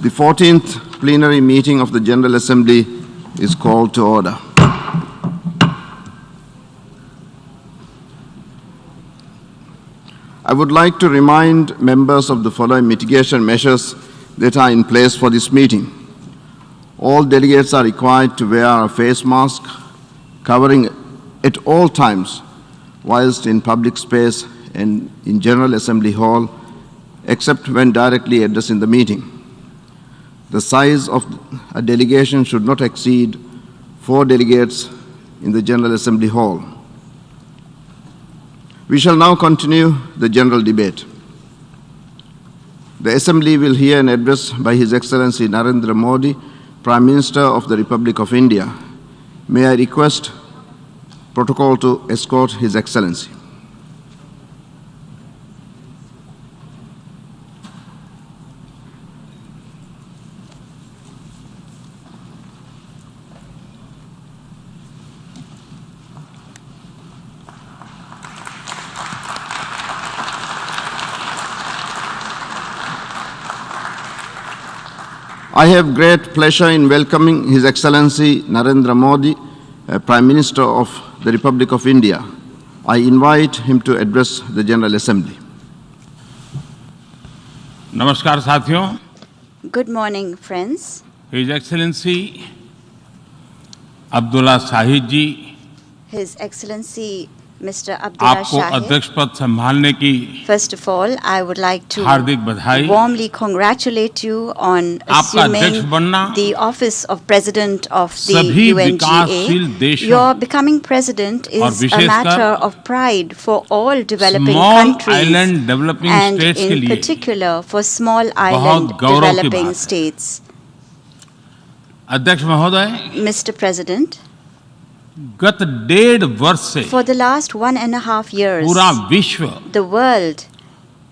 The 14th plenary meeting of the General Assembly is called to order. I would like to remind members of the following mitigation measures that are in place for this meeting. All delegates are required to wear a face mask covering at all times whilst in public space and in General Assembly Hall, except when directly addressing the meeting. The size of a delegation should not exceed 4 delegates in the General Assembly Hall. We shall now continue the general debate. The Assembly will hear an address by His Excellency Narendra Modi, Prime Minister of the Republic of India. May I request protocol to escort His Excellency. I have great pleasure in welcoming His Excellency Narendra Modi, Prime Minister of the Republic of India. I invite him to address the General Assembly. Namaskar साथियों. Good morning, friends. His Excellency Abdullah Shahid ji, His Excellency Mr. Abdullah आपको Shahid. अध्यक्ष पद संभालने की First of all, I would like to हार्दिक बधाई. warmly congratulate you on आपका अध्यक्ष assuming बनना the office of President of the सभी विकासशील UNGA. देशों Your becoming President और is a विशेषकर matter of pride for all developing small countries island developing and states के in लिए particular for small island गौरव की developing बात है. states. अध्यक्ष महोदय, Mr. President, गत 1.5 वर्ष से for the last 1.5 years, पूरा विश्व the world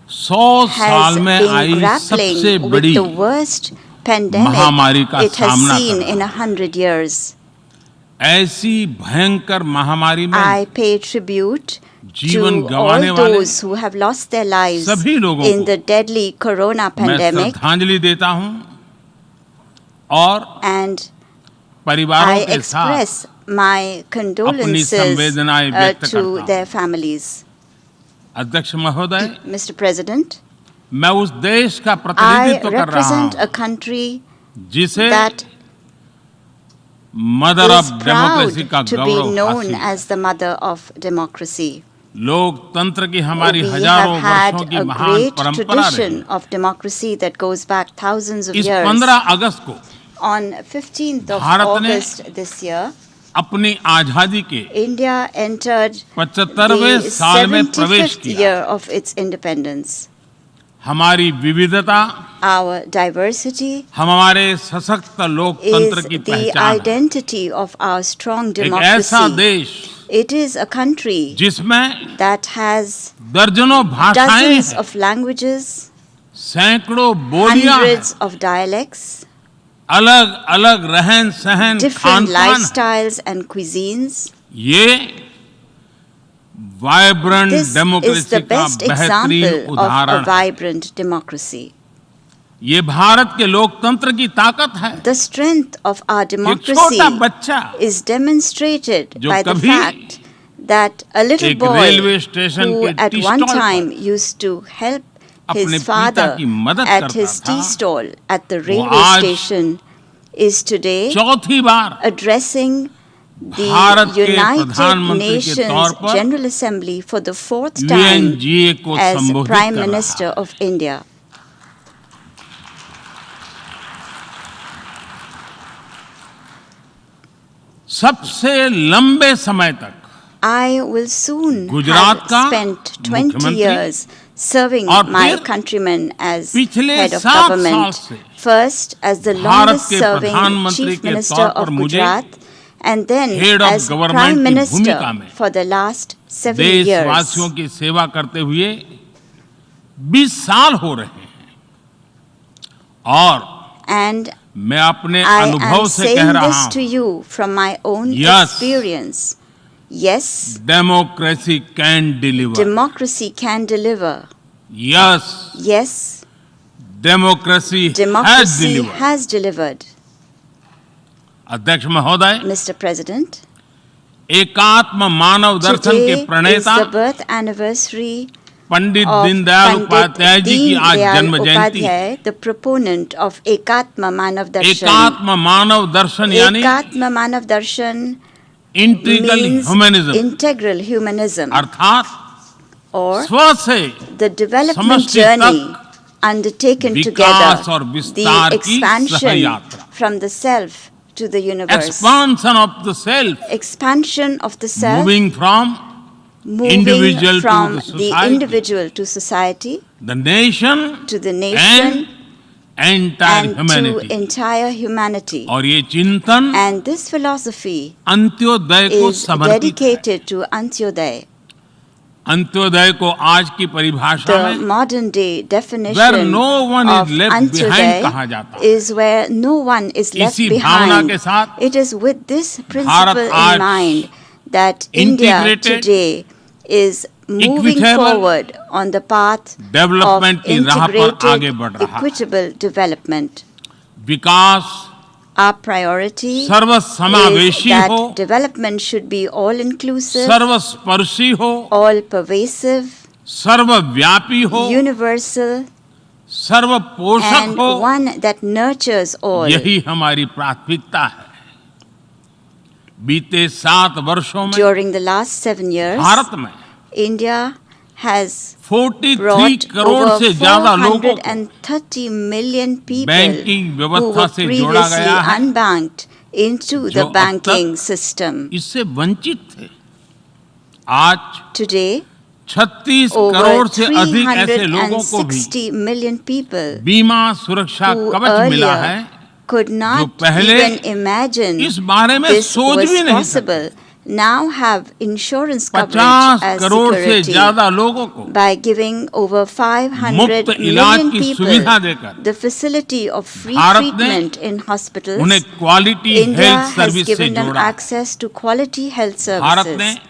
100 साल has में been आई सबसे grappling with बड़ी the worst महामारी pandemic का it has सामना seen कर in रहा है. 100 years. ऐसी भयंकर महामारी में I pay tribute जीवन to गंवाने all वाले those who have lost their lives सभी लोगों in को the deadly corona मैं pandemic, श्रद्धांजलि देता हूं और and परिवारों I के साथ express my condolences संवेदनाएं व्यक्त to करता their families. अध्यक्ष महोदय, Mr. President, मैं उस देश का I प्रतिनिधित्व कर रहा represent a हूं country जिसे that mother is of democracy proud का to be गौरव known हासिल as the mother of democracy. लोकतंत्र की हमारी We have हजारों had वर्षों की a महान great परंपरा रही. tradition of democracy that goes back thousands of इस years. 15 अगस्त को On 15th of भारत ने August this year, अपनी आजादी के India entered 75वें the साल में प्रवेश 75th किया. year of its independence. हमारी विविधता Our diversity हमारे सशक्त लोकतंत्र is की the पहचान है. identity of our strong एक ऐसा democracy. देश It is a country जिसमें that has दर्जनों भाषाएं dozens हैं, of languages, सैकड़ों बोलियां हैं, hundreds of dialects, अलग अलग रहन सहन different खान पान. lifestyles and cuisines. ये vibrant This is democracy the का best बेहतरीन example of a उदाहरण है. vibrant democracy. ये भारत के लोकतंत्र की ताकत है. The strength of our एक democracy छोटा बच्चा is demonstrated जो by the कभी fact that a little एक boy रेलवे स्टेशन who के at T one stall time पर used to help अपने his पिता father की मदद at करता his tea था, stall at the वो railway आज station is today चौथी बार addressing the भारत के United प्रधानमंत्री के तौर Nations पर General Assembly for the 4th time UNGA को as संबोधित Prime कर रहा Minister है. of India. सबसे लंबे समय तक I will soon Gujarat have का spent 20 मुख्यमंत्री years serving और my फिर countrymen as पिछले head of 7 साल government. से First as the Bharat longest के serving प्रधानमंत्री Chief के Minister तौर पर of मुझे Gujarat and then head of as government Prime की Minister भूमिका में for the last 7 years. देशवासियों की सेवा करते हुए 20 साल हो रहे हैं और And मैं अपने I अनुभव am से कह saying रहा this to हूं, you from my own Yes. experience. Yes, democracy can deliver. democracy can deliver. Yes, Yes, democracy has delivered. अध्यक्ष महोदय, Mr. President, एकात्म मानव दर्शन के today is प्रणेता the birth anniversary Pandit of Deendayal Pandit Upadhyay ji की आज Deen जन्म Dayal Jayanti. Upadhyay, the proponent of Ekatma Manav Darshan. एकात्म मानव दर्शन यानी Ekatma Manav Darshan integral means humanism, integral humanism, अर्थात or स्व से the development समष्टि journey तक undertaken विकास और together, विस्तार the की expansion सहयात्रा। from the self to the universe, expansion of the self, expansion of the self, moving from moving individual to from the the society, individual to society, the nation to the nation, and entire and humanity। to entire humanity. और ये चिंतन And this philosophy Antyodaya को is समर्पित है। dedicated to Antyodaya. Antyodaya को आज की परिभाषा The में modern day where definition no one of is left behind कहा Antyodaya जाता है। is where no one is left इसी भावना behind. के साथ It is with this principle Bharat आज in mind that India integrated, today is moving equitable forward on the path of development की राह पर आगे बढ़ integrated, रहा है। equitable development. Vikas Our priority is सर्वसमावेशी हो, that development should be all-inclusive, सर्वस्पर्शी हो, all-pervasive, सर्वव्यापी हो, universal, सर्वपोषक and हो। one that nurtures all. यही हमारी प्राथमिकता है। बीते 7 वर्षों में During the last 7 years, Bharat में India has 43 brought crore over से ज्यादा लोगों को 430 million people बैंकिंग who व्यवस्था were से जोड़ा previously गया है, unbanked into जो the अब banking तक system. इससे वंचित थे। आज Today, 36 over करोड़ से अधिक ऐसे लोगों को भी 360 million people बीमा सुरक्षा who कवच मिला है, earlier could जो not पहले even imagine इस बारे में this सोच was भी नहीं possible, now have insurance coverage 50 as crore से security ज्यादा लोगों को by giving over 500 मुफ्त इलाज million की people सुविधा देकर the facility of free Bharat ने treatment in hospitals. उन्हें quality India health has service से given them जोड़ा। access to quality health Bharat ने services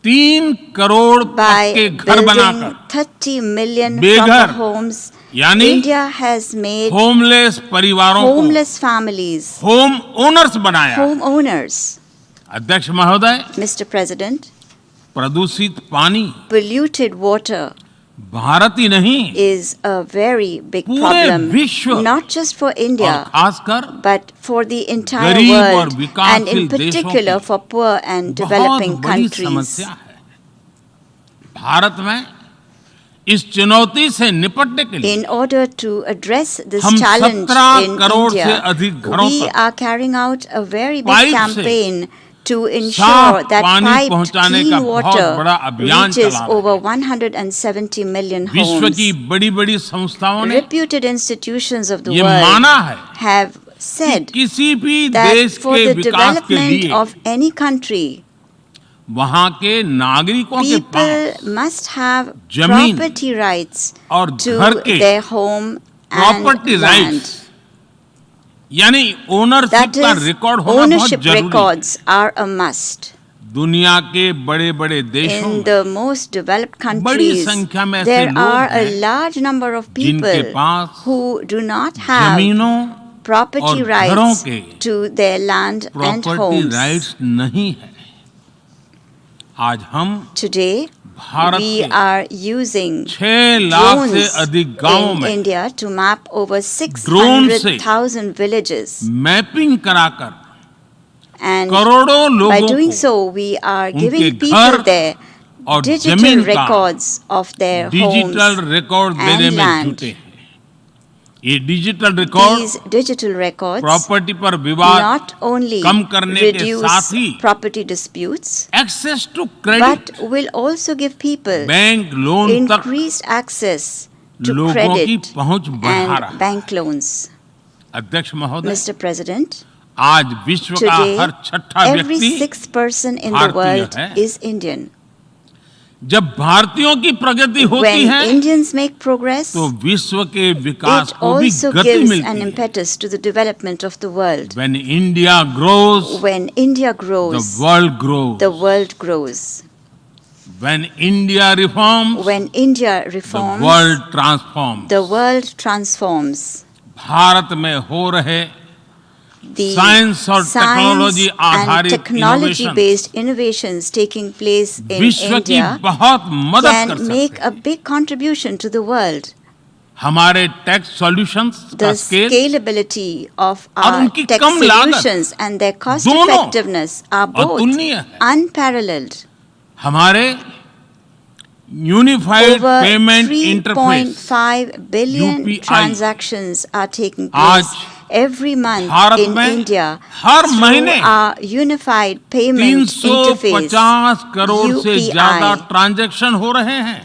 3 करोड़ by पक्के घर building बनाकर 30 million बेघर, proper homes. यानी India has made होमलेस परिवारों को homeless families होम ओनर्स बनाया। homeowners. अध्यक्ष महोदय, Mr. President, प्रदूषित पानी polluted water भारत ही नहीं is a very big पूरे problem, विश्व not just for और India, खासकर but for the entire गरीब और world, and विकासशील in देशों particular की for poor and बहुत developing बड़ी countries. समस्या है। भारत में इस चुनौती से निपटने के लिए In order to address this हम challenge 17 in करोड़ से India, अधिक घरों we तक are carrying out a very big pipe से campaign to ensure साफ that पानी piped पहुंचाने का clean बहुत water बड़ा अभियान reaches चला रहे over 170 million विश्व homes. की बड़ी-बड़ी संस्थाओं ने Reputed institutions of the ये world माना है have कि said किसी भी that देश for के the विकास के development लिए of any country, वहाँ के नागरिकों के people पास must have जमीन property rights और to घर के their home and property land. Rights यानी ओनरशिप That का is, रिकॉर्ड होना बहुत ownership जरूरी है। records are a must. दुनिया के बड़े-बड़े देशों In में the most developed बड़ी countries, संख्या में ऐसे there लोग are a हैं large number of जिनके people pass who do not have जमीनों property और घरों rights के to their land and property homes. Rights नहीं है। आज हम Today, भारत we के are using 6 लाख से drones अधिक गांवों in में India to map over drone से 600,000 villages. मैपिंग कराकर And करोड़ों by लोगों doing को so, we are उनके giving घर people there और digital जमीन का records of their digital homes record and देने में land. जुटे हैं। ये digital record These digital records property पर विवाद not only कम करने के reduce साथ ही property disputes, access to credit but will also give people bank loan तक increased access to लोगों की credit पहुंच बढ़ा रहा and है। bank loans. अध्यक्ष महोदय, Mr. President, आज विश्व का today हर छठा every व्यक्ति 6th person in the भारतीय world है। is Indian. जब भारतीयों की प्रगति होती When है Indians make progress, तो विश्व के विकास it को भी also गति gives मिलती an है। impetus to the development of the world. When India grows, When India the grows, world grows. the world grows. When India reforms, When India the reforms, world transforms. the world transforms. Bharat में हो रहे The Science और technology and आधारित technology-based innovations taking place in विश्व की India बहुत मदद कर can सकते make हैं। a big contribution to the world. हमारे टेक सॉल्यूशंस का The स्केल scalability of और our उनकी tech कम लागत solutions and their cost दोनों effectiveness are both अतुलनीय है। unparalleled. हमारे unified Over payment interface 3.5 billion UPI transactions are taking आज place every month Bharat in में India हर through महीने our unified payment interface 350 crore से UPI. ज्यादा ट्रांजैक्शन हो रहे हैं।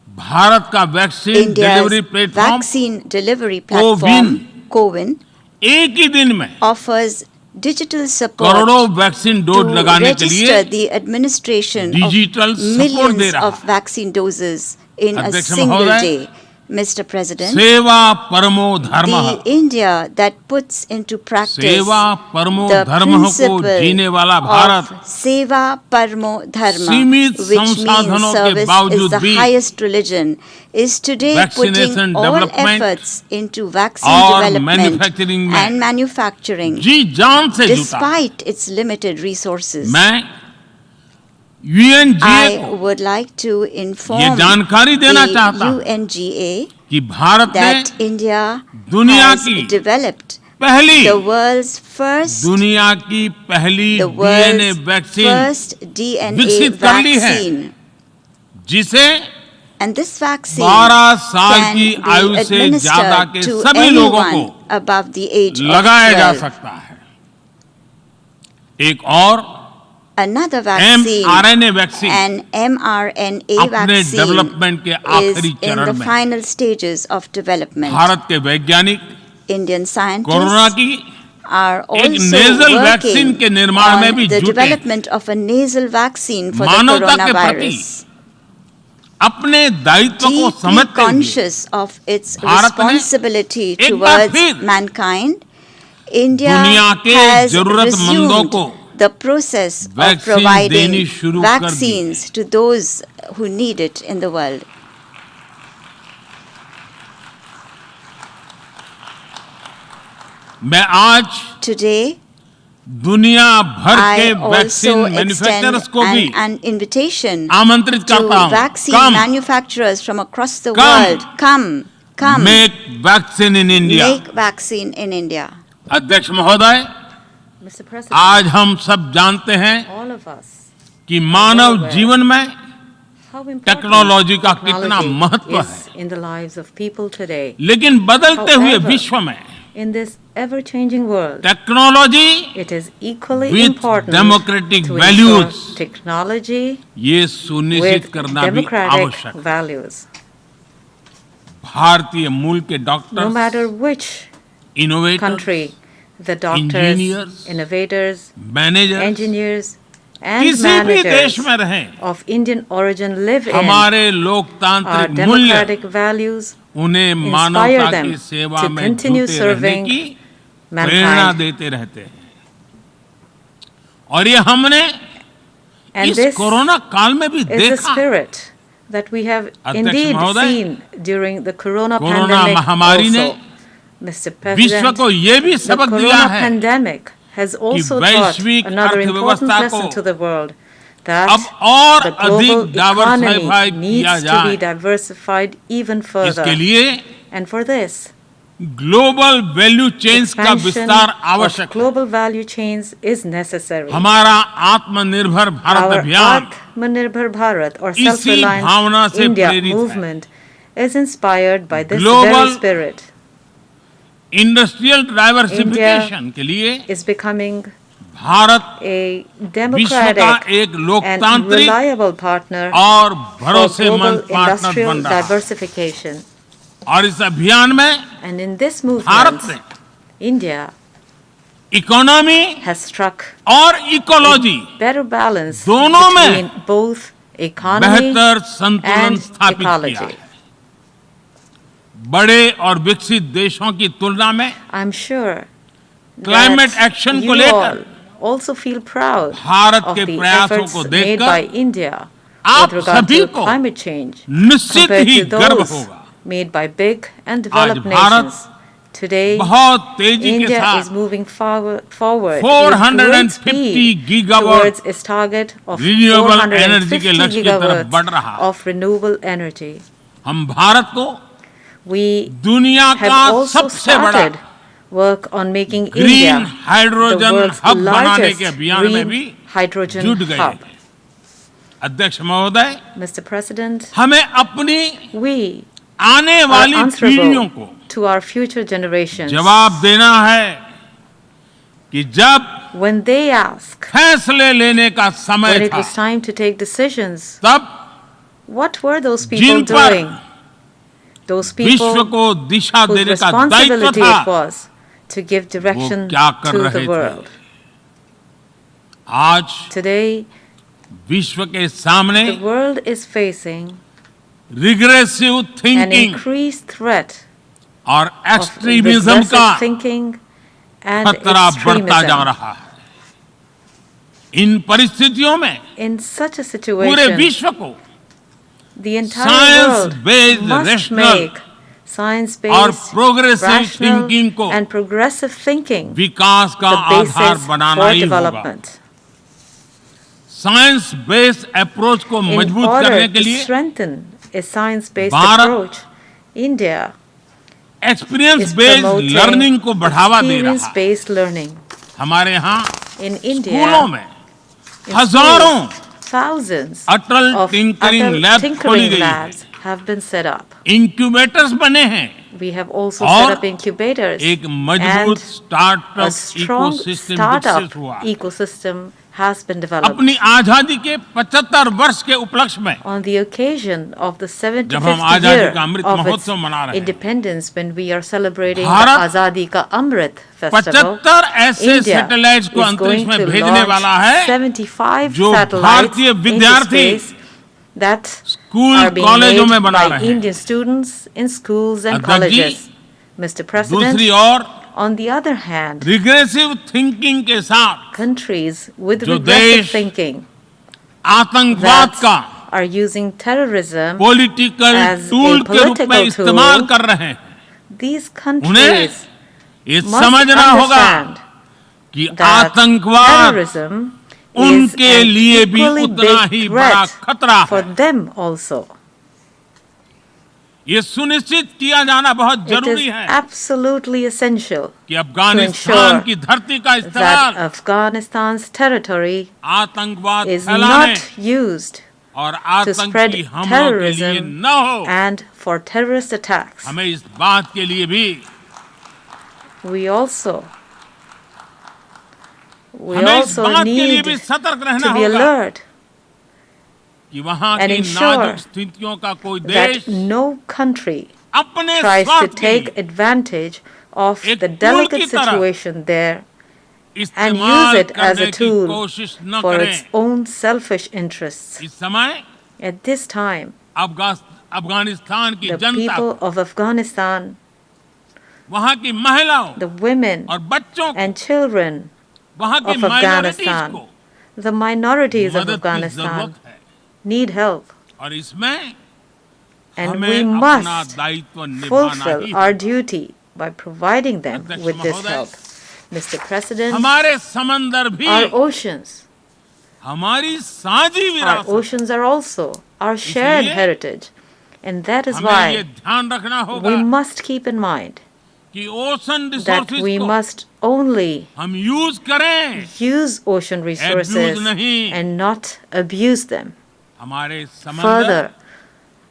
भारत का vaccine delivery India's platform vaccine delivery platform, CoWIN, एक ही दिन में offers digital support करोड़ों वैक्सीन to डोज लगाने के लिए register the administration digital of support they millions रहा of है। vaccine doses in a अध्यक्ष single महोदय, day. Mr. President, सेवा परमो धर्मः, the India that puts into practice सेवा परमो the धर्मः को जीने वाला principle Bharat of Seva Parmo Dharma, सीमित which means संसाधनों के service is बावजूद the भी highest religion, is today vaccination putting all development efforts into vaccine और development manufacturing में and manufacturing जी जान से जुटा। despite its limited resources. मैं यूएनजीए I को would like to inform ये जानकारी देना the चाहता हूं UNGA कि भारत that ने India दुनिया has की developed पहली the world's first दुनिया की पहली the DNA world's vaccine first DNA विकसित कर ली है, vaccine, जिसे and this vaccine 12 साल can की be आयु से ज्यादा के administered to सभी लोगों anyone को above the age of लगाया जा 12. सकता है। एक और Another vaccine, mRNA vaccine an mRNA अपने vaccine, डेवलपमेंट के is आखिरी in चरण the में। final stages of development. Bharat के वैज्ञानिक Indian कोरोना scientists की are एक also नेजल वैक्सीन working के निर्माण में on भी the जुटे। development of a nasal vaccine for the मानवता के प्रति coronavirus. अपने दायित्व को Deeply समझते हुए conscious of its भारत ने responsibility एक बार towards फिर mankind, India दुनिया के has जरूरतमंदों resumed को the process of vaccine providing देनी शुरू कर दी। vaccines to those who need it in the world. मैं आज Today, दुनिया भर के I vaccine also extend manufacturers को भी an invitation आमंत्रित to करता हूं। vaccine come manufacturers from across the Come. world. Come, make vaccine in India. make vaccine in India. अध्यक्ष महोदय, Mr. President, आज हम सब जानते हैं all of us, कि मानव जीवन में how important टेक्नोलॉजी का कितना technology महत्व is है, in the lives of people today. लेकिन बदलते हुए However, विश्व में In this ever-changing world, technology it is equally with important democratic to values ensure technology ये सुनिश्चित with करना भी democratic आवश्यक है। values. भारतीय मूल के No doctor, matter which innovator, country, the doctors, Engineers, innovators, manager engineers, and किसी भी देश managers में रहें, of Indian origin live in, हमारे our लोकतांत्रिक मूल्य democratic values उन्हें inspire मानवता them की सेवा to में continue जुटे रहने serving की प्रेरणा mankind. देते रहते हैं। और ये हमने And इस this कोरोना काल में भी is the देखा। spirit that we have अध्यक्ष indeed महोदय, seen during the corona corona pandemic महामारी ने also. Mr. विश्व President, को ये भी the सबक दिया corona है pandemic has also taught वैश्विक another important अर्थव्यवस्था lesson को to the world that अब और the global अधिक डाइवर्सिफाई economy किया needs to be जाए। diversified even further. इसके लिए And for this, global value chains का expansion विस्तार of आवश्यक है। global value chains is necessary. हमारा आत्मनिर्भर भारत Our अभियान Atmanirbhar Bharat or इसी self-reliant भावना से India प्रेरित है। movement is inspired by this Global very spirit. Industrial diversification के लिए Is becoming भारत a विश्व democratic का एक and लोकतांत्रिक reliable partner और for भरोसेमंद global पार्टनर industrial बन रहा है। diversification. और इस अभियान में And in this Bharat movement, ने India इकोनॉमी has struck और इकोलॉजी better balance दोनों में between both economy बेहतर संतुलन and स्थापित किया ecology. है। बड़े और विकसित देशों की तुलना में I'm sure climate that action को you लेकर all, also feel proud Bharat of के the प्रयासों efforts को made देखकर by India आप with regard सभी to को climate change निश्चित compared ही to गर्व those होगा। made by big and आज developed भारत nations. Today, बहुत तेजी के India is साथ moving forward 450 with great speed gigawatt towards its target of renewable energy 450 के लक्ष्य की तरफ बढ़ gigawatts रहा है। of renewable energy. हम भारत को We दुनिया have का also सबसे बड़ा started work on making green India the hydrogen world's hub बनाने largest के अभियान में भी green hydrogen जुट गए hub. हैं। अध्यक्ष महोदय, Mr. President, हमें अपनी we आने are वाली पीढ़ियों को answerable to our future generations जवाब देना है कि जब when they ask, फैसले लेने का when समय it था, was time to take decisions, तब what were those people जिन पर doing? Those विश्व people को दिशा whose देने का दायित्व responsibility था, it was to give direction वो क्या कर to रहे the थे? world. आज Today, विश्व के सामने the world is facing regressive an thinking increased threat और of एक्सट्रीमिज्म regressive का thinking and खतरा बढ़ता जा extremism. रहा है। इन परिस्थितियों में In such a पूरे situation, विश्व को the entire Science-based, world must rational make और science-based, progressive rational thinking को and progressive thinking विकास का the Aadhaar basis banana for ही होगा। development. साइंस बेस्ड अप्रोच को In मजबूत order करने के to लिए strengthen a science-based Bharat approach, India experience is based promoting learning को बढ़ावा दे रहा है। experience-based learning. हमारे यहाँ In स्कूलों India, में in हजारों schools, thousands Atal of tinkering adult lab खोली tinkering गई है। labs have been set up. Incubators बने हैं We have also और set up incubators एक मजबूत and a startup strong ecosystem startup विकसित हुआ। ecosystem has been developed. अपनी आजादी के 75 वर्ष के उपलक्ष्य में On the occasion of the जब हम 75th आजादी year का अमृत of its महोत्सव मना रहे हैं, independence, when we are celebrating the Bharat Azadi Ka Amrit Festival, 75 ऐसे India सैटेलाइट्स को is अंतरिक्ष going में to भेजने वाला launch है 75 जो satellites भारतीय into विद्यार्थी space that school are being कॉलेजों में made बना by रहे हैं। Indian students in schools and अध्यक्ष जी, colleges. Mr. President, दूसरी ओर on the other hand, regressive thinking के साथ countries with जो regressive देश thinking आतंकवाद that का are using terrorism political as tool a के रूप में political इस्तेमाल tool, कर रहे हैं, these उन्हें countries ये must समझना होगा understand कि that आतंकवाद terrorism is उनके an लिए भी equally उतना ही big बड़ा threat खतरा for है। them also. ये सुनिश्चित किया जाना बहुत It जरूरी is है absolutely essential कि अफगानिस्तान ensure की धरती का that इस्तेमाल Afghanistan's territory आतंकवाद is फैलाने not used और to spread आतंकी हमलों के लिए terrorism न हो। and for terrorist attacks. हमें इस बात के लिए भी We also हमें इस बात के लिए need भी सतर्क रहना to be होगा alert कि वहाँ and की ensure नाजुक स्थितियों का कोई देश that no country अपने tries to स्वार्थ के take लिए advantage of एक the tool delicate की तरह situation there and इस्तेमाल use it as करने a की tool कोशिश न for करें। its own selfish interests. इस समय At this time, अफगानिस्तान की the Janata, people of Afghanistan, वहाँ की महिलाओं the women और बच्चों को, and children वहाँ की of माइनॉरिटीज Afghanistan, को the minorities of मदद की Afghanistan जरूरत है need help, और इसमें and हमें we अपना must दायित्व निभाना fulfill ही our होगा। duty by providing them अध्यक्ष with this महोदय, help. Mr. President, हमारे समंदर भी our oceans, हमारी साझी our विरासत, oceans are also our shared इसलिए heritage, and that is हमें ये why ध्यान रखना होगा we must keep in mind कि ओशन that रिसोर्सेज we को must only हम यूज करें, use ocean resources नहीं। and not abuse them. हमारे समंदर Further,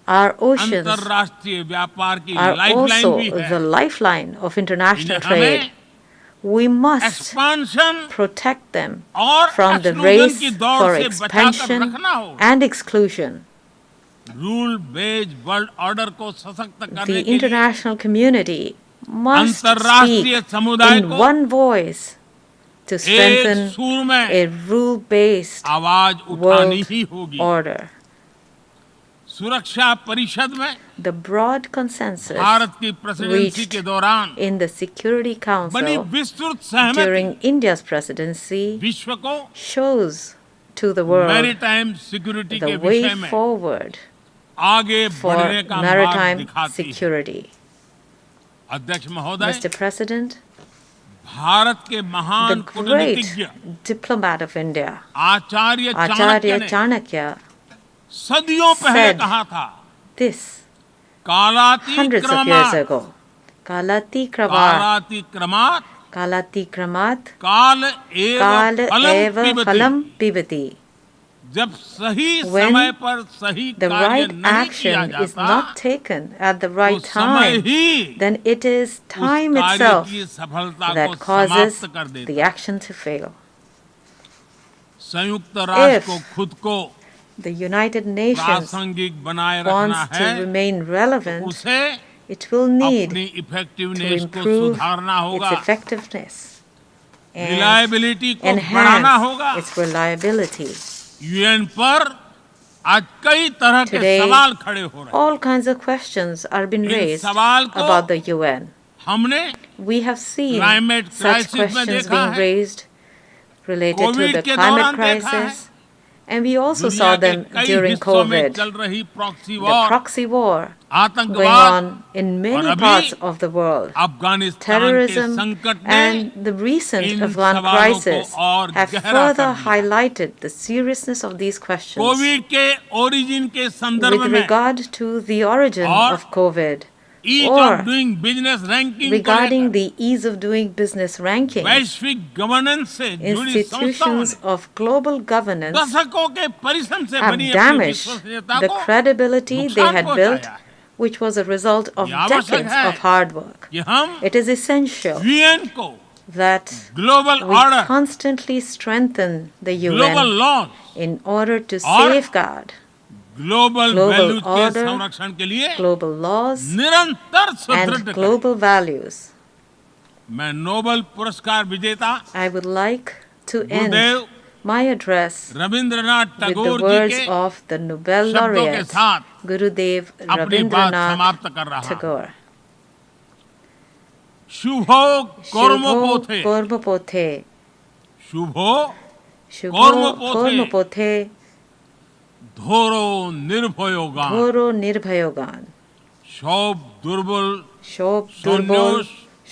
our oceans अंतरराष्ट्रीय व्यापार की are लाइफलाइन also भी है। the lifeline of international इन्हें trade. हमें We must expansion protect them और from the एक्सक्लूजन race की दौड़ for से बचाकर expansion रखना होगा। and exclusion. Rule based world order को सशक्त करने The के लिए international community must अंतरराष्ट्रीय speak समुदाय in को one voice to एक strengthen सुर में a rule-based आवाज उठानी world ही होगी। order. सुरक्षा परिषद में The broad consensus भारत की प्रेसिडेंसी के reached दौरान in the Security बड़ी Council विस्तृत सहमति during India's presidency विश्व को shows to the world maritime security के the way विषय में forward आगे for बढ़ने का मार्ग maritime दिखाती है। security. अध्यक्ष महोदय, Mr. President, भारत के the महान great कूटनीतिज्ञ diplomat of India, Acharya Chanakya Acharya ने Chanakya, सदियों पहले said कहा था, this कालाति hundreds of years ago. Kalati क्रमात् काल kal एव eva फलं phalam पिबति। pibati. जब सही When समय पर सही The कार्य right नहीं किया action is जाता, not taken at the तो right समय time, he then it is उस time कार्य itself की सफलता को that causes समाप्त कर देता the है। action to fail. संयुक्त राष्ट्र If को खुद को the United Nations प्रासंगिक बनाए रखना wants है, to remain relevant, उसे it will need अपनी to इफेक्टिवनेस को improve सुधारना its होगा, effectiveness and रिलायबिलिटी को बढ़ाना होगा। enhance its reliability. यूएन पर आज कई तरह के Today, सवाल खड़े हो रहे हैं। all kinds of questions are being in raised सवाल को about the UN. हमने We have seen Climate such crisis में questions देखा being है, raised related to Covid the के climate दौरान देखा है, crisis, and we also दुनिया saw के them कई during हिस्सों में COVID. चल रही proxy The war, proxy war going आतंकवाद, on in और many अभी parts of the world, Afghanistan के terrorism, संकट ने and the recent in Afghan सवालों crisis को और have गहरा further कर दिया। highlighted the seriousness of these questions Covid के ओरिजिन के संदर्भ with में regard to the origin और of COVID, ease or of doing business ranking को regarding लेकर the ease of doing business ranking. वैश्विक गवर्नेंस से जुड़ी संस्थाओं Institutions ने of global governance दशकों के परिश्रम से have बनी अपनी damaged विश्वसनीयता the को credibility they नुकसान had पहुंचाया built, है। which was a result of ये आवश्यक decades है of hard work. कि हम It is essential यूएन को that global we order, constantly strengthen the global UN laws, in order to और safeguard ग्लोबल global वैल्यूज के order, संरक्षण के लिए global laws निरंतर सुदृढ़ and करें। global values. मैं नोबेल पुरस्कार विजेता I would like to end Gurudev my address Rabindranath with the Tagore ji words के of the Nobel शब्दों के laureate साथ Gurudev अपनी बात Rabindranath समाप्त कर रहा हूं। Tagore. शुभो कर्म Shubho पोथे, Kormopothe, शुभो Shubho Kormopothe, Kormopothe, धोरो निर्भयोगान, Dhoro Nirbhayogan, शोभ दुर्बल Shob Shonyosh, Durbol,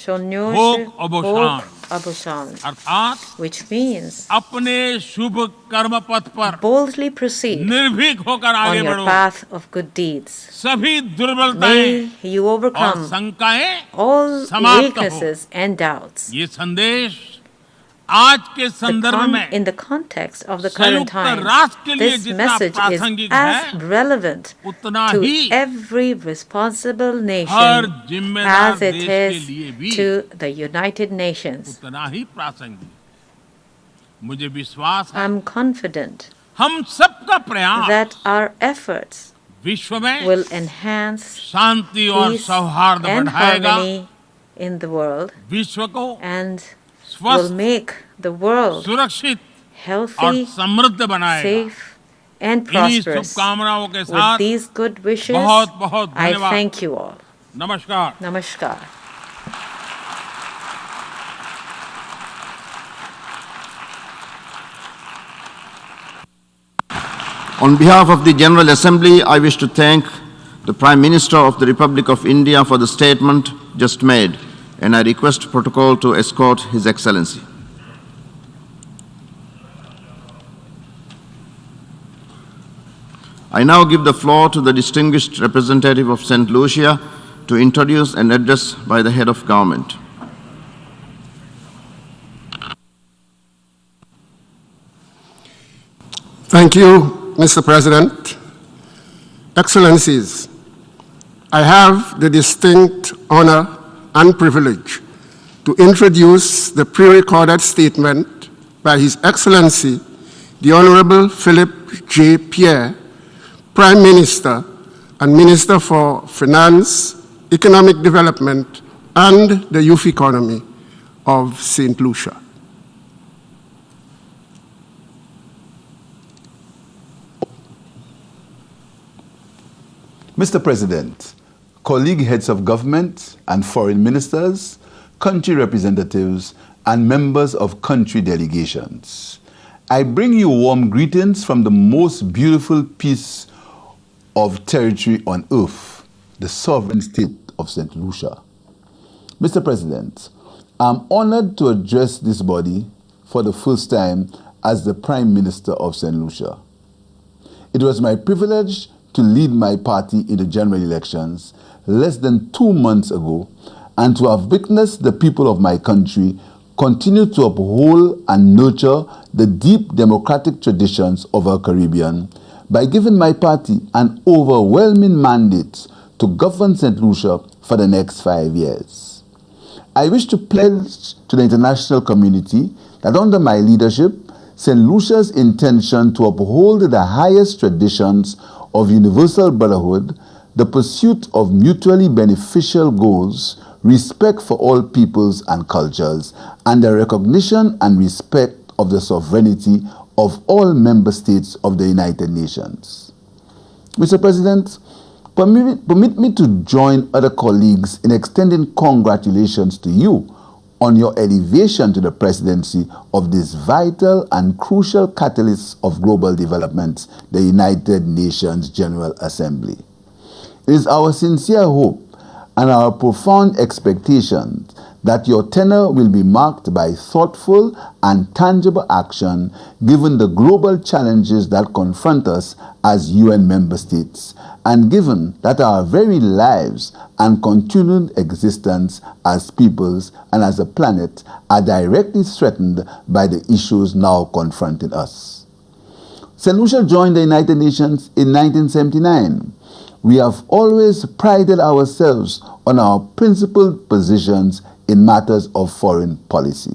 Shonyosh, Hok Aboshan, Hok Aboshan, अर्थात which means अपने शुभ कर्म पथ पर boldly proceed निर्भीक होकर आगे on your बढ़ो। path of good deeds. सभी दुर्बलताएं May you और overcome शंकाएं all समाप्त हो। weaknesses and doubts. ये संदेश आज के संदर्भ में In the context of the current संयुक्त time, राष्ट्र के लिए this जितना message is प्रासंगिक as है, relevant उतना to he every responsible her nation जिम्मेदार as it देश के is लिए भी to the United Nations. उतना ही प्रासंगिक। मुझे विश्वास है I'm confident हम सबका प्रयास that our efforts विश्व में will enhance शांति और peace सौहार्द and बढ़ाएगा, harmony in the world विश्व को and will स्वस्थ, make the world सुरक्षित और healthy, समृद्ध बनाएगा। safe, and इन्हीं prosperous. शुभकामनाओं के With साथ these good wishes, बहुत बहुत I धन्यवाद। thank you all. नमस्कार। Namaskar. On behalf of the General Assembly, I wish to thank the Prime Minister of the Republic of India for the statement just made, and I request protocol to escort His Excellency. I now give the floor to the distinguished representative of St. Lucia to introduce an address by the head of government. Thank you, Mr. President. Excellencies, I have the distinct honor and privilege to introduce the pre-recorded statement by His Excellency, the Honorable Philip J. Pierre, Prime Minister and Minister for Finance, Economic Development, and the Youth Economy of St. Lucia. Mr. President, colleague heads of government and foreign ministers, country representatives, and members of country delegations, I bring you warm greetings from the most beautiful piece of territory on earth, the sovereign state of St. Lucia. Mr. President, I'm honored to address this body for the first time as the Prime Minister of St. Lucia. It was my privilege to lead my party in the general elections less than 2 months ago, and to have witnessed the people of my country continue to uphold and nurture the deep democratic traditions of our Caribbean by giving my party an overwhelming mandate to govern St. Lucia for the next 5 years. I wish to pledge to the international community that under my leadership, St. Lucia's intention to uphold the highest traditions of universal brotherhood, the pursuit of mutually beneficial goals, respect for all peoples and cultures, and the recognition and respect of the sovereignty of all member states of the United Nations. Mr. President, permit me to join other colleagues in extending congratulations to you on your elevation to the presidency of this vital and crucial catalyst of global development, the United Nations General Assembly. It is our sincere hope and our profound expectation that your tenure will be marked by thoughtful and tangible action given the global challenges that confront us as UN member states, and given that our very lives and continued existence as peoples and as a planet are directly threatened by the issues now confronting us. St. Lucia joined the United Nations in 1979. We have always prided ourselves on our principled positions in matters of foreign policy.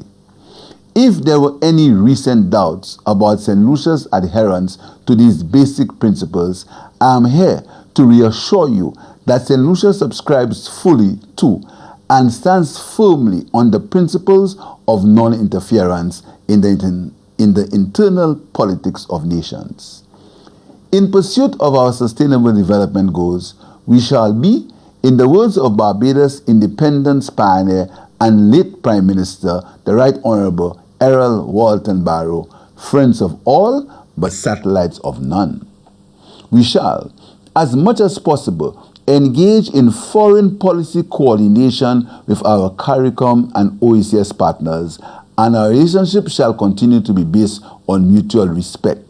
If there were any recent doubts about St. Lucia's adherence to these basic principles, I am here to reassure you that St. Lucia subscribes fully to and stands firmly on the principles of non-interference in the internal politics of nations. In pursuit of our sustainable development goals, we shall be, in the words of Barbados' independence pioneer and late Prime Minister, the Right Honourable Errol Walton Barrow, friends of all but satellites of none. We shall, as much as possible, engage in foreign policy coordination with our CARICOM and OECS partners, and our relationship shall continue to be based on mutual respect.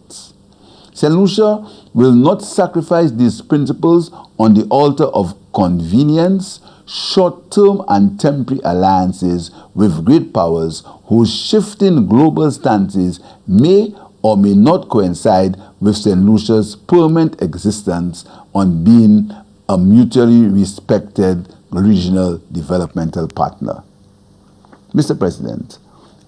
St. Lucia will not sacrifice these principles on the altar of convenience, short-term and temporary alliances with great powers whose shifting global stances may or may not coincide with St. Lucia's permanent existence on being a mutually respected regional developmental partner. Mr. President,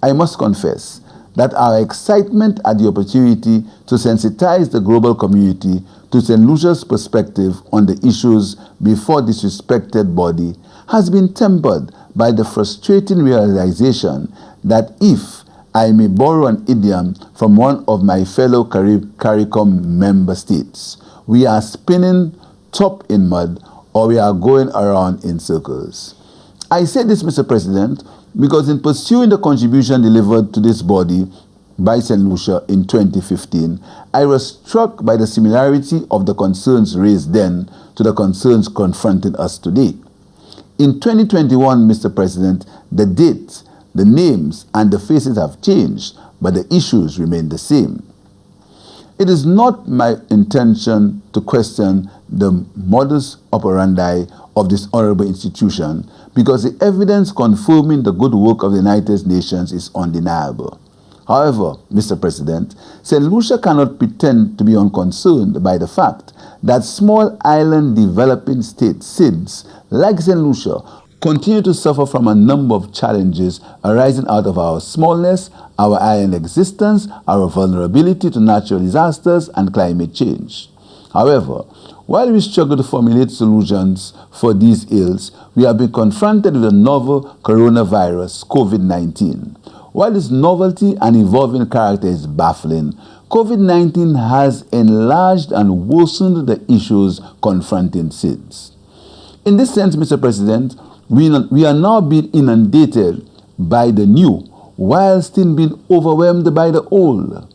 I must confess that our excitement at the opportunity to sensitize the global community to St. Lucia's perspective on the issues before this respected body has been tempered by the frustrating realization that if I may borrow an idiom from one of my fellow CARICOM member states, we are spinning top in mud or we are going around in circles. I say this, Mr. President, because in pursuing the contribution delivered to this body by St. Lucia in 2015, I was struck by the similarity of the concerns raised then to the concerns confronting us today. In 2021, Mr. President, the dates, the names, and the faces have changed, but the issues remain the same. It is not my intention to question the modus operandi of this honorable institution, because the evidence confirming the good work of the United Nations is undeniable. However, Mr. President, St. Lucia cannot pretend to be unconcerned by the fact that small island developing state SIDS, like St. Lucia, continue to suffer from a number of challenges arising out of our smallness, our island existence, our vulnerability to natural disasters, and climate change. However, while we struggle to formulate solutions for these ills, we have been confronted with a novel coronavirus, COVID-19. While its novelty and evolving character is baffling, COVID-19 has enlarged and worsened the issues confronting SIDS. In this sense, Mr. President, we are now being inundated by the new while still being overwhelmed by the old.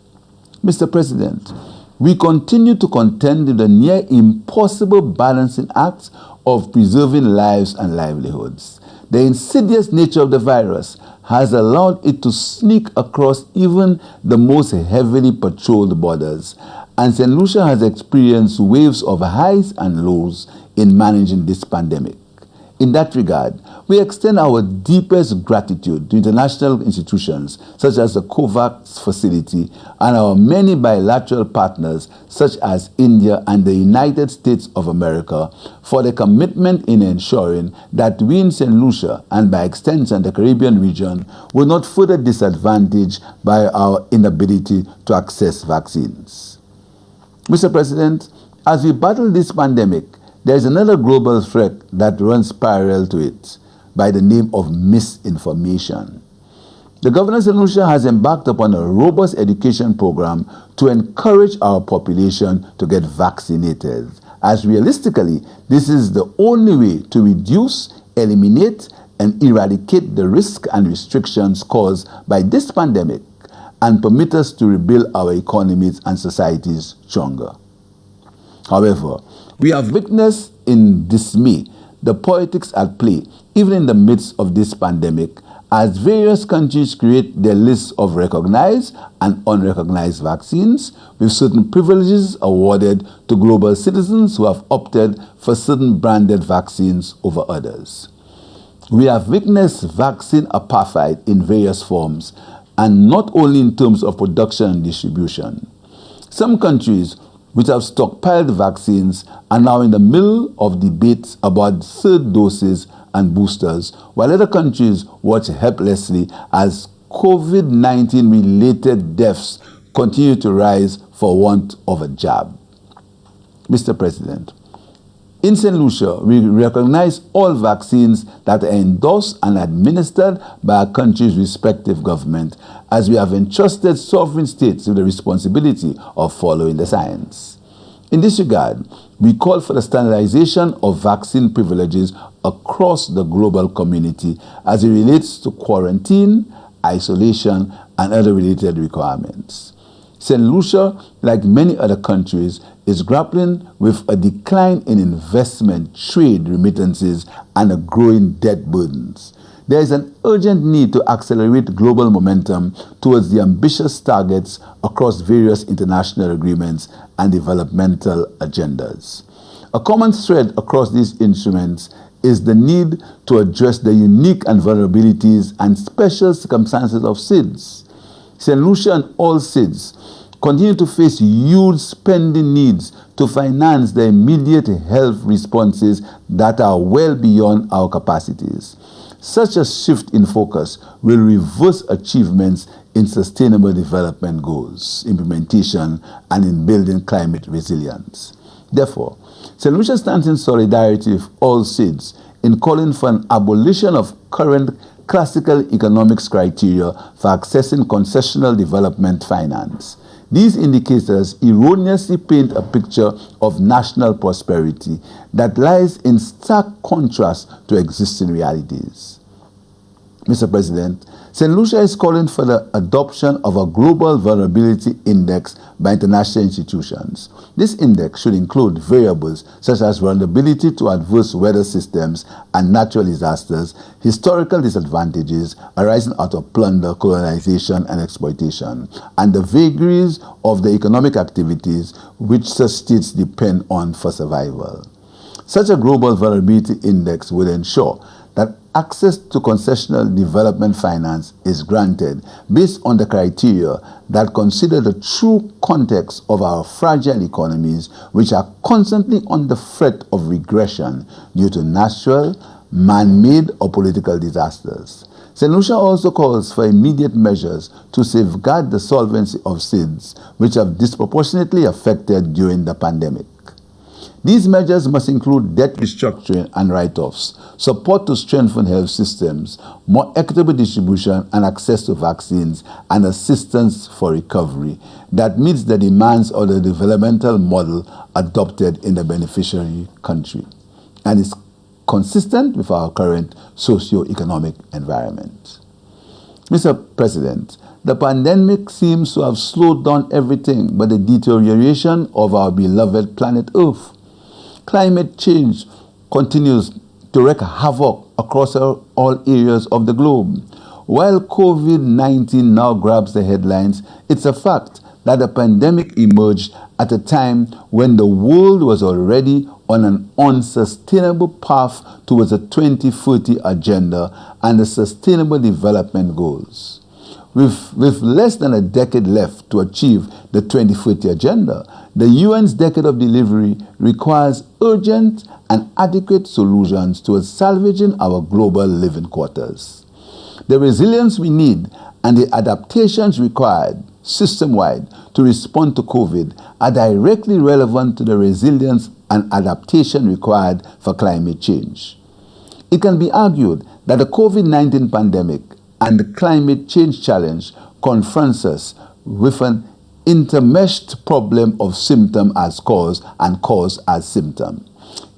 Mr. President, we continue to contend with the near impossible balancing act of preserving lives and livelihoods. The insidious nature of the virus has allowed it to sneak across even the most heavily patrolled borders, and St. Lucia has experienced waves of highs and lows in managing this pandemic. In that regard, we extend our deepest gratitude to international institutions such as the COVAX facility and our many bilateral partners such as India and the United States of America for their commitment in ensuring that we in St. Lucia and by extension the Caribbean region will not further disadvantaged by our inability to access vaccines. Mr. President, as we battle this pandemic, there is another global threat that runs parallel to it by the name of misinformation. The governor of St. Lucia has embarked upon a robust education program to encourage our population to get vaccinated, as realistically, this is the only way to reduce, eliminate, and eradicate the risk and restrictions caused by this pandemic and permit us to rebuild our economies and societies stronger. However, we have witnessed in dismay the politics at play, even in the midst of this pandemic, as various countries create their lists of recognized and unrecognized vaccines, with certain privileges awarded to global citizens who have opted for certain branded vaccines over others. We have witnessed vaccine apartheid in various forms, and not only in terms of production and distribution. Some countries which have stockpiled vaccines are now in the middle of debates about third doses and boosters, while other countries watch helplessly as COVID-19 related deaths continue to rise for want of a jab. Mr. President, in St. Lucia, we recognize all vaccines that are endorsed and administered by our country's respective government, as we have entrusted sovereign states with the responsibility of following the science. In this regard, we call for the standardization of vaccine privileges across the global community as it relates to quarantine, isolation, and other related requirements. St. Lucia, like many other countries, is grappling with a decline in investment, trade, remittances, and a growing debt burdens. There is an urgent need to accelerate global momentum towards the ambitious targets across various international agreements and developmental agendas. A common thread across these instruments is the need to address the unique and vulnerabilities and special circumstances of SIDS. St. Lucia and all SIDS continue to face huge spending needs to finance the immediate health responses that are well beyond our capacities. Such a shift in focus will reverse achievements in sustainable development goals, implementation, and in building climate resilience. Therefore, St. Lucia stands in solidarity with all SIDS in calling for an abolition of current classical economics criteria for accessing concessional development finance. These indicators erroneously paint a picture of national prosperity that lies in stark contrast to existing realities. Mr. President, St. Lucia is calling for the adoption of a global vulnerability index by international institutions. This index should include variables such as vulnerability to adverse weather systems and natural disasters, historical disadvantages arising out of plunder, colonization, and exploitation, and the vagaries of the economic activities which such states depend on for survival. Such a global vulnerability index will ensure that access to concessional development finance is granted based on the criteria that consider the true context of our fragile economies, which are constantly on the threat of regression due to natural, man-made, or political disasters. St. Lucia also calls for immediate measures to safeguard the solvency of SIDS, which have disproportionately affected during the pandemic. These measures must include debt restructuring and write-offs, support to strengthen health systems, more equitable distribution and access to vaccines, and assistance for recovery that meets the demands of the developmental model adopted in the beneficiary country and is consistent with our current socio-economic environment. Mr. President, the pandemic seems to have slowed down everything but the deterioration of our beloved planet Earth. Climate change continues to wreak havoc across all areas of the globe. While COVID-19 now grabs the headlines, it's a fact that the pandemic emerged at a time when the world was already on an unsustainable path towards the 2030 agenda and the Sustainable Development Goals. With less than a decade left to achieve the 2030 agenda, the UN's decade of delivery requires urgent and adequate solutions towards salvaging our global living quarters. The resilience we need and the adaptations required system-wide to respond to COVID are directly relevant to the resilience and adaptation required for climate change. It can be argued that the COVID-19 pandemic and the climate change challenge confronts us with an intermeshed problem of symptom as cause and cause as symptom.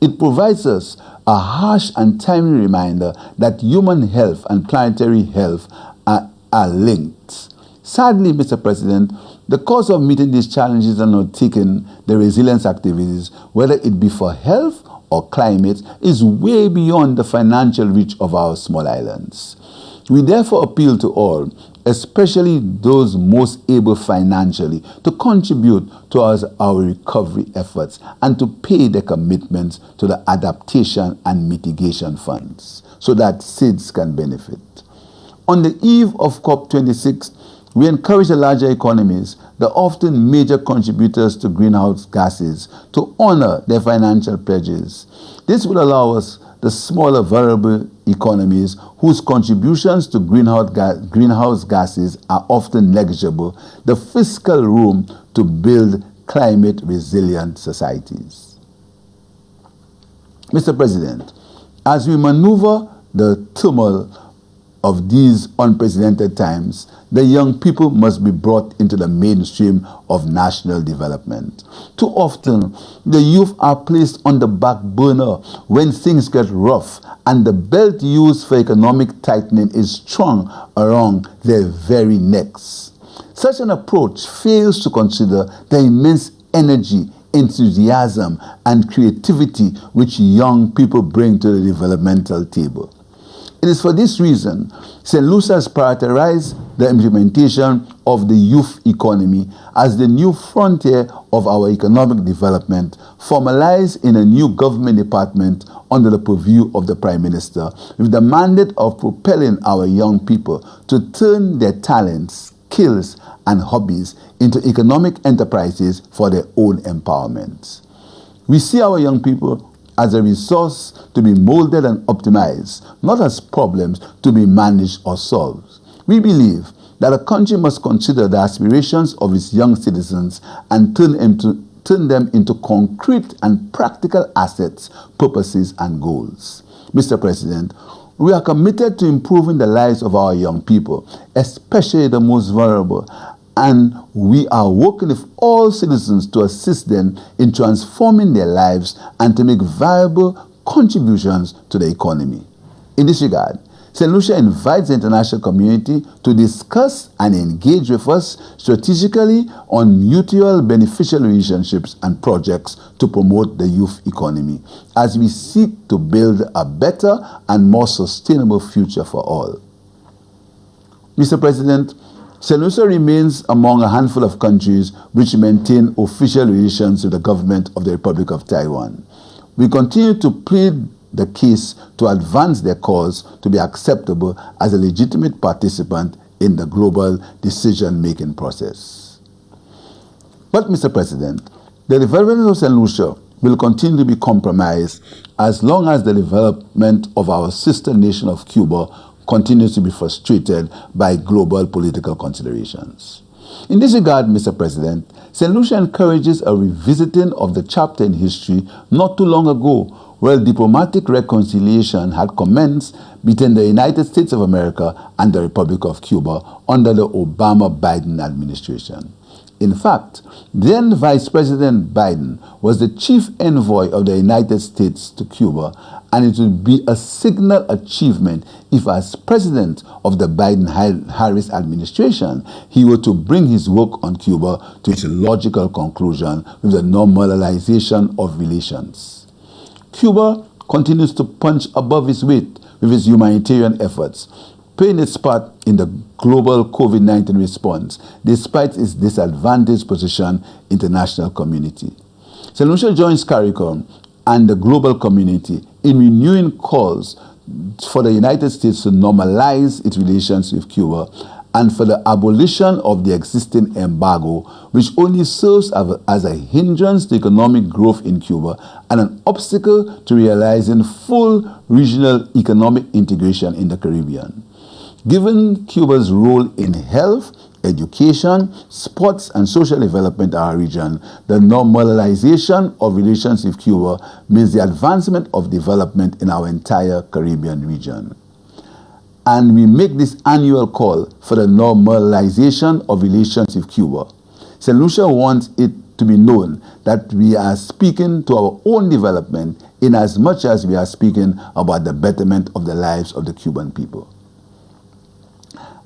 It provides us a harsh and timely reminder that human health and planetary health are linked. Sadly, Mr. President, the cost of meeting these challenges and undertaking the resilience activities, whether it be for health or climate, is way beyond the financial reach of our small islands. We therefore appeal to all, especially those most able financially, to contribute towards our recovery efforts and to pay their commitments to the adaptation and mitigation funds so that SIDS can benefit. On the eve of COP26, we encourage the larger economies, the often major contributors to greenhouse gases, to honor their financial pledges. This will allow us, the smaller vulnerable economies whose contributions to greenhouse gases are often negligible, the fiscal room to build climate resilient societies. Mr. President, as we maneuver the turmoil of these unprecedented times, the young people must be brought into the mainstream of national development. Too often, the youth are placed on the back burner when things get rough and the belt used for economic tightening is strung around their very necks. Such an approach fails to consider the immense energy, enthusiasm, and creativity which young people bring to the developmental table. It is for this reason St. Lucia has prioritized the implementation of the youth economy as the new frontier of our economic development, formalized in a new government department under the purview of the Prime Minister, with the mandate of propelling our young people to turn their talents, skills, and hobbies into economic enterprises for their own empowerment. We see our young people as a resource to be molded and optimized, not as problems to be managed or solved. We believe that a country must consider the aspirations of its young citizens and turn them into concrete and practical assets, purposes, and goals. Mr. President, we are committed to improving the lives of our young people, especially the most vulnerable, and we are working with all citizens to assist them in transforming their lives and to make viable contributions to the economy. In this regard, St. Lucia invites the international community to discuss and engage with us strategically on mutual beneficial relationships and projects to promote the youth economy as we seek to build a better and more sustainable future for all. Mr. President, St. Lucia remains among a handful of countries which maintain official relations with the government of the Republic of Taiwan. We continue to plead the case to advance their cause to be acceptable as a legitimate participant in the global decision-making process. But, Mr. President, the development of St. Lucia will continue to be compromised as long as the development of our sister nation of Cuba continues to be frustrated by global political considerations. In this regard, Mr. President, St. Lucia encourages a revisiting of the chapter in history not too long ago, where diplomatic reconciliation had commenced between the United States of America and the Republic of Cuba under the Obama-Biden administration. In fact, then Vice President Biden was the chief envoy of the United States to Cuba, and it would be a signal achievement if, as president of the Biden-Harris administration, he were to bring his work on Cuba to its logical conclusion with the normalization of relations. Cuba continues to punch above its weight with its humanitarian efforts, playing its part in the global COVID-19 response despite its disadvantaged position in the international community. St. Lucia joins CARICOM and the global community in renewing calls for the United States to normalize its relations with Cuba and for the abolition of the existing embargo, which only serves as a hindrance to economic growth in Cuba and an obstacle to realizing full regional economic integration in the Caribbean. Given Cuba's role in health, education, sports, and social development in our region, the normalization of relations with Cuba means the advancement of development in our entire Caribbean region. And we make this annual call for the normalization of relations with Cuba. St. Lucia wants it to be known that we are speaking to our own development in as much as we are speaking about the betterment of the lives of the Cuban people.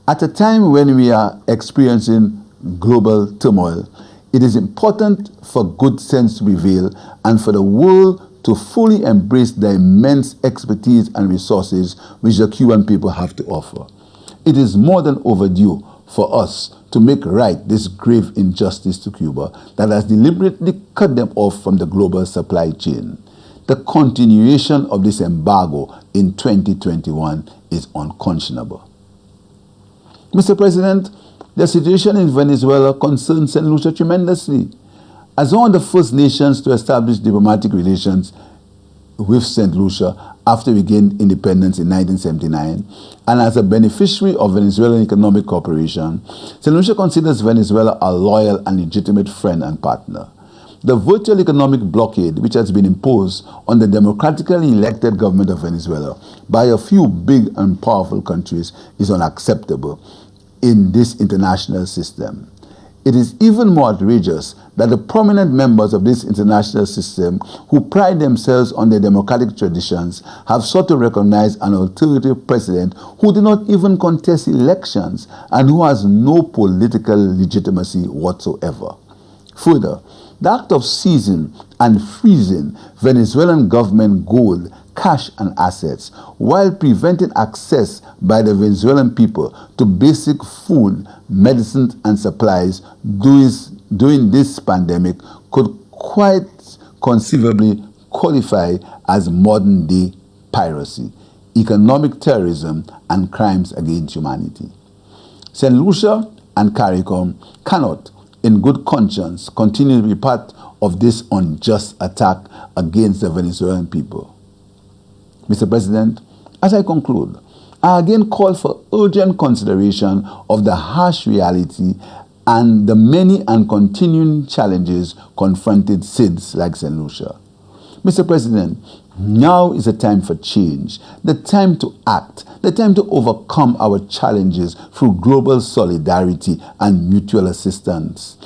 At a time when we are experiencing global turmoil, it is important for good sense to prevail and for the world to fully embrace the immense expertise and resources which the Cuban people have to offer. It is more than overdue for us to make right this grave injustice to Cuba that has deliberately cut them off from the global supply chain. The continuation of this embargo in 2021 is unconscionable. Mr. President, the situation in Venezuela concerns St. Lucia tremendously. As one of the first nations to establish diplomatic relations with St. Lucia after we gained independence in 1979, and as a beneficiary of Venezuelan economic cooperation, St. Lucia considers Venezuela a loyal and legitimate friend and partner. The virtual economic blockade which has been imposed on the democratically elected government of Venezuela by a few big and powerful countries is unacceptable in this international system. It is even more outrageous that the prominent members of this international system who pride themselves on their democratic traditions have sought to recognize an alternative president who did not even contest elections and who has no political legitimacy whatsoever. Further, the act of seizing and freezing Venezuelan government gold, cash and assets while preventing access by the Venezuelan people to basic food, medicines and supplies during this pandemic could quite conceivably qualify as modern-day piracy, economic terrorism and crimes against humanity. St. Lucia and CARICOM cannot in good conscience continue to be part of this unjust attack against the Venezuelan people. Mr. President, as I conclude, I again call for urgent consideration of the harsh reality and the many and continuing challenges confronted SIDS like St. Lucia. Mr. President, now is the time for change, the time to act, the time to overcome our challenges through global solidarity and mutual assistance.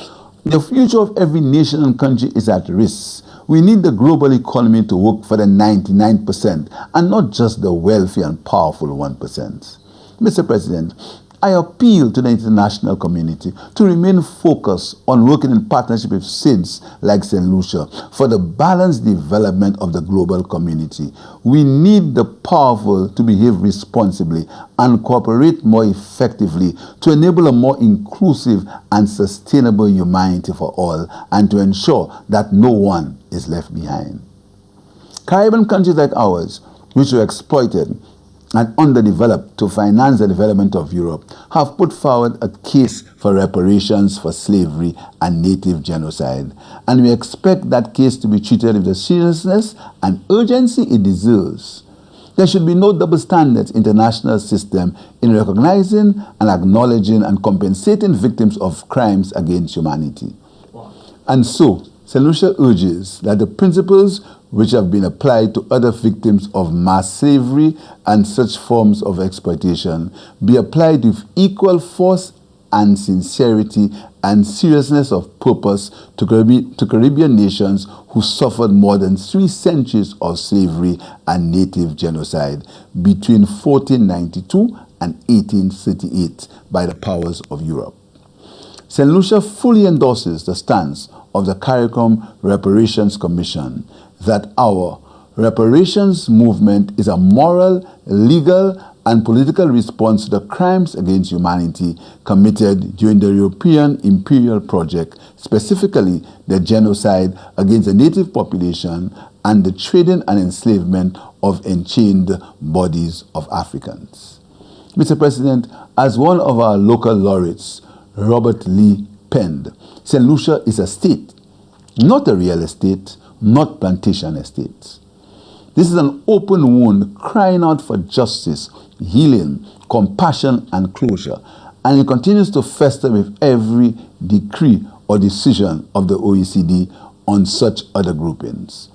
The future of every nation and country is at risk. We need the global economy to work for the 99% and not just the wealthy and powerful 1%. Mr. President, I appeal to the international community to remain focused on working in partnership with SIDS like St. Lucia for the balanced development of the global community. We need the powerful to behave responsibly and cooperate more effectively to enable a more inclusive and sustainable humanity for all and to ensure that no one is left behind. Caribbean countries like ours, which were exploited and underdeveloped to finance the development of Europe, have put forward a case for reparations for slavery and native genocide. And we expect that case to be treated with the seriousness and urgency it deserves. There should be no double standards in the international system in recognizing and acknowledging and compensating victims of crimes against humanity. And so, St. Lucia urges that the principles which have been applied to other victims of mass slavery and such forms of exploitation be applied with equal force and sincerity and seriousness of purpose to Caribbean nations who suffered more than 3 centuries of slavery and native genocide between 1492 and 1838 by the powers of Europe. St. Lucia fully endorses the stance of the CARICOM Reparations Commission that our reparations movement is a moral, legal, and political response to the crimes against humanity committed during the European imperial project, specifically the genocide against the native population and the trading and enslavement of enchained bodies of Africans. Mr. President, as one of our local laureates, Robert Lee, penned, St. Lucia is a state, not a real estate, not plantation estates. This is an open wound crying out for justice, healing, compassion, and closure, and it continues to fester with every decree or decision of the OECD on such other groupings.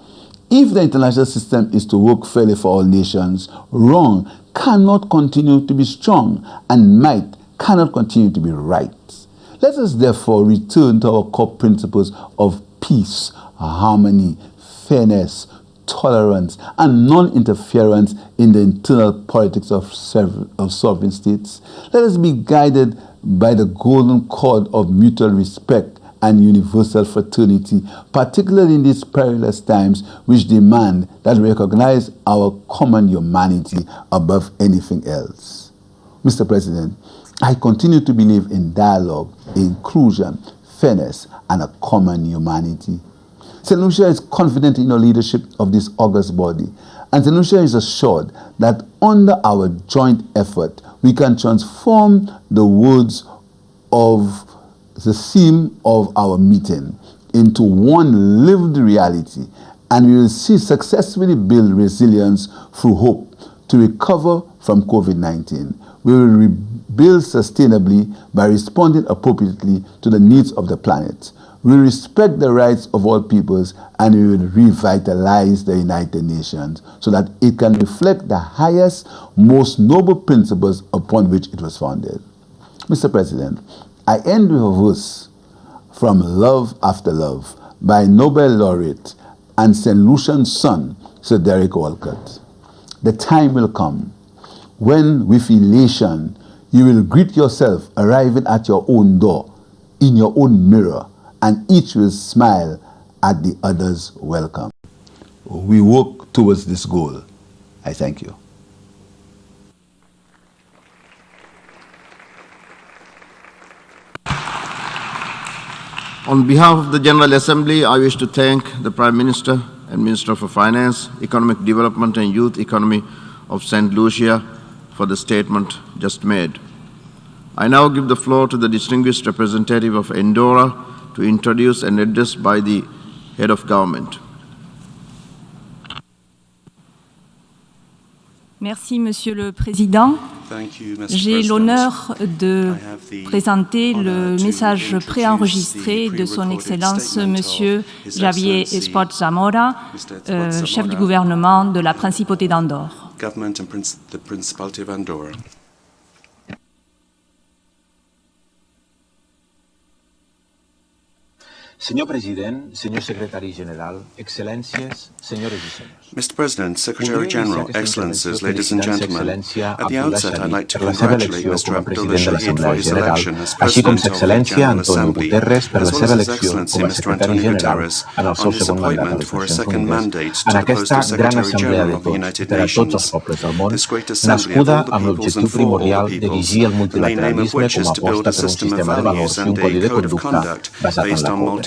If the international system is to work fairly for all nations, wrong cannot continue to be strong, and might cannot continue to be right. Let us therefore return to our core principles of peace, harmony, fairness, tolerance, and non-interference in the internal politics of sovereign states. Let us be guided by the golden cord of mutual respect and universal fraternity, particularly in these perilous times which demand that we recognize our common humanity above anything else. Mr. President, I continue to believe in dialogue, inclusion, fairness, and a common humanity. St. Lucia is confident in the leadership of this august body, and St. Lucia is assured that under our joint effort, we can transform the words of the theme of our meeting into one lived reality, and we will successfully build resilience through hope to recover from COVID-19. We will rebuild sustainably by responding appropriately to the needs of the planet. We respect the rights of all peoples, and we will revitalize the United Nations so that it can reflect the highest, most noble principles upon which it was founded. Mr. President, I end with a verse from Love After Love by Nobel laureate and St. Lucian's son, Sir Derek Walcott. The time will come when, with elation, you will greet yourself arriving at your own door, in your own mirror, and each will smile at the other's welcome. We work towards this goal. I thank you. On behalf of the General Assembly, I wish to thank the Prime Minister and Minister for Finance, Economic Development and Youth Economy of St. Lucia for the statement just made. I now give the floor to the distinguished representative of Andorra to introduce an address by the head of government. Merci, Monsieur le Président. J'ai l'honneur de présenter le message préenregistré de Son Excellence Monsieur Javier Espot Zamora, chef du gouvernement de la Principauté d'Andorre. Senyor President, Senyor Secretari General, Excellencies, Senyores y Senyors. Mr. President, Secretary General, Excellencies, ladies and gentlemen, at the outset I'd like to congratulate Mr. Abdullah Shahid for his election as President of the General Assembly, as well as His Excellency Mr. Antonio Guterres on his appointment for a second mandate to the post of Secretary General of the United Nations. This great assembly of all the peoples and for all peoples, the main aim of which is to build a system of values and a code of conduct based on multilateralism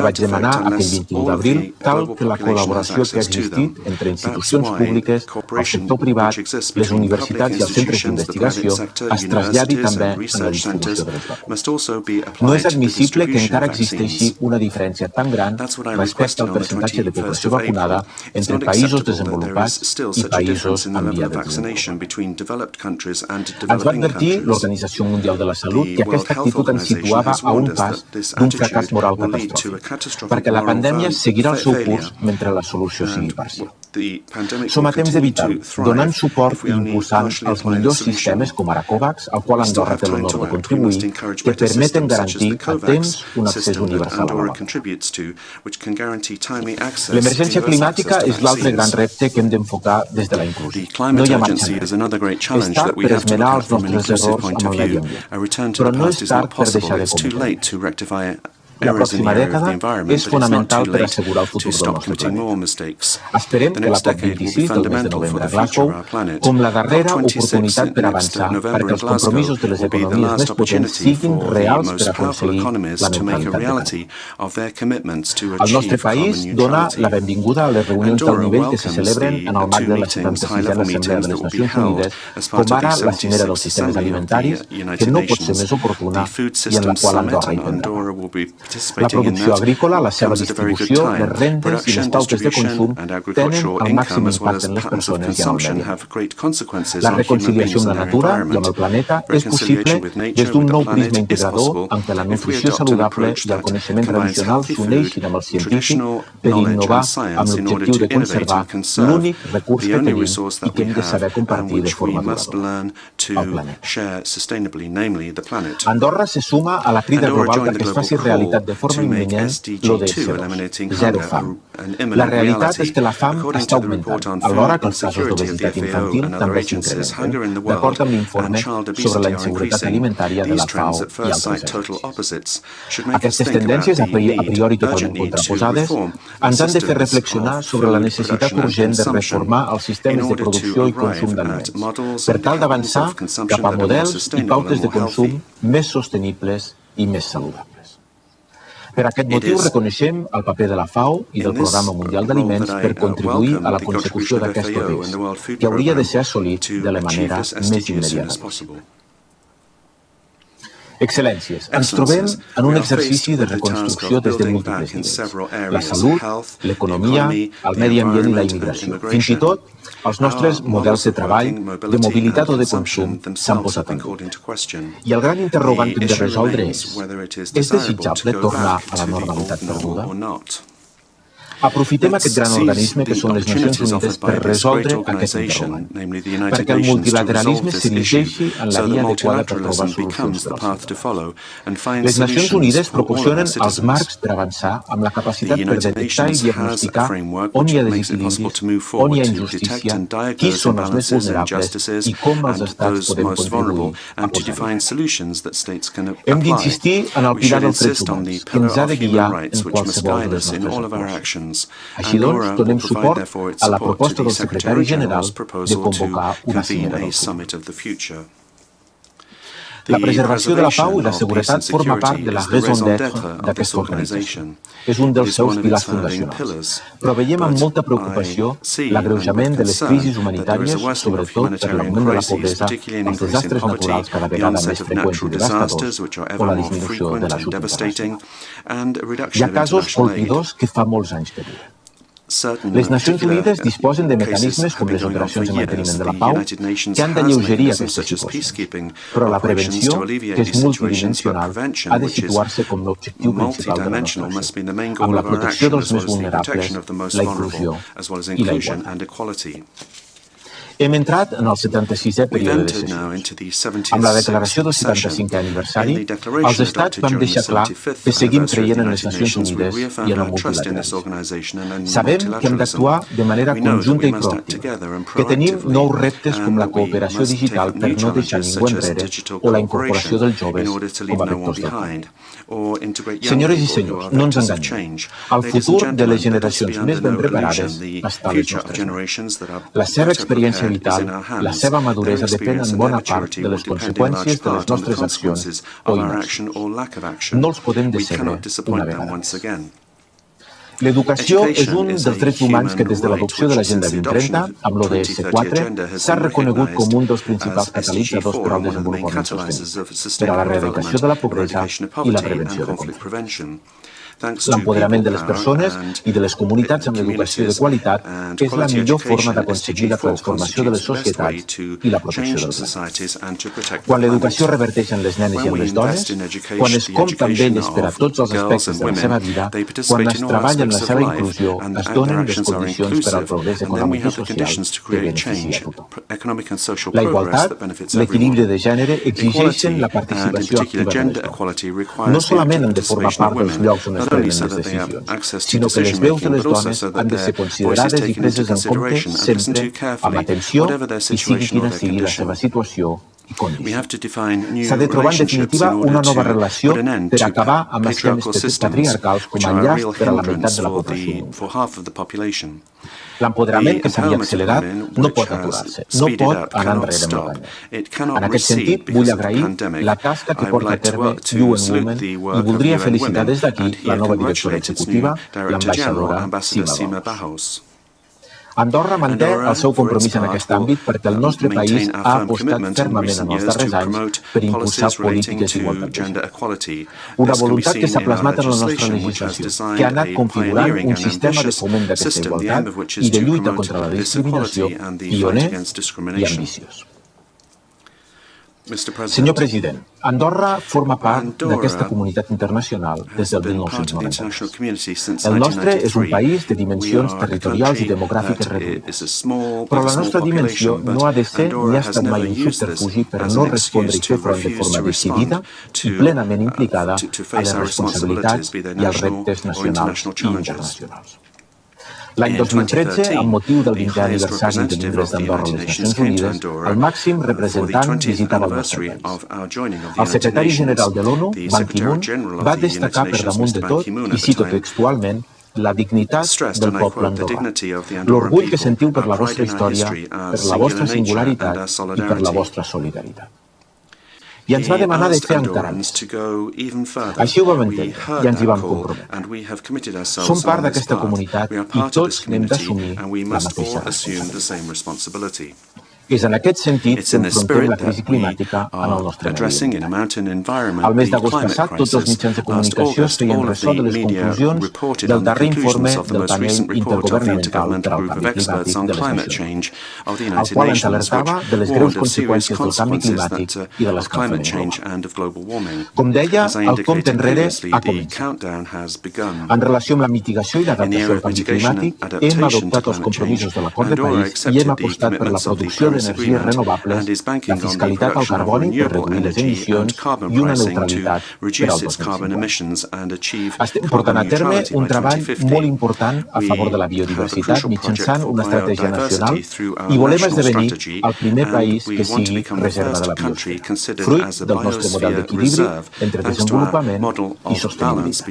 ja vaig demanar aquell 21 d'abril cal que la col·laboració que ha existit entre institucions públiques, el sector privat, les universitats i els centres d'investigació es traslladi també en la distribució de les vacunes. No és admissible que encara existeixi una diferència tan gran respecte al percentatge de població vacunada entre països desenvolupats i països en via de desenvolupament. Ens va advertir l'Organització Mundial de la Salut que aquesta actitud ens situava a un pas d'un fracàs moral catastròfic, perquè la pandèmia seguirà el seu curs mentre la solució sigui parcial. Som a temps de vital, donant suport i impulsant els millors sistemes com ara COVAX, al qual Andorra té l'honor de contribuir, que permeten garantir a temps un accés universal a la vacuna. L'emergència climàtica és l'altre gran repte que hem d'enfocar des de la inclusió. No hi ha marxa enrere. És tard per esmenar els nostres errors amb el medi ambient, però no és tard per deixar de cometre. la pròxima dècada és fonamental per assegurar el futur del nostre planeta. Esperem que la COP26 del mes de novembre a Glasgow, com la darrera oportunitat per avançar perquè els compromisos de les economies més potents siguin reals per aconseguir la neutralitat de carboni. El nostre país dona la benvinguda a les reunions d'alt nivell que se celebren en el marc de la 76a Assemblea de les Nacions Unides, com ara la cimera dels sistemes alimentaris, que no pot ser més oportuna i en la qual Andorra hi prendrà. La producció agrícola, la seva distribució, les rendes i les pautes de consum tenen el màxim impacte en les persones i en el medi. La reconciliació amb la natura i amb el planeta és possible des d'un nou prisma integrador en què la nutrició saludable i el coneixement tradicional s'uneixin amb el científic per innovar amb l'objectiu de conservar l'únic recurs que tenim i que hem de saber compartir de forma duradora, el planeta. Andorra se suma a la crida global perquè es faci realitat de forma imminent l'ODS2, zero fam. La realitat és que la fam està augmentant, alhora que els casos d'obesitat infantil també s'incrementen, d'acord amb l'informe sobre la inseguretat alimentària de la FAO i altres agents. Aquestes tendències, a priori totalment contraposades, ens han de fer reflexionar sobre la necessitat urgent de reformar els sistemes de producció i consum d'aliments, per tal d'avançar cap a models i pautes de consum més sostenibles i més saludables. Per aquest motiu reconeixem el paper de la FAO i del Programa Mundial d'Aliments per contribuir a la consecució d'aquest objectiu, que hauria de ser assolit de la manera més immediata possible. Excel·lències, ens trobem en un exercici de reconstrucció des de múltiples nivells. La salut, l'economia, el medi ambient i la immigració. Fins i tot, els nostres models de treball, de mobilitat o de consum s'han posat en dubte. I el gran interrogant que hem de resoldre és desitjable tornar a la normalitat perduda? Aprofitem aquest gran organisme que són les Nacions Unides per resoldre aquest interrogant, perquè el multilateralisme s'erigeixi en la via adequada per trobar solucions dràstiques. Les Nacions Unides proporcionen els marcs per avançar amb la capacitat per detectar i diagnosticar on hi ha desequilibris, on hi ha injustícia, qui són els més vulnerables i com els estats podem contribuir a posar-hi. Hem d'insistir en el pilar dels drets humans, que ens ha de guiar en qualsevol de les nostres actuacions. Així doncs, donem suport a la proposta del secretari general de convocar una cimera del futur. La preservació de la pau i la seguretat forma part de la raison d'être d'aquesta organització. És un dels seus pilars fundacionals. Però veiem amb molta preocupació l'agreujament de les crisis humanitàries, sobretot per l'augment de la pobresa, els desastres naturals cada vegada més freqüents i devastadors o la disminució de l'ajut internacional. Hi ha casos colpidors que fa molts anys que duren. Les Nacions Unides disposen de mecanismes com les operacions de manteniment de la pau que han d'alleugerir aquestes situacions, però la prevenció, que és multidimensional, ha de situar-se com l'objectiu principal de la nostra acció, amb la protecció dels més vulnerables, la inclusió i la igualtat. Hem entrat en el 76è període de sessions. Amb la declaració del 75è aniversari, els estats vam deixar clar que seguim creient en les Nacions Unides i en el multilateralisme. Sabem que hem d'actuar de manera conjunta i proactiva, que tenim nous reptes com la cooperació digital per no deixar ningú enrere o la incorporació dels joves com a vectors del canvi. Senyores i senyors, no ens enganyem. El futur de les generacions més ben preparades està a les nostres mans. La seva experiència vital, la seva maduresa depèn en bona part de les conseqüències de les nostres accions o inaccions. No els podem decebre una vegada més. L'educació és un dels drets humans que des de l'adopció de l'Agenda 2030, amb l'ODS 4, s'ha reconegut com un dels principals catalitzadors per al desenvolupament sostenible, per a l'erradicació de la pobresa i la prevenció de conflictes. L'empoderament de les persones i de les comunitats amb l'educació de qualitat és la millor forma d'aconseguir la transformació de les societats i la protecció del planeta. Quan l'educació reverteix en les nenes i en les dones, quan es compta amb elles per a tots els aspectes de la seva vida, quan es treballa en la seva inclusió, es donen les condicions per al progrés econòmic i social que beneficia a tothom. La igualtat, l'equilibri de gènere exigeixen la participació activa de les dones. No solament han de formar part dels llocs on es prenen les decisions, sinó que les veus de les dones han de ser considerades i preses en compte sempre amb atenció i sigui quina sigui la seva situació i cònjuge. S'ha de trobar, en definitiva, una nova relació per acabar amb esquemes patriarcals com a llast per a la meitat de la població. L'empoderament que s'havia accelerat no pot aturar-se, no pot anar enrere amb el camí. En aquest sentit, vull agrair la tasca que porta a terme UN Women i voldria felicitar des d'aquí la nova directora executiva, l'ambaixadora Sima Bahaus. Andorra manté el seu compromís en aquest àmbit perquè el nostre país ha apostat fermament en els darrers anys per impulsar polítiques d'igualtat. Una voluntat que s'ha plasmat en la nostra legislació, que ha anat configurant un sistema de foment d'aquesta igualtat i de lluita contra la discriminació pioner i ambiciós. Senyor president, Andorra forma part d'aquesta comunitat internacional des del 1990. El nostre és un país de dimensions territorials i demogràfiques reduïdes, però la nostra dimensió no ha de ser ni ha estat mai un subterfugi per no respondre i fer front de forma decidida i plenament implicada a les responsabilitats i als reptes nacionals i internacionals. L'any 2013, amb motiu del 20è aniversari de l'ingrés d'Andorra a les Nacions Unides, el màxim representant visitava el nostre país. El secretari general de l'ONU, Ban Ki-moon, va destacar per damunt de tot, i cito textualment, la dignitat del poble andorrà, l'orgull que sentiu per la vostra història, per la vostra singularitat i per la vostra solidaritat. I ens va demanar de fer encara més. Així ho vam entendre i ens hi vam comprometre. Som part d'aquesta comunitat i tots n'hem d'assumir la mateixa responsabilitat. És en aquest sentit que enfrontem la crisi climàtica en el nostre medi ambient. Al mes d'agost passat, tots els mitjans de comunicació es feien ressò de les conclusions del darrer informe del panel intergovernamental per al canvi climàtic de les Nacions Unides, el qual ens alertava de les greus conseqüències del canvi climàtic i de l'escalfament global. Com deia, el compte enrere ha començat. En relació amb la mitigació i l'adaptació al canvi climàtic, hem adoptat els compromisos de l'acord de París i hem apostat per la producció d'energies renovables, la fiscalitat al carboni per reduir les emissions i una neutralitat per al 2050. Estem portant a terme un treball molt important a favor de la biodiversitat mitjançant una estratègia nacional i volem esdevenir el primer país que sigui reserva de la biosfera, fruit del nostre model d'equilibri entre desenvolupament i sostenibilitat.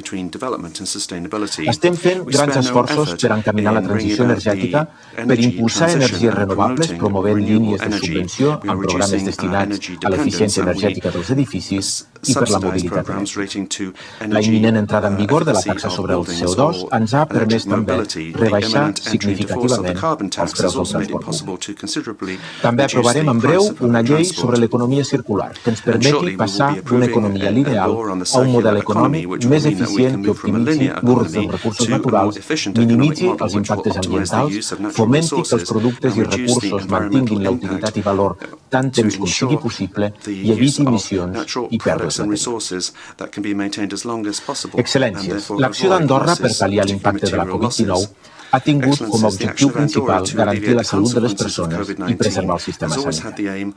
Estem fent grans esforços per encaminar la transició energètica, per impulsar energies renovables, promovent línies de subvenció amb programes destinats a l'eficiència energètica dels edificis i per la mobilitat elèctrica. La imminent entrada en vigor de la taxa sobre el CO2 ens ha permès també rebaixar significativament els preus del transport públic. També aprovarem en breu una llei sobre l'economia circular que ens permeti passar d'una economia lineal a un model econòmic més eficient que optimitzi l'ús dels recursos naturals, minimitzi els impactes ambientals, fomenti que els productes i recursos mantinguin la utilitat i valor tant temps com sigui possible i eviti emissions i pèrdues de temps. Excel·lències, l'acció d'Andorra per pal·liar l'impacte de la Covid-19 ha tingut com a objectiu principal garantir la salut de les persones i preservar el sistema sanitari.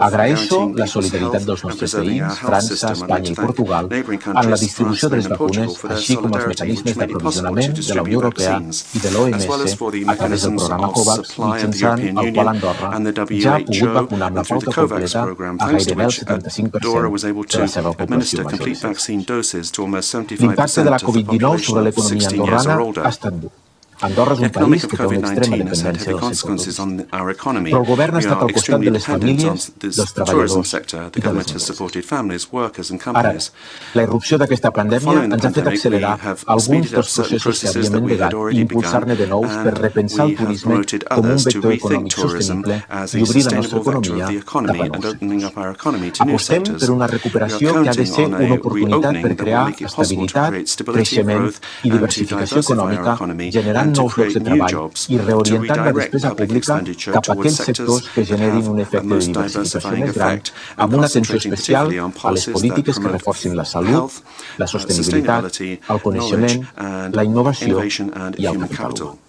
Agraeixo la solidaritat dels nostres veïns, França, Espanya i Portugal, en la distribució de les vacunes, així com els mecanismes d'aprovisionament de la Unió Europea i de l'OMS a través del programa COVAX, mitjançant el qual Andorra ja ha pogut vacunar amb la pauta completa a gairebé el 75% de la seva població major. L'impacte de la Covid-19 sobre l'economia andorrana ha estat dur. Andorra és un país que té una extrema dependència del sector turístic, però el govern ha estat al costat de les famílies, dels treballadors i de les empreses. Ara, la irrupció d'aquesta pandèmia ens ha fet accelerar alguns dels processos que havíem endegat i impulsar-ne de nous per repensar el turisme com un vector econòmic sostenible i obrir la nostra economia cap a nous sectors. Apostem per una recuperació que ha de ser una oportunitat per crear estabilitat, creixement i diversificació econòmica, generant nous llocs de treball i reorientant la despesa pública cap a aquells sectors que generin un efecte de diversificació més gran, amb una atenció especial a les polítiques que reforcin la salut, la sostenibilitat, el coneixement, la innovació i el capital humà.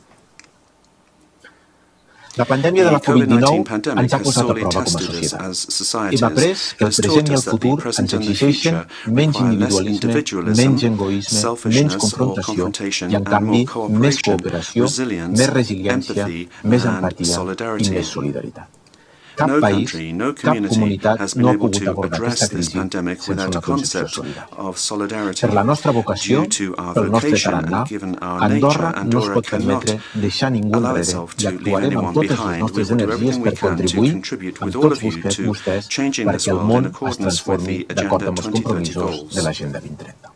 La pandèmia de la Covid-19 ens ha posat a prova com a societat. Hem après que el present i el futur ens exigeixen menys individualisme, menys egoisme, menys confrontació i, en canvi, més cooperació, més resiliència, més empatia i més solidaritat. Cap No país, country, no cap community comunitat has no been ha able pogut to abordar address aquesta this crisi pandemic sense without una a concept concepció solidària. of solidarity. Per la nostra vocació, Due to our pel nostre vocation tarannà, and given our Andorra nature, no es pot cannot permetre deixar ningú allow enrere itself i to leave actuarem anyone amb totes les behind. We nostres will do energies everything per we can to contribuir contribute amb with all tots of you to vostès changing this perquè el world món in es accordance with transformi the d'acord Agenda amb els 2030 compromisos goals. de l'Agenda 2030.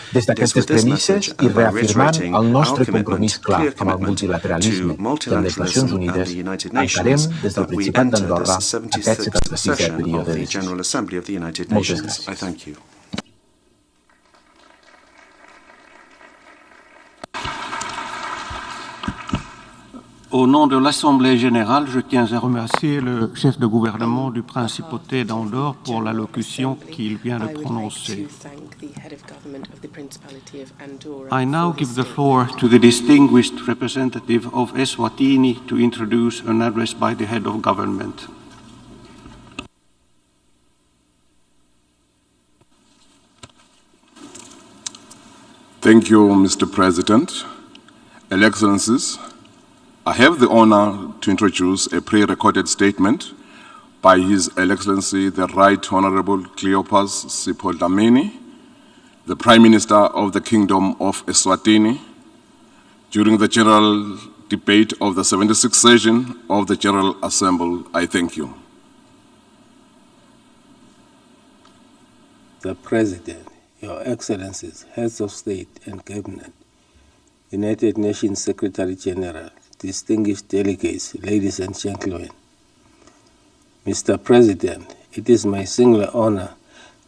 Des It is d'aquestes with this premisses message i and by reafirmant reiterating el nostre our commitment, compromís clar clear amb el commitment multilateralisme to i amb les Nacions multilateralism and Unides, the United encarem Nations des del that we Principat enter d'Andorra this aquest 76th 76è session període of de the decisió. General Assembly of the United Moltes Nations. I gràcies. thank you. Au nom de l'Assemblée générale, je tiens à remercier le chef de gouvernement du Principauté d'Andorre pour l'allocution qu'il vient de prononcer. I now give the floor to the distinguished representative of Eswatini to introduce an address by the head of government. Thank you, Mr. President. Excellencies, I have the honor to introduce a pre-recorded statement by His Excellency the Right Honorable Cleopas Sipho Dlamini, the Prime Minister of the Kingdom of Eswatini, during the general debate of the 76th session of the General Assembly. I thank you. The President, Your Excellencies, Heads of State and Cabinet, United Nations Secretary General, distinguished delegates, ladies and gentlemen. Mr. President, it is my singular honor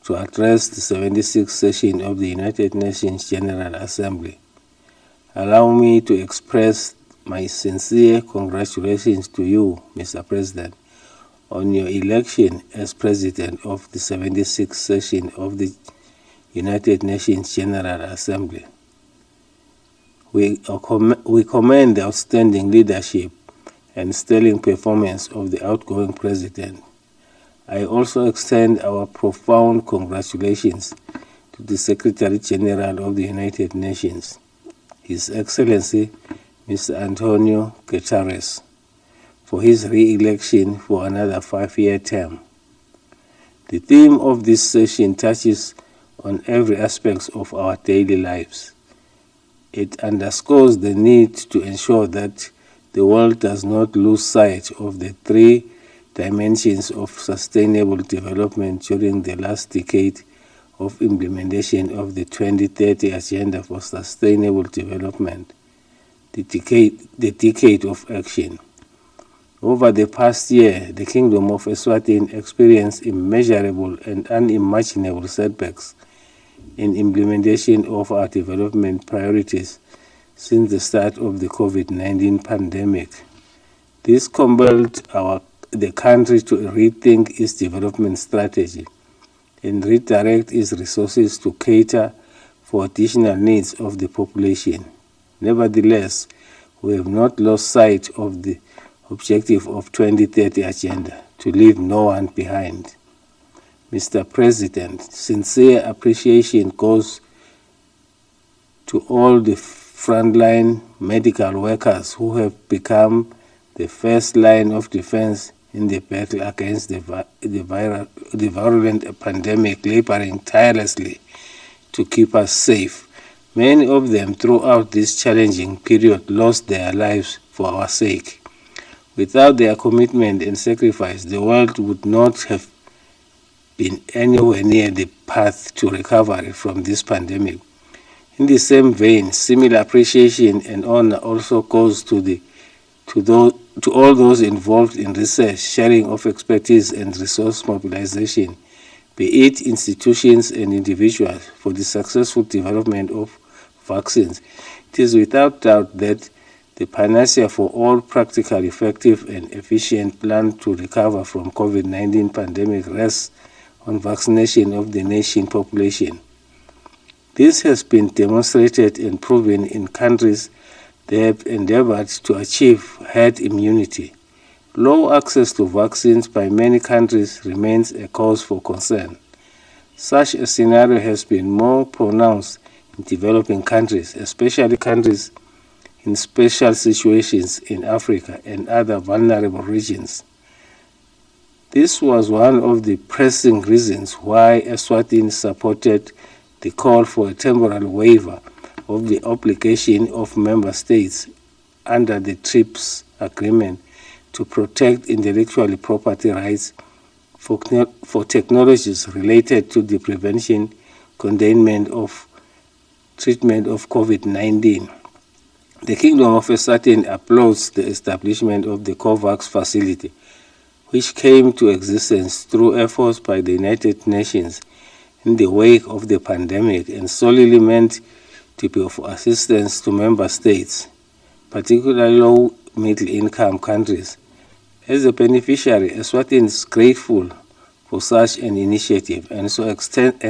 to address the 76th session of the United Nations General Assembly. Allow me to express my sincere congratulations to you, Mr. President, on your election as President of the 76th session of the United Nations General Assembly. We commend the outstanding leadership and sterling performance of the outgoing President. I also extend our profound congratulations to the Secretary General of the United Nations, His Excellency Mr. Antonio Guterres, for his re-election for another 5-year term. The theme of this session touches on every aspect of our daily lives. It underscores the need to ensure that the world does not lose sight of the 3 dimensions of sustainable development during the last decade of implementation of the 2030 Agenda for Sustainable Development, the decade of action. Over the past year, the Kingdom of Eswatini experienced immeasurable and unimaginable setbacks in implementation of our development priorities since the start of the COVID-19 pandemic. This compelled the country to rethink its development strategy and redirect its resources to cater for additional needs of the population. Nevertheless, we have not lost sight of the objective of 2030 Agenda, to leave no one behind. Mr. President, sincere appreciation goes to all the frontline medical workers who have become the first line of defense in the battle against the virulent pandemic, laboring tirelessly to keep us safe. Many of them throughout this challenging period lost their lives for our sake. Without their commitment and sacrifice, the world would not have been anywhere near the path to recovery from this pandemic. In the same vein, similar appreciation and honor also goes to all those involved in research, sharing of expertise and resource mobilization, be it institutions and individuals, for the successful development of vaccines. It is without doubt that the panacea for all practical, effective, and efficient plan to recover from COVID-19 pandemic rests on vaccination of the nation population. This has been demonstrated and proven in countries that have endeavored to achieve herd immunity. Low access to vaccines by many countries remains a cause for concern. Such a scenario has been more pronounced in developing countries, especially countries in special situations in Africa and other vulnerable regions. This was one of the pressing reasons why Eswatini supported the call for a temporal waiver of the obligation of member states under the TRIPS agreement to protect intellectual property rights for technologies related to the prevention, containment of treatment of COVID-19. The Kingdom of Eswatini applauds the establishment of the COVAX facility, which came to existence through efforts by the United Nations in the wake of the pandemic and solely meant to be of assistance to member states, particularly low middle-income countries. As a beneficiary, Eswatini is grateful for such an initiative and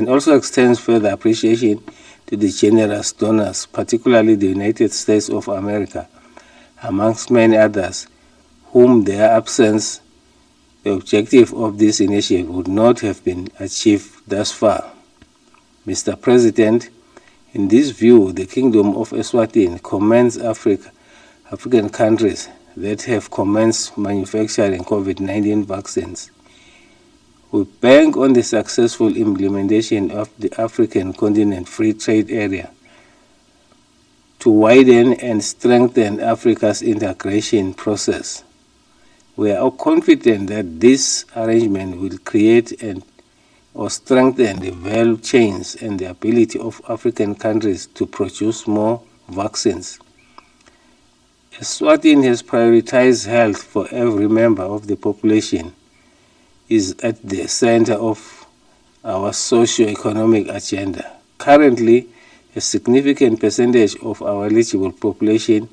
also extends further appreciation to the generous donors, particularly the United States of America, amongst many others, whom their absence, the objective of this initiative would not have been achieved thus far. Mr. President, in this view, the Kingdom of Eswatini commends African countries that have commenced manufacturing COVID-19 vaccines. We bank on the successful implementation of the African Continent Free Trade Area to widen and strengthen Africa's integration process. We are confident that this arrangement will create or strengthen the value chains and the ability of African countries to produce more vaccines. Eswatini has prioritized health for every member of the population, is at the center of our socio-economic agenda. Currently, a significant percentage of our eligible population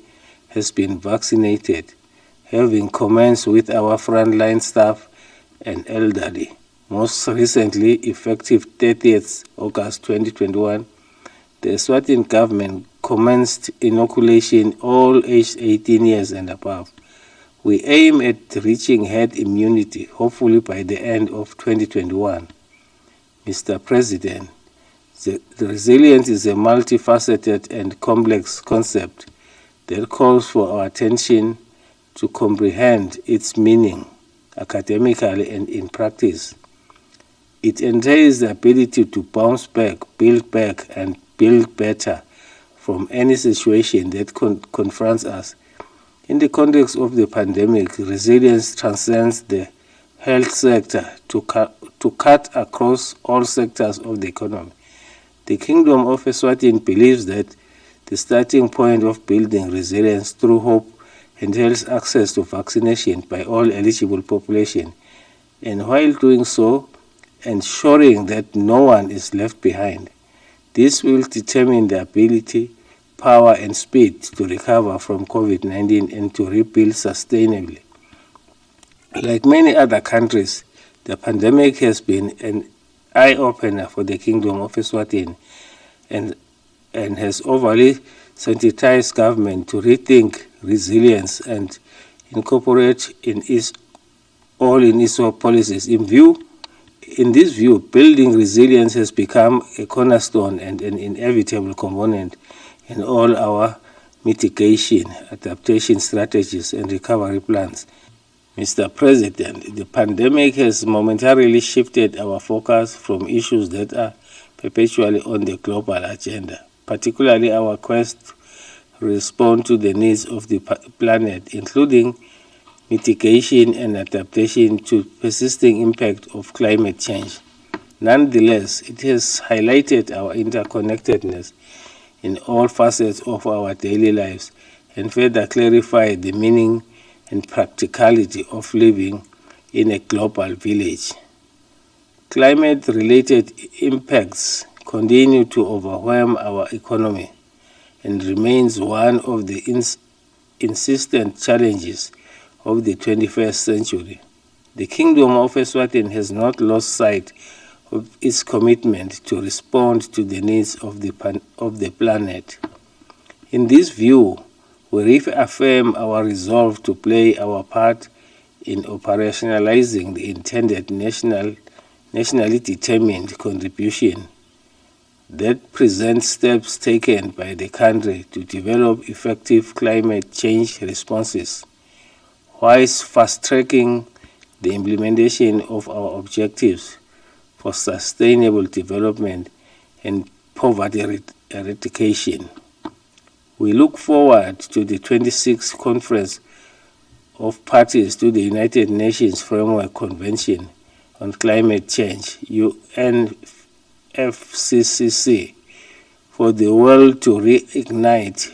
has been vaccinated, having commenced with our frontline staff and elderly. Most recently, effective 30th August 2021, the Eswatini government commenced inoculation all aged 18 years and above. We aim at reaching herd immunity, hopefully by the end of 2021. Mr. President, the resilience is a multifaceted and complex concept that calls for our attention to comprehend its meaning academically and in practice. It entails the ability to bounce back, and build better from any situation that confronts us. In the context of the pandemic, resilience transcends the health sector to cut across all sectors of the economy. The Kingdom of Eswatini believes that the starting point of building resilience through hope entails access to vaccination by all eligible population, and while doing so, ensuring that no one is left behind. This will determine the ability, power, and speed to recover from COVID-19 and to rebuild sustainably. Like many other countries, the pandemic has been an eye-opener for the Kingdom of Eswatini and has overly sensitized government to rethink resilience and incorporate in its policies. In this view, building resilience has become a cornerstone and an inevitable component in all our mitigation, adaptation strategies, and recovery plans. Mr. President, the pandemic has momentarily shifted our focus from issues that are perpetually on the global agenda, particularly our quest to respond to the needs of the planet, including mitigation and adaptation to persisting impact of climate change. Nonetheless, it has highlighted our interconnectedness in all facets of our daily lives and further clarified the meaning and practicality of living in a global village. Climate-related impacts continue to overwhelm our economy and remains one of the insistent challenges of the 21st century. The Kingdom of Eswatini has not lost sight of its commitment to respond to the needs of the planet. In this view, we reaffirm our resolve to play our part in operationalizing the intended nationally determined contribution that presents steps taken by the country to develop effective climate change responses, whilst fast-tracking the implementation of our objectives for sustainable development and poverty eradication. We look forward to the 26th Conference of Parties to the United Nations Framework Convention on Climate Change, UNFCCC, for the world to reignite,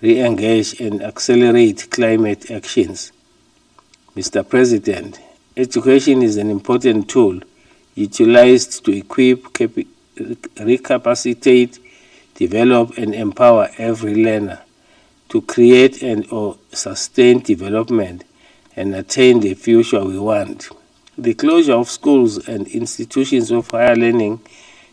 re-engage, and accelerate climate actions. Mr. President, education is an important tool utilized to equip, recapacitate, develop, and empower every learner to create and/or sustain development and attain the future we want. The closure of schools and institutions of higher learning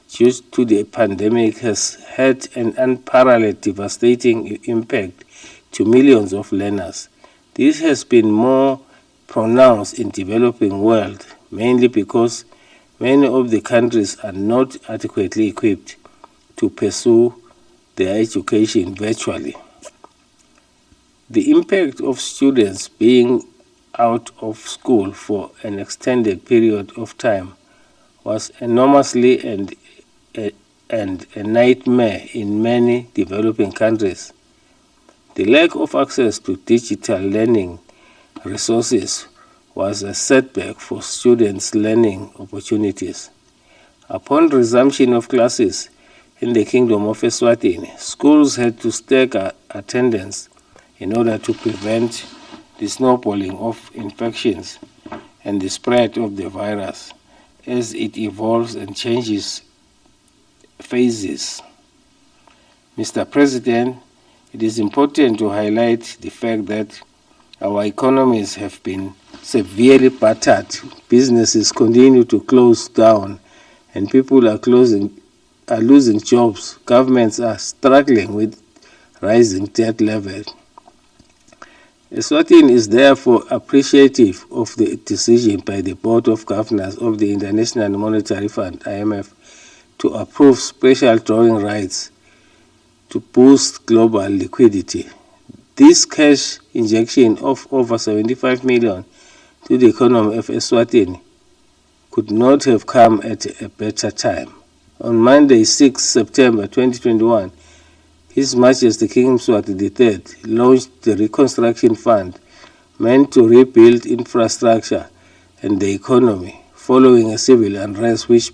due to the pandemic has had an unparalleled devastating impact to millions of learners. This has been more pronounced in developing world, mainly because many of the countries are not adequately equipped to pursue their education virtually. The impact of students being out of school for an extended period of time was enormously and a nightmare in many developing countries. The lack of access to digital learning resources was a setback for students' learning opportunities. Upon resumption of classes in the Kingdom of Eswatini, schools had to stagger attendance in order to prevent the snowballing of infections and the spread of the virus as it evolves and changes phases. Mr. President, it is important to highlight the fact that our economies have been severely battered. Businesses continue to close down and people are losing jobs. Governments are struggling with rising debt levels. Eswatini is therefore appreciative of the decision by the Board of Governors of the International Monetary Fund, IMF, to approve special drawing rights to boost global liquidity. This cash injection of over 75 million to the economy of Eswatini could not have come at a better time. On Monday, 6 September 2021, His Majesty King Mswati III launched the Reconstruction Fund meant to rebuild infrastructure and the economy following a civil unrest which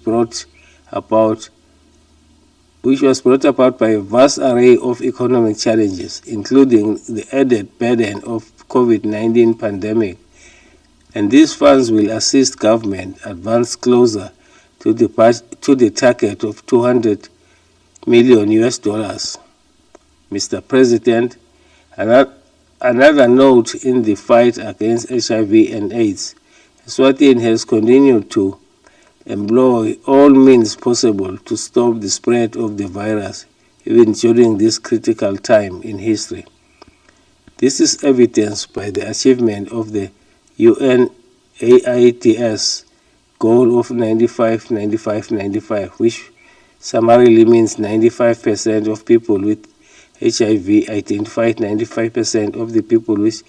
was brought about by a vast array of economic challenges, including the added burden of COVID-19 pandemic. And these funds will assist government advance closer to the target of $200 million. Mr. President, another note in the fight against HIV and AIDS, Eswatini has continued to employ all means possible to stop the spread of the virus, even during this critical time in history. This is evidenced by the achievement of the UNAIDS goal of 95-95-95, which summarily means 95% of people with HIV identified, 95% of the people with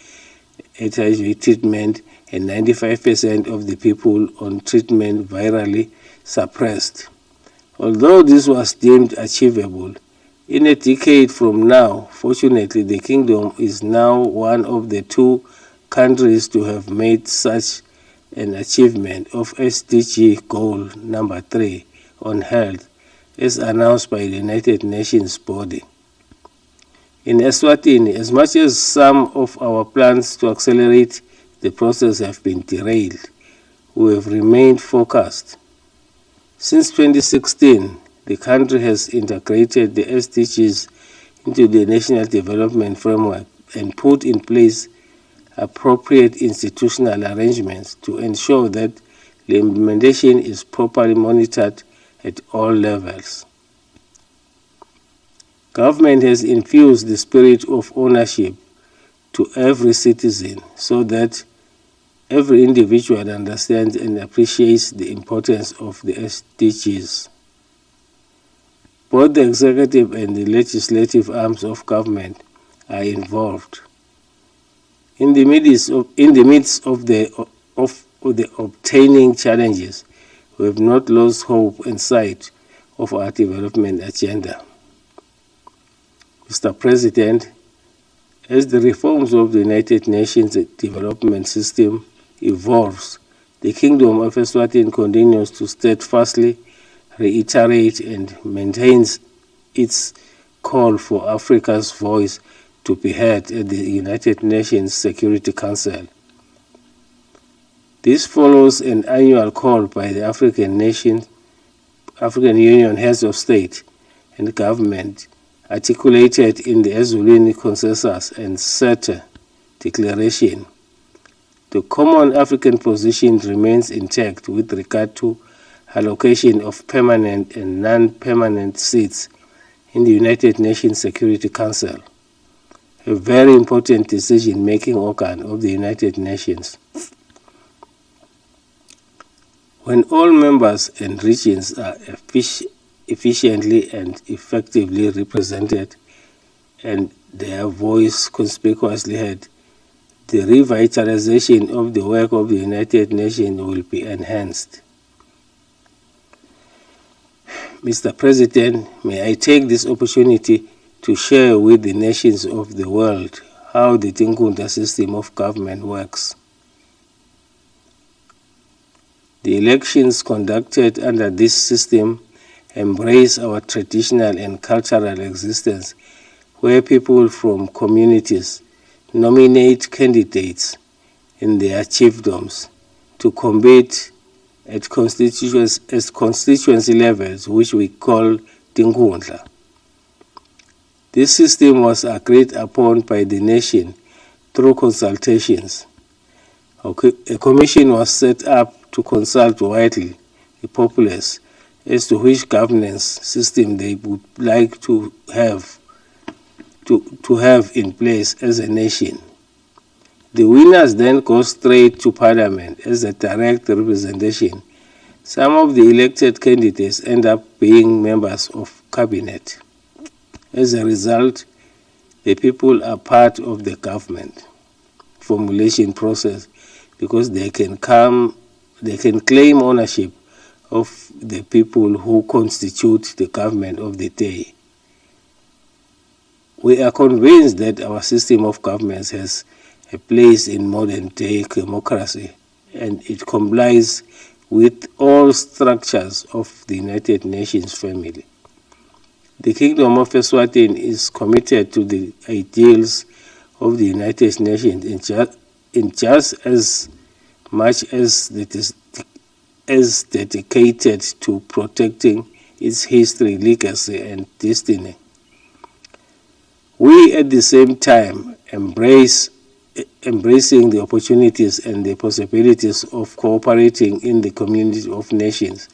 HIV treatment, and 95% of the people on treatment virally suppressed. Although this was deemed achievable, in a decade from now, fortunately, the Kingdom is now one of the 2 countries to have made such an achievement of SDG goal number 3 on health, as announced by the United Nations body. In Eswatini, as much as some of our plans to accelerate the process have been derailed, we have remained focused. Since 2016, the country has integrated the SDGs into the National Development Framework and put in place appropriate institutional arrangements to ensure that the implementation is properly monitored at all levels. Government has infused the spirit of ownership to every citizen so that every individual understands and appreciates the importance of the SDGs. Both the executive and the legislative arms of government are involved. In the midst of obtaining challenges, we have not lost hope and sight of our development agenda. Mr. President, as the reforms of the United Nations development system evolves, the Kingdom of Eswatini continues to steadfastly reiterate and maintains its call for Africa's voice to be heard at the United Nations Security Council. This follows an annual call by the African Union heads of state and government articulated in the Ezulwini Consensus and CETA Declaration. The common African position remains intact with regard to allocation of permanent and non-permanent seats in the United Nations Security Council, a very important decision-making organ of the United Nations. When all members and regions are efficiently and effectively represented and their voice conspicuously heard, the revitalization of the work of the United Nations will be enhanced. Mr. President, may I take this opportunity to share with the nations of the world how the Tinkunda system of government works. The elections conducted under this system embrace our traditional and cultural existence, where people from communities nominate candidates in their chiefdoms to compete at constituency levels, which we call Tinkunda. This system was agreed upon by the nation through consultations. A commission was set up to consult widely the populace as to which governance system they would like to have in place as a nation. The winners then go straight to Parliament as a direct representation. Some of the elected candidates end up being members of cabinet. As a result, the people are part of the government formulation process because they can claim ownership of the people who constitute the government of the day. We are convinced that our system of governance has a place in modern-day democracy, and it complies with all structures of the United Nations family. The Kingdom of Eswatini is committed to the ideals of the United Nations in just as much as it is dedicated to protecting its history, legacy, and destiny. We, at the same time, embracing the opportunities and the possibilities of cooperating in the community of nations.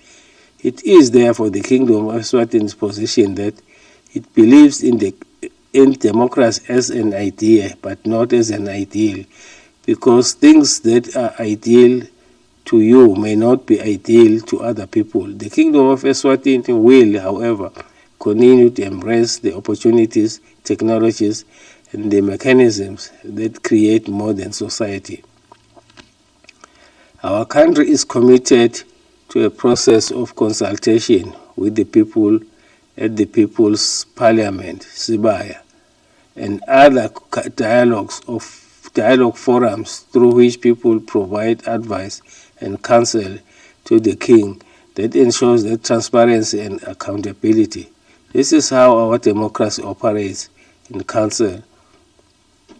It is therefore the Kingdom of Eswatini's position that it believes in democracy as an idea, but not as an ideal, because things that are ideal to you may not be ideal to other people. The Kingdom of Eswatini will, however, continue to embrace the opportunities, technologies, and the mechanisms that create modern society. Our country is committed to a process of consultation with the people at the People's Parliament, Sibaya, and other dialogue forums through which people provide advice and counsel to the King that ensures that transparency and accountability. This is how our democracy operates in council.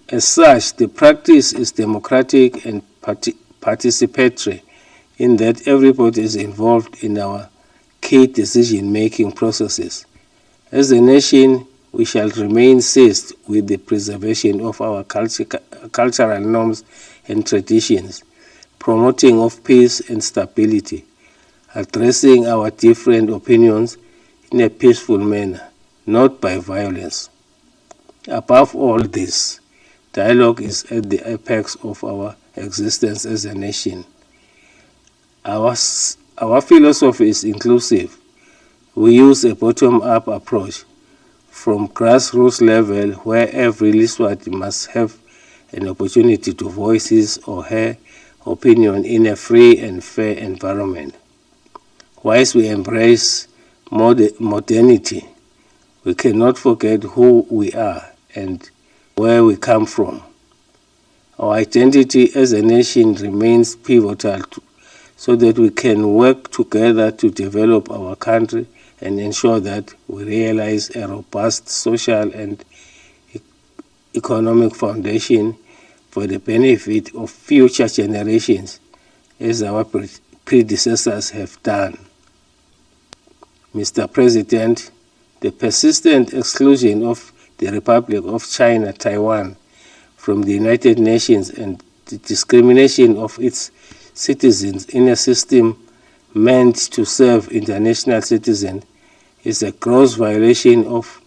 As such, the practice is democratic and participatory in that everybody is involved in our key decision-making processes. As a nation, we shall remain seized with the preservation of our cultural norms and traditions, promoting of peace and stability, addressing our different opinions in a peaceful manner, not by violence. Above all this, dialogue is at the apex of our existence as a nation. Our philosophy is inclusive. We use a bottom-up approach from grassroots level where every Liswati must have an opportunity to voice his or her opinion in a free and fair environment. Whilst we embrace modernity, we cannot forget who we are and where we come from. Our identity as a nation remains pivotal so that we can work together to develop our country and ensure that we realize a robust social and economic foundation for the benefit of future generations, as our predecessors have done. Mr. President, the persistent exclusion of the Republic of China, Taiwan, from the United Nations and the discrimination of its citizens in a system meant to serve international citizens is a gross violation of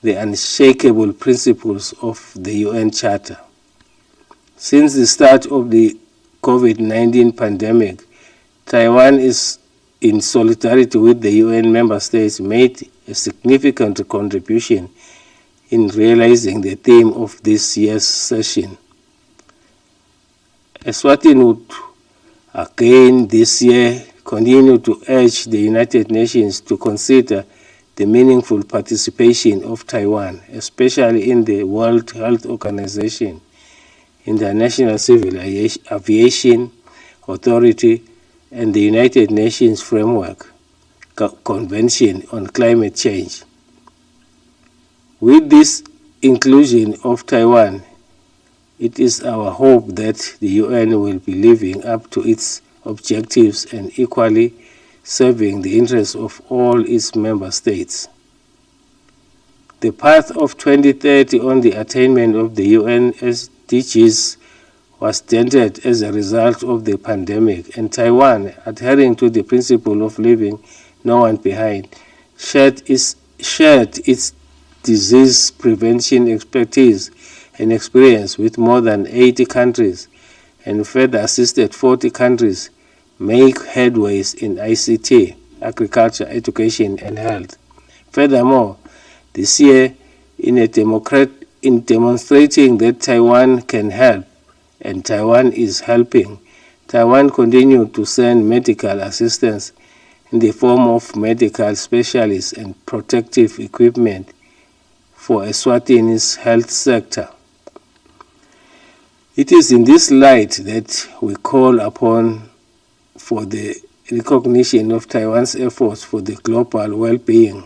the unshakable principles of the UN Charter. Since the start of the COVID-19 pandemic, Taiwan is, in solidarity with the UN member states, made a significant contribution in realizing the theme of this year's session. Eswatini would again this year continue to urge the United Nations to consider the meaningful participation of Taiwan, especially in the World Health Organization, International Civil Aviation Authority, and the United Nations Framework Convention on Climate Change. With this inclusion of Taiwan, it is our hope that the UN will be living up to its objectives and equally serving the interests of all its member states. The path of 2030 on the attainment of the UN SDGs was dented as a result of the pandemic, and Taiwan, adhering to the principle of leaving no one behind, shared its disease prevention expertise and experience with more than 80 countries, and further assisted 40 countries make headways in ICT, agriculture, education, and health. Furthermore, this year, in demonstrating that Taiwan can help and Taiwan is helping, Taiwan continued to send medical assistance in the form of medical specialists and protective equipment for Eswatini's health sector. It is in this light that we call upon for the recognition of Taiwan's efforts for the global well-being.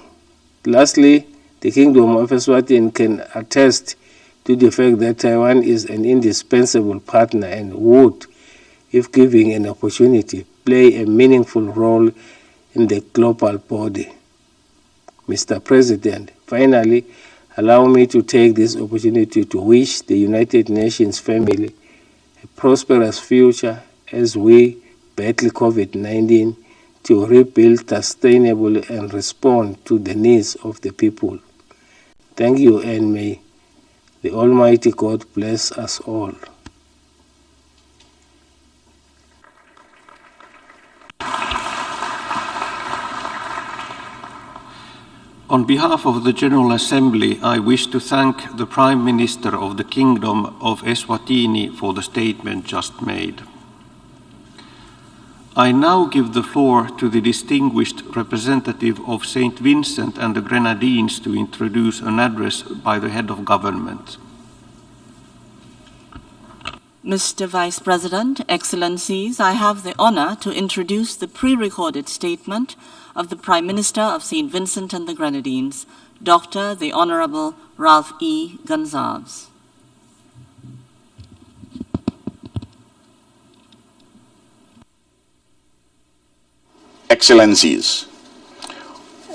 Lastly, the Kingdom of Eswatini can attest to the fact that Taiwan is an indispensable partner and would, if given an opportunity, play a meaningful role in the global body. Mr. President, finally, allow me to take this opportunity to wish the United Nations family a prosperous future as we battle COVID-19 to rebuild sustainably and respond to the needs of the people. Thank you, and may the Almighty God bless us all. On behalf of the General Assembly, I wish to thank the Prime Minister of the Kingdom of Eswatini for the statement just made. I now give the floor to the distinguished representative of St. Vincent and the Grenadines to introduce an address by the head of government. Mr. Vice President, Excellencies, I have the honor to introduce the pre-recorded statement of the Prime Minister of St. Vincent and the Grenadines, Dr. the Honorable Ralph E. Gonsalves. Excellencies,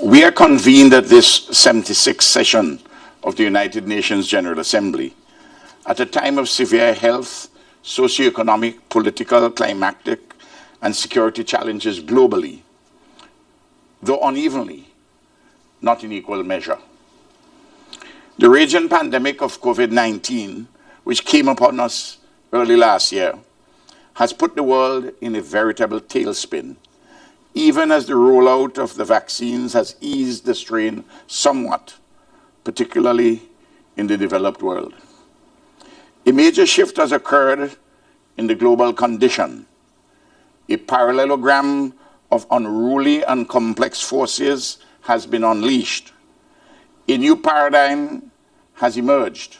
we are convened at this 76th session of the United Nations General Assembly at a time of severe health, socioeconomic, political, climatic, and security challenges globally, though unevenly, not in equal measure. The raging pandemic of COVID-19, which came upon us early last year, has put the world in a veritable tailspin, even as the rollout of the vaccines has eased the strain somewhat, particularly in the developed world. A major shift has occurred in the global condition. A parallelogram of unruly and complex forces has been unleashed. A new paradigm has emerged.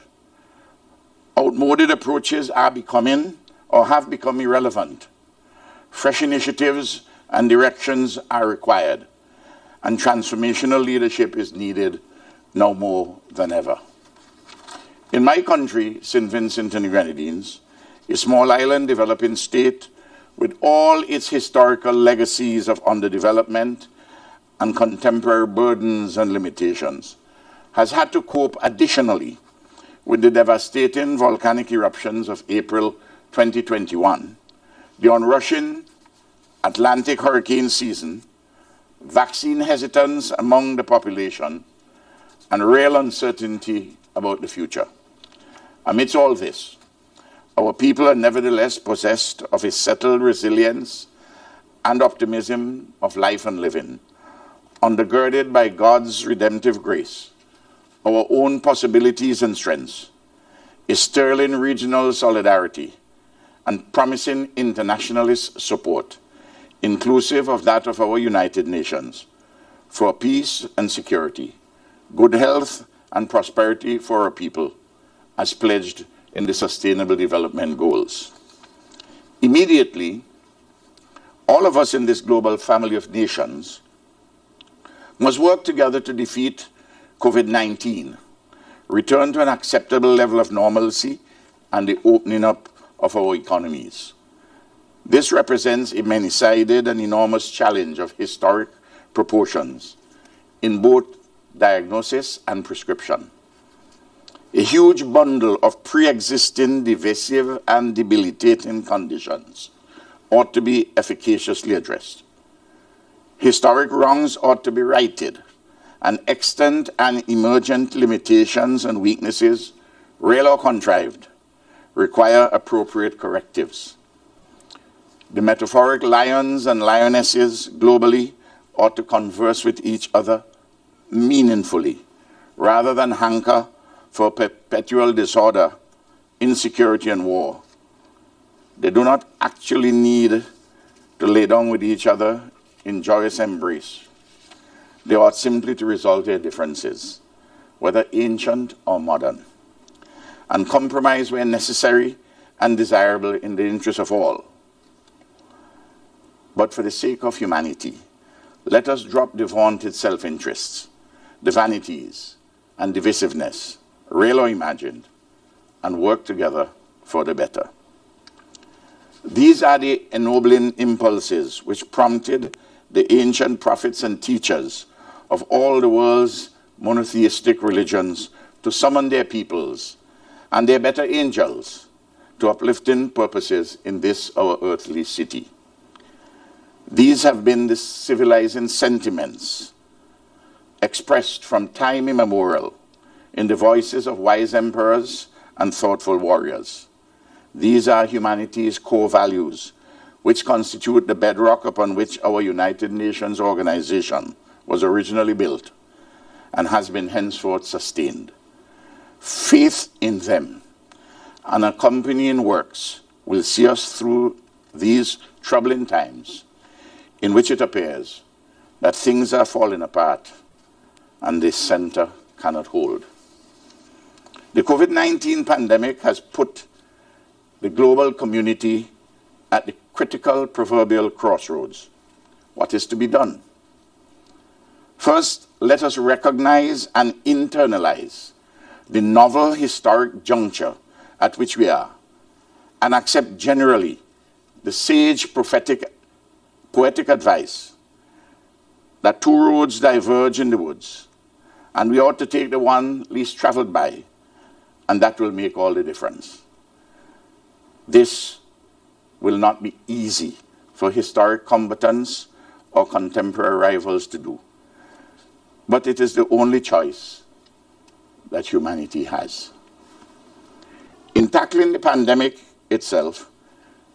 Outmoded approaches are becoming or have become irrelevant. Fresh initiatives and directions are required, and transformational leadership is needed now more than ever. In my country, St. Vincent and the Grenadines, a small island developing state with all its historical legacies of underdevelopment and contemporary burdens and limitations, has had to cope additionally with the devastating volcanic eruptions of April 2021, the onrushing Atlantic hurricane season, vaccine hesitance among the population, and real uncertainty about the future. Amidst all this, our people are nevertheless possessed of a settled resilience and optimism of life and living, undergirded by God's redemptive grace, our own possibilities and strengths, a sterling regional solidarity, and promising internationalist support, inclusive of that of our United Nations, for peace and security, good health and prosperity for our people, as pledged in the Sustainable Development Goals. Immediately, all of us in this global family of nations must work together to defeat COVID-19, return to an acceptable level of normalcy, and the opening up of our economies. This represents a many-sided and enormous challenge of historic proportions in both diagnosis and prescription. A huge bundle of pre-existing divisive and debilitating conditions ought to be efficaciously addressed. Historic wrongs ought to be righted, and extant and emergent limitations and weaknesses, real or contrived, require appropriate correctives. The metaphoric lions and lionesses globally ought to converse with each other meaningfully, rather than hanker for perpetual disorder, insecurity, and war. They do not actually need to lay down with each other in joyous embrace. They ought simply to resolve their differences, whether ancient or modern, and compromise where necessary and desirable in the interest of all. But for the sake of humanity, let us drop the vaunted self-interests, the vanities, and divisiveness, real or imagined, and work together for the better. These are the ennobling impulses which prompted the ancient prophets and teachers of all the world's monotheistic religions to summon their peoples and their better angels to uplifting purposes in this our earthly city. These have been the civilizing sentiments expressed from time immemorial in the voices of wise emperors and thoughtful warriors. These are humanity's core values, which constitute the bedrock upon which our United Nations organization was originally built and has been henceforth sustained. Faith in them and accompanying works will see us through these troubling times in which it appears that things are falling apart and the center cannot hold. The COVID-19 pandemic has put the global community at the critical proverbial crossroads. What is to be done? First, let us recognize and internalize the novel historic juncture at which we are, and accept generally the sage poetic advice that two roads diverge in the woods, and we ought to take the one least traveled by, and that will make all the difference. This will not be easy for historic combatants or contemporary rivals to do, but it is the only choice that humanity has. In tackling the pandemic itself,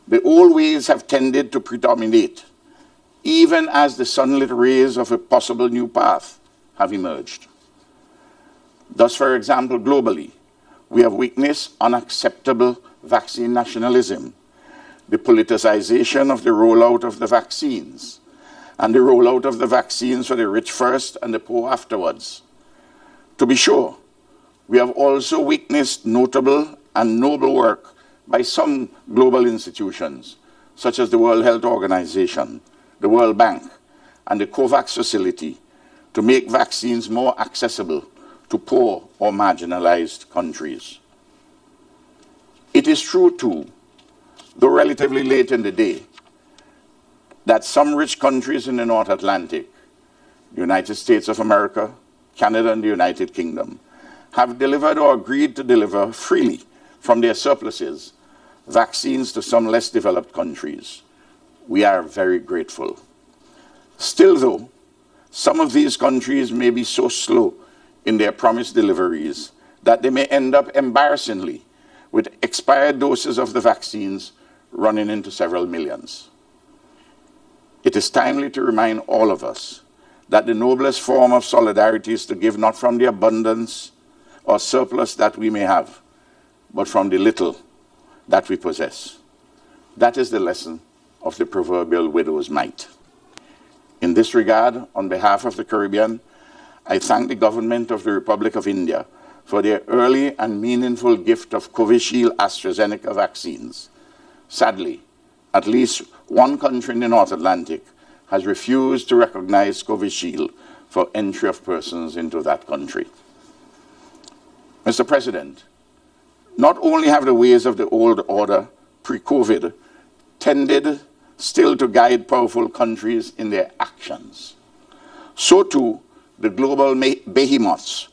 the old ways have tended to predominate, even as the sunlit rays of a possible new path have emerged. Thus, for example, globally, we have witnessed unacceptable vaccine nationalism, the politicization of the rollout of the vaccines, and the rollout of the vaccines for the rich first and the poor afterwards. To be sure, we have also witnessed notable and noble work by some global institutions, such as the World Health Organization, the World Bank, and the COVAX facility, to make vaccines more accessible to poor or marginalized countries. It is true, too, though relatively late in the day, that some rich countries in the North Atlantic, the United States of America, Canada, and the United Kingdom, have delivered or agreed to deliver freely from their surpluses vaccines to some less developed countries. We are very grateful. Still, though, some of these countries may be so slow in their promised deliveries that they may end up embarrassingly with expired doses of the vaccines running into several millions. It is timely to remind all of us that the noblest form of solidarity is to give not from the abundance or surplus that we may have, but from the little that we possess. That is the lesson of the proverbial widow's mite. In this regard, on behalf of the Caribbean, I thank the government of the Republic of India for their early and meaningful gift of Covishield AstraZeneca vaccines. Sadly, at least one country in the North Atlantic has refused to recognize Covishield for entry of persons into that country. Mr. President, not only have the ways of the old order pre-COVID tended still to guide powerful countries in their actions, so too the global behemoths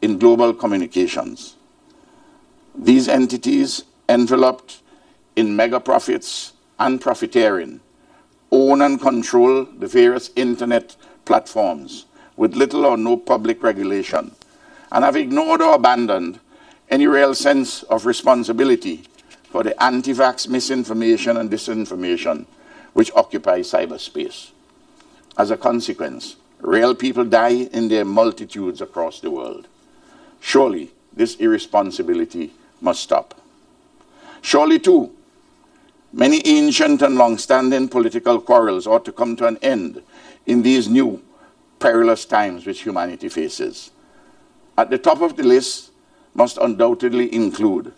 in global communications. These entities, enveloped in mega profits and profiteering, own and control the various internet platforms with little or no public regulation, and have ignored or abandoned any real sense of responsibility for the anti-vax misinformation and disinformation which occupy cyberspace. As a consequence, real people die in their multitudes across the world. Surely, this irresponsibility must stop. Surely, too, many ancient and long-standing political quarrels ought to come to an end in these new perilous times which humanity faces. At the top of the list must undoubtedly include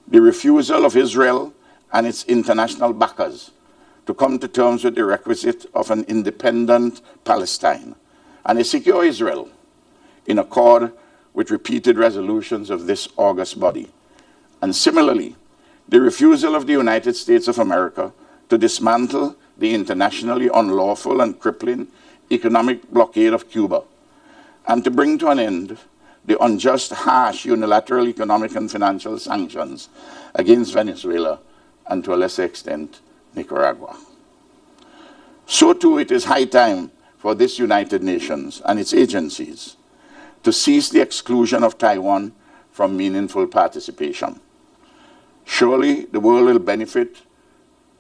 the refusal of Israel and its international backers to come to terms with the requisite of an independent Palestine and a secure Israel in accord with repeated resolutions of this august body. And similarly, the refusal of the United States of America to dismantle the internationally unlawful and crippling economic blockade of Cuba and to bring to an end the unjust, harsh, unilateral economic and financial sanctions against Venezuela and, to a lesser extent, Nicaragua. So too, it is high time for this United Nations and its agencies to cease the exclusion of Taiwan from meaningful participation. Surely the world will benefit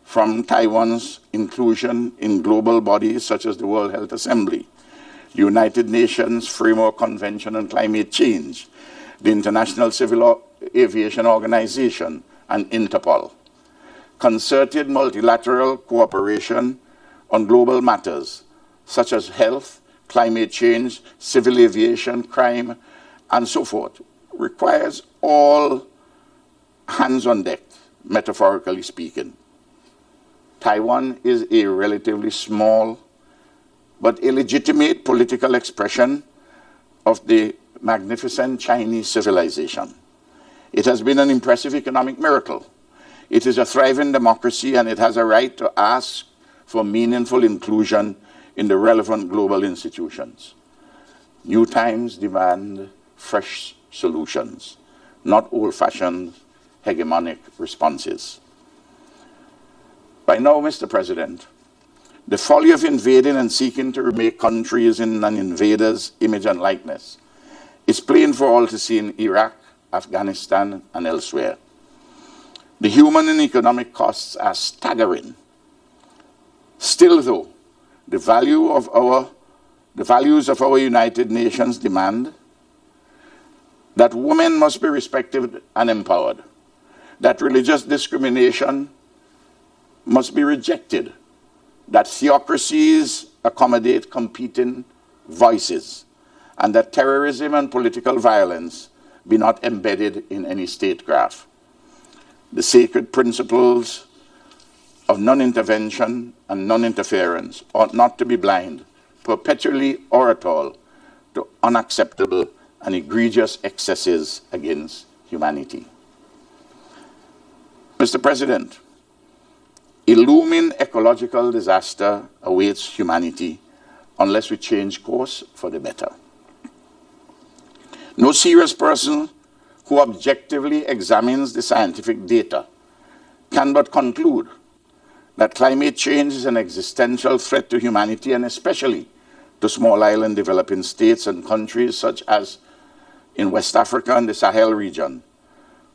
from Taiwan's inclusion in global bodies such as the World Health Assembly, the United Nations Framework Convention on Climate Change, the International Civil Aviation Organization, and Interpol. Concerted multilateral cooperation on global matters such as health, climate change, civil aviation, crime, and so forth requires all hands on deck, metaphorically speaking. Taiwan is a relatively small but illegitimate political expression of the magnificent Chinese civilization. It has been an impressive economic miracle. It is a thriving democracy, and it has a right to ask for meaningful inclusion in the relevant global institutions. New times demand fresh solutions, not old-fashioned hegemonic responses. By now, Mr. President, the folly of invading and seeking to remake countries in an invader's image and likeness is plain for all to see in Iraq, Afghanistan, and elsewhere. The human and economic costs are staggering. Still, though, the values of our United Nations demand that women must be respected and empowered, that religious discrimination must be rejected, that theocracies accommodate competing voices, and that terrorism and political violence be not embedded in any statecraft. The sacred principles of non-intervention and non-interference ought not to be blind, perpetually or at all, to unacceptable and egregious excesses against humanity. Mr. President, a looming ecological disaster awaits humanity unless we change course for the better. No serious person who objectively examines the scientific data can but conclude that climate change is an existential threat to humanity, and especially to small island developing states and countries such as in West Africa and the Sahel region,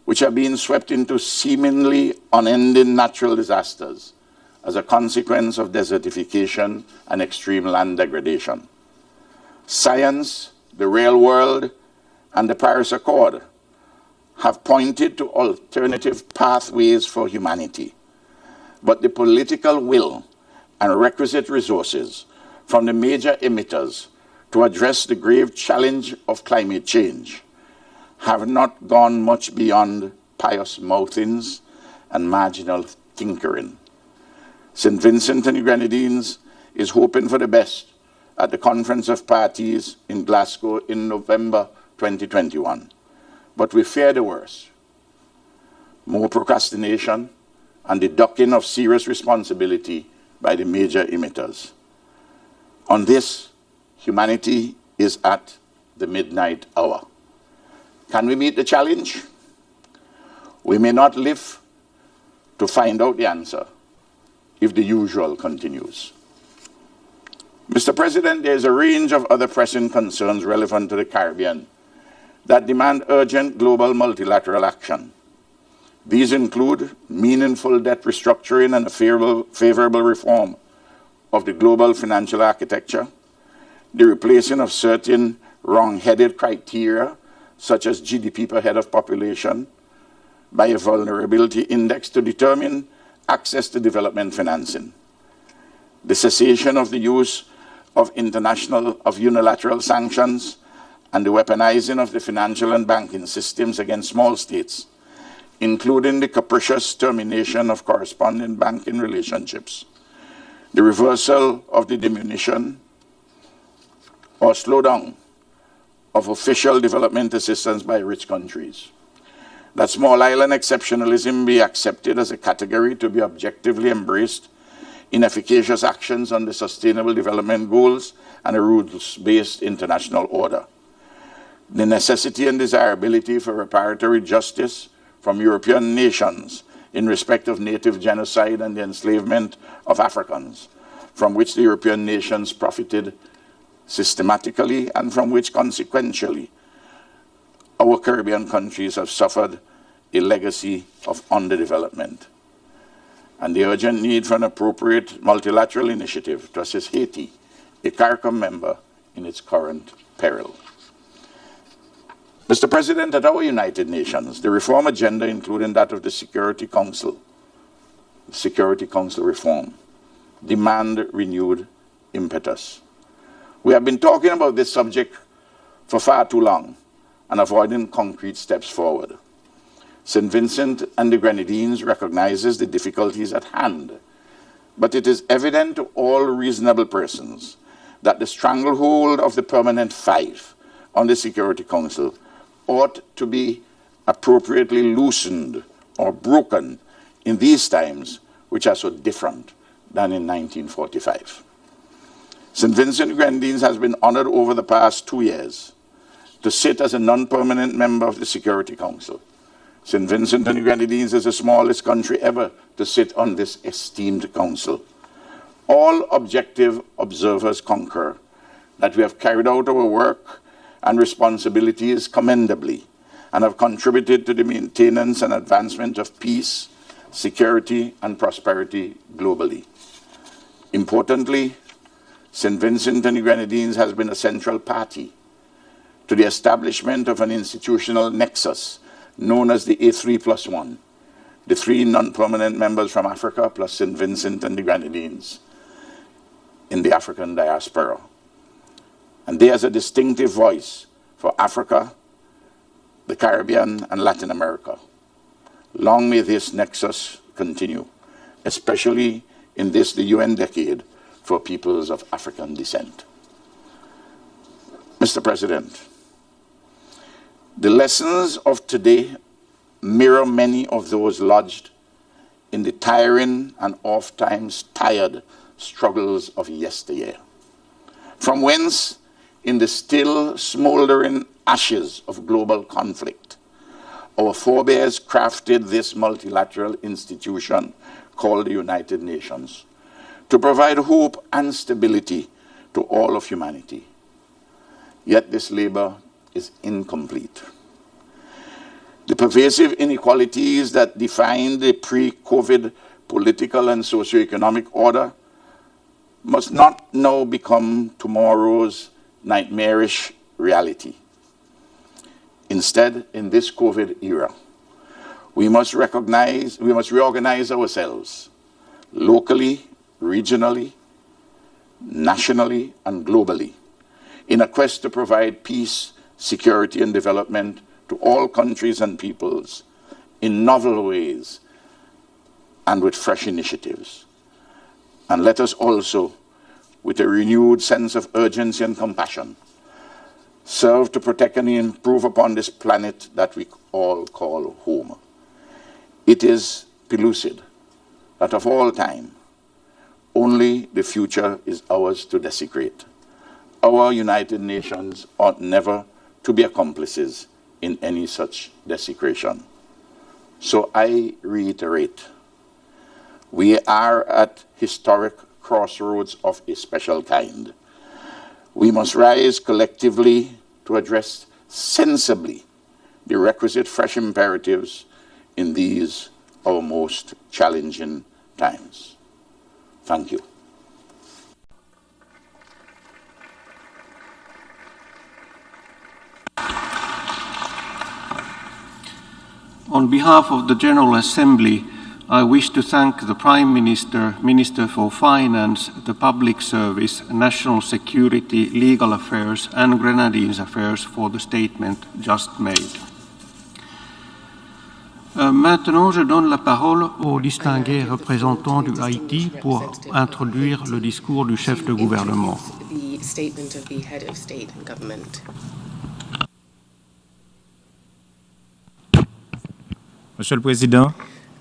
which are being swept into seemingly unending natural disasters as a consequence of desertification and extreme land degradation. Science, the real world, and the Paris Accord have pointed to alternative pathways for humanity, but the political will and requisite resources from the major emitters to address the grave challenge of climate change have not gone much beyond pious mouthings and marginal tinkering. St. Vincent and the Grenadines is hoping for the best at the Conference of Parties in Glasgow in November 2021, but we fear the worst: more procrastination and the ducking of serious responsibility by the major emitters. On this, humanity is at the midnight hour. Can we meet the challenge? We may not live to find out the answer if the usual continues. Mr. President, there is a range of other pressing concerns relevant to the Caribbean that demand urgent global multilateral action. These include meaningful debt restructuring and a favorable reform of the global financial architecture, the replacing of certain wrong-headed criteria, such as GDP per head of population, by a vulnerability index to determine access to development financing, the cessation of the use of unilateral sanctions, and the weaponizing of the financial and banking systems against small states, including the capricious termination of corresponding banking relationships, the reversal of the diminution or slowdown of official development assistance by rich countries, that small island exceptionalism be accepted as a category to be objectively embraced in efficacious actions on the Sustainable Development Goals and a rules-based international order, the necessity and desirability for reparatory justice from European nations in respect of native genocide and the enslavement of Africans, from which the European nations profited systematically and from which consequentially our Caribbean countries have suffered a legacy of underdevelopment, and the urgent need for an appropriate multilateral initiative to assist Haiti, a CARICOM member, in its current peril. Mr. President, at our United Nations, the reform agenda, including that of the Security Council reform, demand renewed impetus. We have been talking about this subject for far too long and avoiding concrete steps forward. St. Vincent and the Grenadines recognizes the difficulties at hand, but it is evident to all reasonable persons that the stranglehold of the Permanent Five on the Security Council ought to be appropriately loosened or broken in these times, which are so different than in 1945. St. Vincent and Grenadines has been honored over the past 2 years to sit as a non-permanent member of the Security Council. St. Vincent and the Grenadines is the smallest country ever to sit on this esteemed council. All objective observers concur that we have carried out our work and responsibilities commendably and have contributed to the maintenance and advancement of peace, security, and prosperity globally. Importantly, St. Vincent and the Grenadines has been a central party to the establishment of an institutional nexus known as the A3+1, the 3 non-permanent members from Africa, plus St. Vincent and the Grenadines in the African diaspora. And they has a distinctive voice for Africa, the Caribbean, and Latin America. Long may this nexus continue, especially in this, the UN decade for peoples of African descent. Mr. President, the lessons of today mirror many of those lodged in the tiring and oft-times tired struggles of yesteryear, from whence, in the still smoldering ashes of global conflict, our forebears crafted this multilateral institution called the United Nations to provide hope and stability to all of humanity. Yet this labor is incomplete. The pervasive inequalities that defined the pre-COVID political and socioeconomic order must not now become tomorrow's nightmarish reality. Instead, in this COVID era, we must reorganize ourselves locally, regionally, nationally, and globally in a quest to provide peace, security, and development to all countries and peoples in novel ways and with fresh initiatives. And let us also, with a renewed sense of urgency and compassion, serve to protect and improve upon this planet that we all call home. It is pellucid that of all time, only the future is ours to desecrate. Our United Nations ought never to be accomplices in any such desecration. So I reiterate, we are at historic crossroads of a special kind. We must rise collectively to address sensibly the requisite fresh imperatives in these our most challenging times. Thank you. On behalf of the General Assembly, I wish to thank the Prime Minister, Minister for Finance, the Public Service, National Security, Legal Affairs and Grenadines Affairs for the statement just made. Maintenant, je donne la parole au distingué représentant du Haïti pour introduire le discours du chef de gouvernement. The statement of the head of state and government. Monsieur le Président,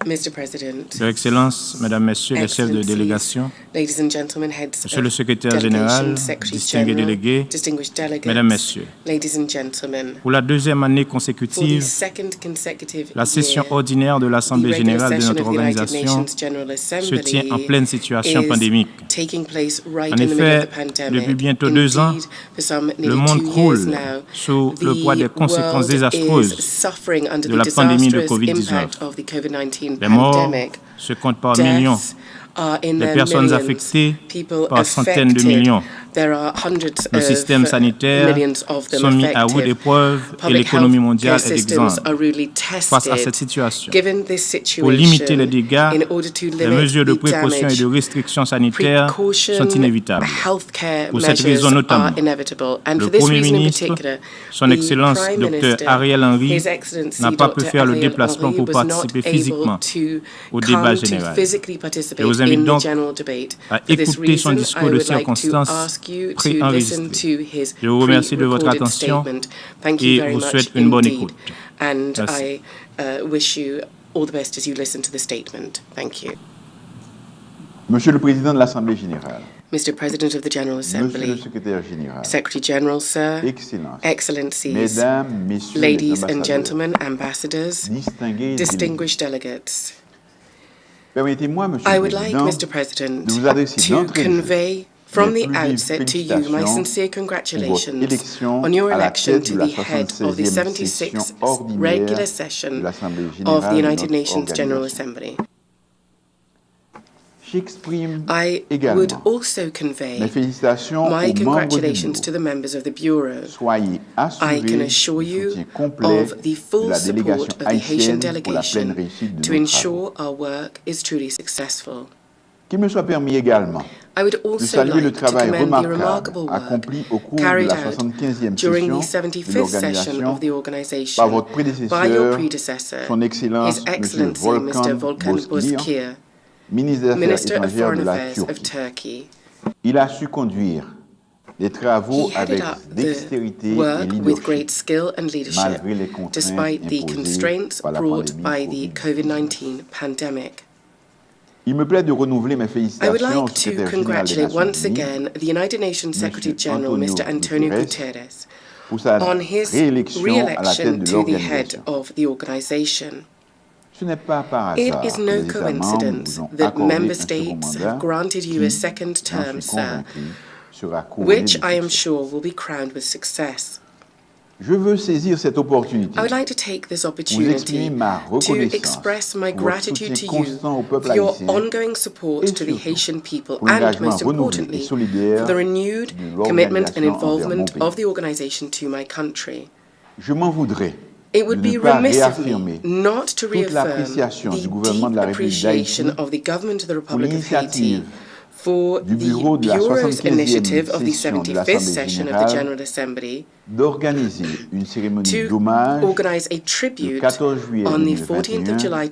Mr. President, Your Excellences, Mesdames, Messieurs les chefs de délégation, ladies and gentlemen, heads Monsieur le of Secrétaire général, Secretary distingués General, délégués, distinguished delegates, Mesdames, Messieurs, ladies and gentlemen, pour la deuxième année for the consécutive, second consecutive la session year, ordinaire de the l'Assemblée regular générale de session notre of the United organisation Nations General se Assembly tient en pleine situation is pandémique. taking place right En in the middle of effet, the pandemic. depuis bientôt 2 ans, Indeed, for some le nearly monde 2 croule years now, sous le poids des the conséquences world is désastreuses suffering under de the la pandémie de disastrous COVID-19. impact of the COVID-19 Les morts pandemic. se comptent par millions, Deaths are in les their personnes millions. affectées People par centaines de affected. millions. There are hundreds Nos of systèmes sanitaires millions of them sont mis à rude affected. épreuve et Public l'économie mondiale healthcare est systems exsangue. are really Face à cette tested. situation, Given this pour limiter situation, les dégâts, in order to les limit mesures de the précaution et damage, de restriction sanitaires sont precaution inévitables. healthcare Pour cette measures raison notamment, are inevitable. And le for this Premier reason in ministre, particular, Son the Excellence Prime Dr Minister, Ariel Henry, His Excellency n'a pas pu Dr. faire le Ariel déplacement Henry pour was not participer able physiquement to au débat come to général. physically Je participate vous invite in the donc general debate. à For this écouter son reason, discours I de would like to circonstance ask you to préenregistré. listen to his Je vous remercie de votre pre-recorded attention statement. Thank et you very vous much souhaite une bonne indeed. écoute. And Merci. I wish you all the best as you listen to the statement. Thank you. Monsieur le Président de l'Assemblée générale, Mr. President of the General Monsieur le Assembly, Secrétaire général, Secretary General, Sir, Excellences, Excellencies, Mesdames, Messieurs ladies les and ambassadeurs, gentlemen, ambassadors, distinguished delegates, permettez-moi, Monsieur I le would like, Président, Mr. President, de vous adresser to d'entrée de jeu convey from mes the plus vives outset to you my félicitations sincere pour votre congratulations élection on your à la election tête to de la the head of the 76e session 76th ordinaire regular de session l'Assemblée of générale the de United notre Nations General organisation. Assembly. I would also convey my congratulations to the members of the Bureau. I can assure you of the full support of the Haitian delegation to ensure our work is truly successful. I would also like to commend the remarkable work carried out during the 75th session of the organization by your predecessor, His Excellency Mr. Volkan Bozkir, Minister of Foreign Affairs of Turkey. Il a su conduire des travaux avec dextérité et work with leadership, great skill and leadership, malgré les contraintes despite the imposées constraints par la brought pandémie by the Covid. COVID-19 pandemic. Il me plaît de renouveler mes I would félicitations au like to secrétaire général des congratulate Nations once Unies again the United Nations Secretary General, Mr. Antonio Guterres, pour sa on his réélection à la tête re-election de to the head l'organisation. of the organization. Ce n'est pas par It hasard is que no les États membres coincidence vous ont that accordé member un second states mandat have granted you a qui, second j'en term, suis sir, convaincu, sera couronné which de I am succès. sure will be crowned with success. Je veux saisir cette opportunité I would like to take this pour opportunity exprimer ma to reconnaissance express my pour votre gratitude soutien to you constant au peuple for your haïtien ongoing support et to the surtout Haitian people pour and, l'engagement most renouvelé et importantly, solidaire for the renewed de commitment and l'organisation envers mon involvement pays. of the organization to my country. Je m'en voudrais It would de be ne pas remiss of me réaffirmer not to toute reaffirm l'appréciation the du gouvernement de deep la République appreciation d'Haïti of the government of the pour Republic of Haiti l'initiative for du the bureau de la Bureau's 75e initiative of the session de 75th l'Assemblée session of the générale General Assembly d'organiser une cérémonie to d'hommage organize a le tribute 14 juillet on the 14th of 2021 July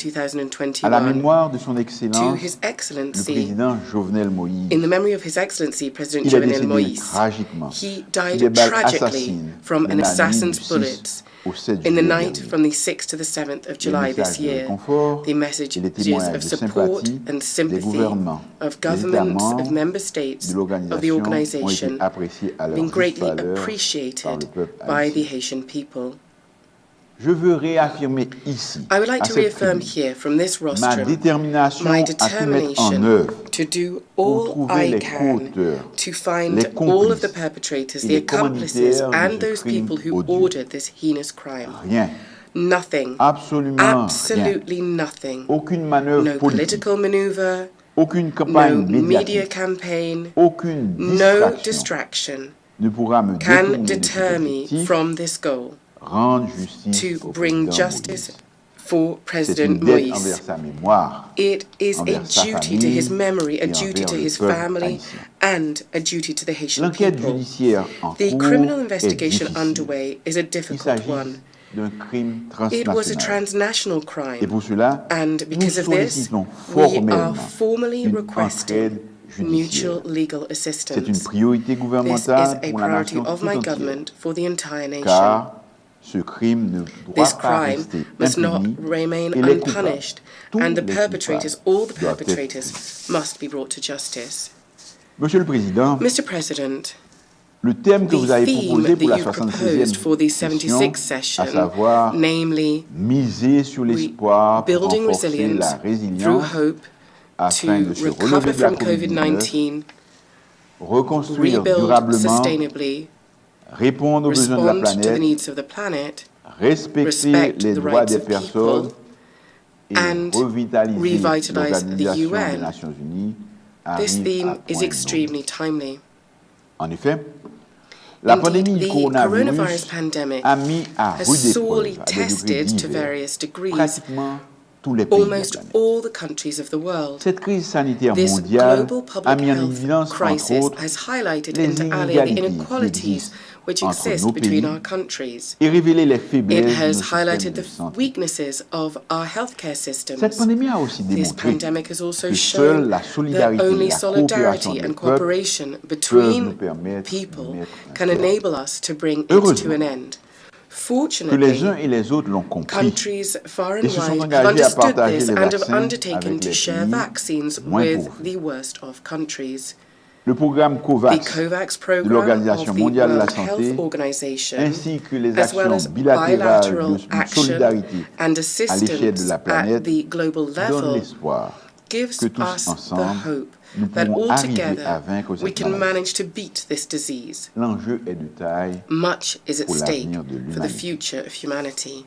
à la 2021 mémoire de son to Excellence His le Excellency, président Jovenel Moïse. in the memory of His Excellency President Il est Jovenel décédé Moïse. tragiquement He sous des died balles tragically assassines from de an la nuit assassin's du 6 bullets au 7 in the juillet night dernier. from the 6th to the 7th of Les July this messages de year. réconfort The et les messages témoignages of de support sympathie and des sympathy gouvernements of des États governments of membres member states de of the l'organisation ont été organization appréciés à leur been juste greatly valeur par le appreciated peuple by the haïtien. Haitian people. Je veux réaffirmer ici, I would like à to cette reaffirm tribune, here from this ma rostrum détermination my à tout mettre en determination œuvre to do pour all trouver I les can co-auteurs, to find les all of the complices perpetrators, et the les accomplices, commanditaires de and ce those crime people who odieux. ordered this heinous crime. Rien, Nothing. absolument rien. Absolutely nothing. Aucune manœuvre No politique, political maneuver, aucune no campagne media médiatique, campaign, aucune no distraction distraction ne pourra me can détourner de cet deter me objectif, from this goal rendre justice to au bring président justice Moïse. for C'est une President dette Moïse. envers sa mémoire, It is a envers sa duty to his famille memory, a et duty envers to le his peuple family, haïtien. and a duty to the Haitian L'enquête people. judiciaire en The cours criminal est investigation difficile. underway is a Il difficult s'agit one. d'un crime It was a transnational. transnational Et crime, pour cela, and nous because of this, sollicitons we are formellement formally une requesting entraide judiciaire. mutual legal C'est une assistance. priorité This is gouvernementale a pour la priority nation of tout my entière, government for the entire nation. car ce crime ne doit This pas crime rester must not impuni remain et les coupables, unpunished, tous and the les perpetrators, coupables, all the doivent être perpetrators, must be brought to justice. Monsieur le Président, Mr. President, le thème que the vous avez theme proposé that pour la you 76e proposed for the session, 76th à session, savoir namely miser sur l'espoir pour building renforcer resilience la through résilience hope afin to de se recover relever de la from COVID-19, COVID-19, reconstruire rebuild durablement, sustainably, répondre aux besoins de la respond to the planète, needs of the planet, respecter respect les the droits rights des of personnes people, et and revitaliser revitalize the l'Organisation des UN. Nations Unies This arrive à theme is point extremely timely. nommé. En effet, la pandémie Indeed, du the coronavirus coronavirus pandemic a mis à has rude sorely épreuve, à des degrés tested to divers, various degrees pratiquement tous les pays de la almost planète. all the countries of the world. Cette crise sanitaire This mondiale global a public mis en health évidence, entre crisis autres, has highlighted les inter alia the inégalités qui inequalities existent which entre exist nos between pays our countries. et révélé les It faiblesses de nos has systèmes highlighted de the santé. weaknesses of our healthcare Cette systems. pandémie a aussi This démontré pandemic has also que shown seule la that solidarité et only la coopération solidarity des and peuples cooperation peuvent nous between permettre de people mettre un can terme. enable us to bring it Heureusement to an end. que les uns Fortunately, et les autres l'ont compris countries far et and se sont wide have engagés à understood partager this les and have vaccins undertaken avec to les share pays vaccines moins with pauvres. the worst of countries. Le programme The COVAX COVAX de program l'Organisation of the mondiale de la World santé Health Organization, ainsi que les as well actions as bilatérales bilateral de action solidarité and à l'échelle de assistance la at planète the global donnent level l'espoir gives que tous us the ensemble hope nous that pourrons all arriver à together vaincre we cette can maladie. manage to beat this disease. L'enjeu est de taille Much is at pour stake l'avenir de for the l'humanité. future of humanity.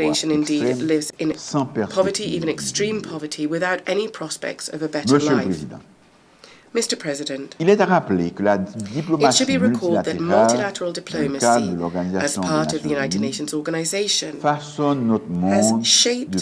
population indeed lives in poverty, even extreme poverty, without any prospects of a better life. Mr. President, il est à rappeler que la it should be diplomatie recalled that multilateral multilatérale, dans le cadre diplomacy, de l'Organisation as part of the des United Nations Nations Organization, façonne notre has monde shaped de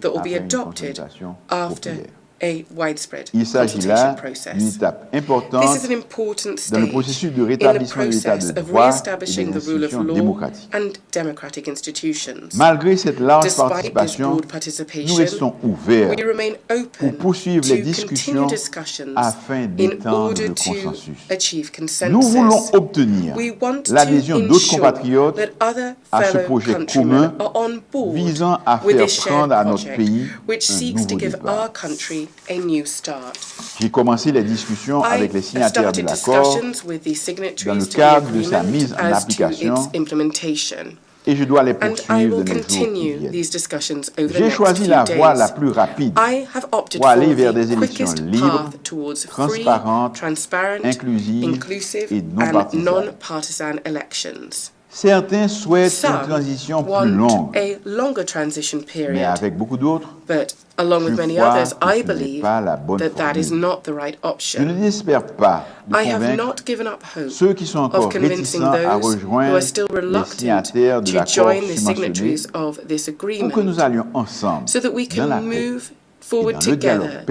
that will be adopted after Il s'agit là d'une étape importante dans le processus de rétablissement de l'état de droit et des institutions démocratiques. Malgré cette large participation, nous restons ouverts pour poursuivre les discussions afin d'étendre le consensus. Nous voulons obtenir l'adhésion d'autres compatriotes à ce projet commun visant à faire prendre à notre pays un nouveau départ. J'ai commencé les discussions avec les signataires de l'accord dans le cadre de sa mise en application et je dois les poursuivre de mes jours qui viennent. J'ai choisi la voie la plus rapide pour aller vers des élections libres, transparentes, inclusives et non partisanes. Certains souhaitent une transition plus longue, mais avec beaucoup d'autres, along with many others, I believe that that is not the right option. I have not given up hope of convincing those who are still reluctant to join the signatories of this agreement so that we can move forward together,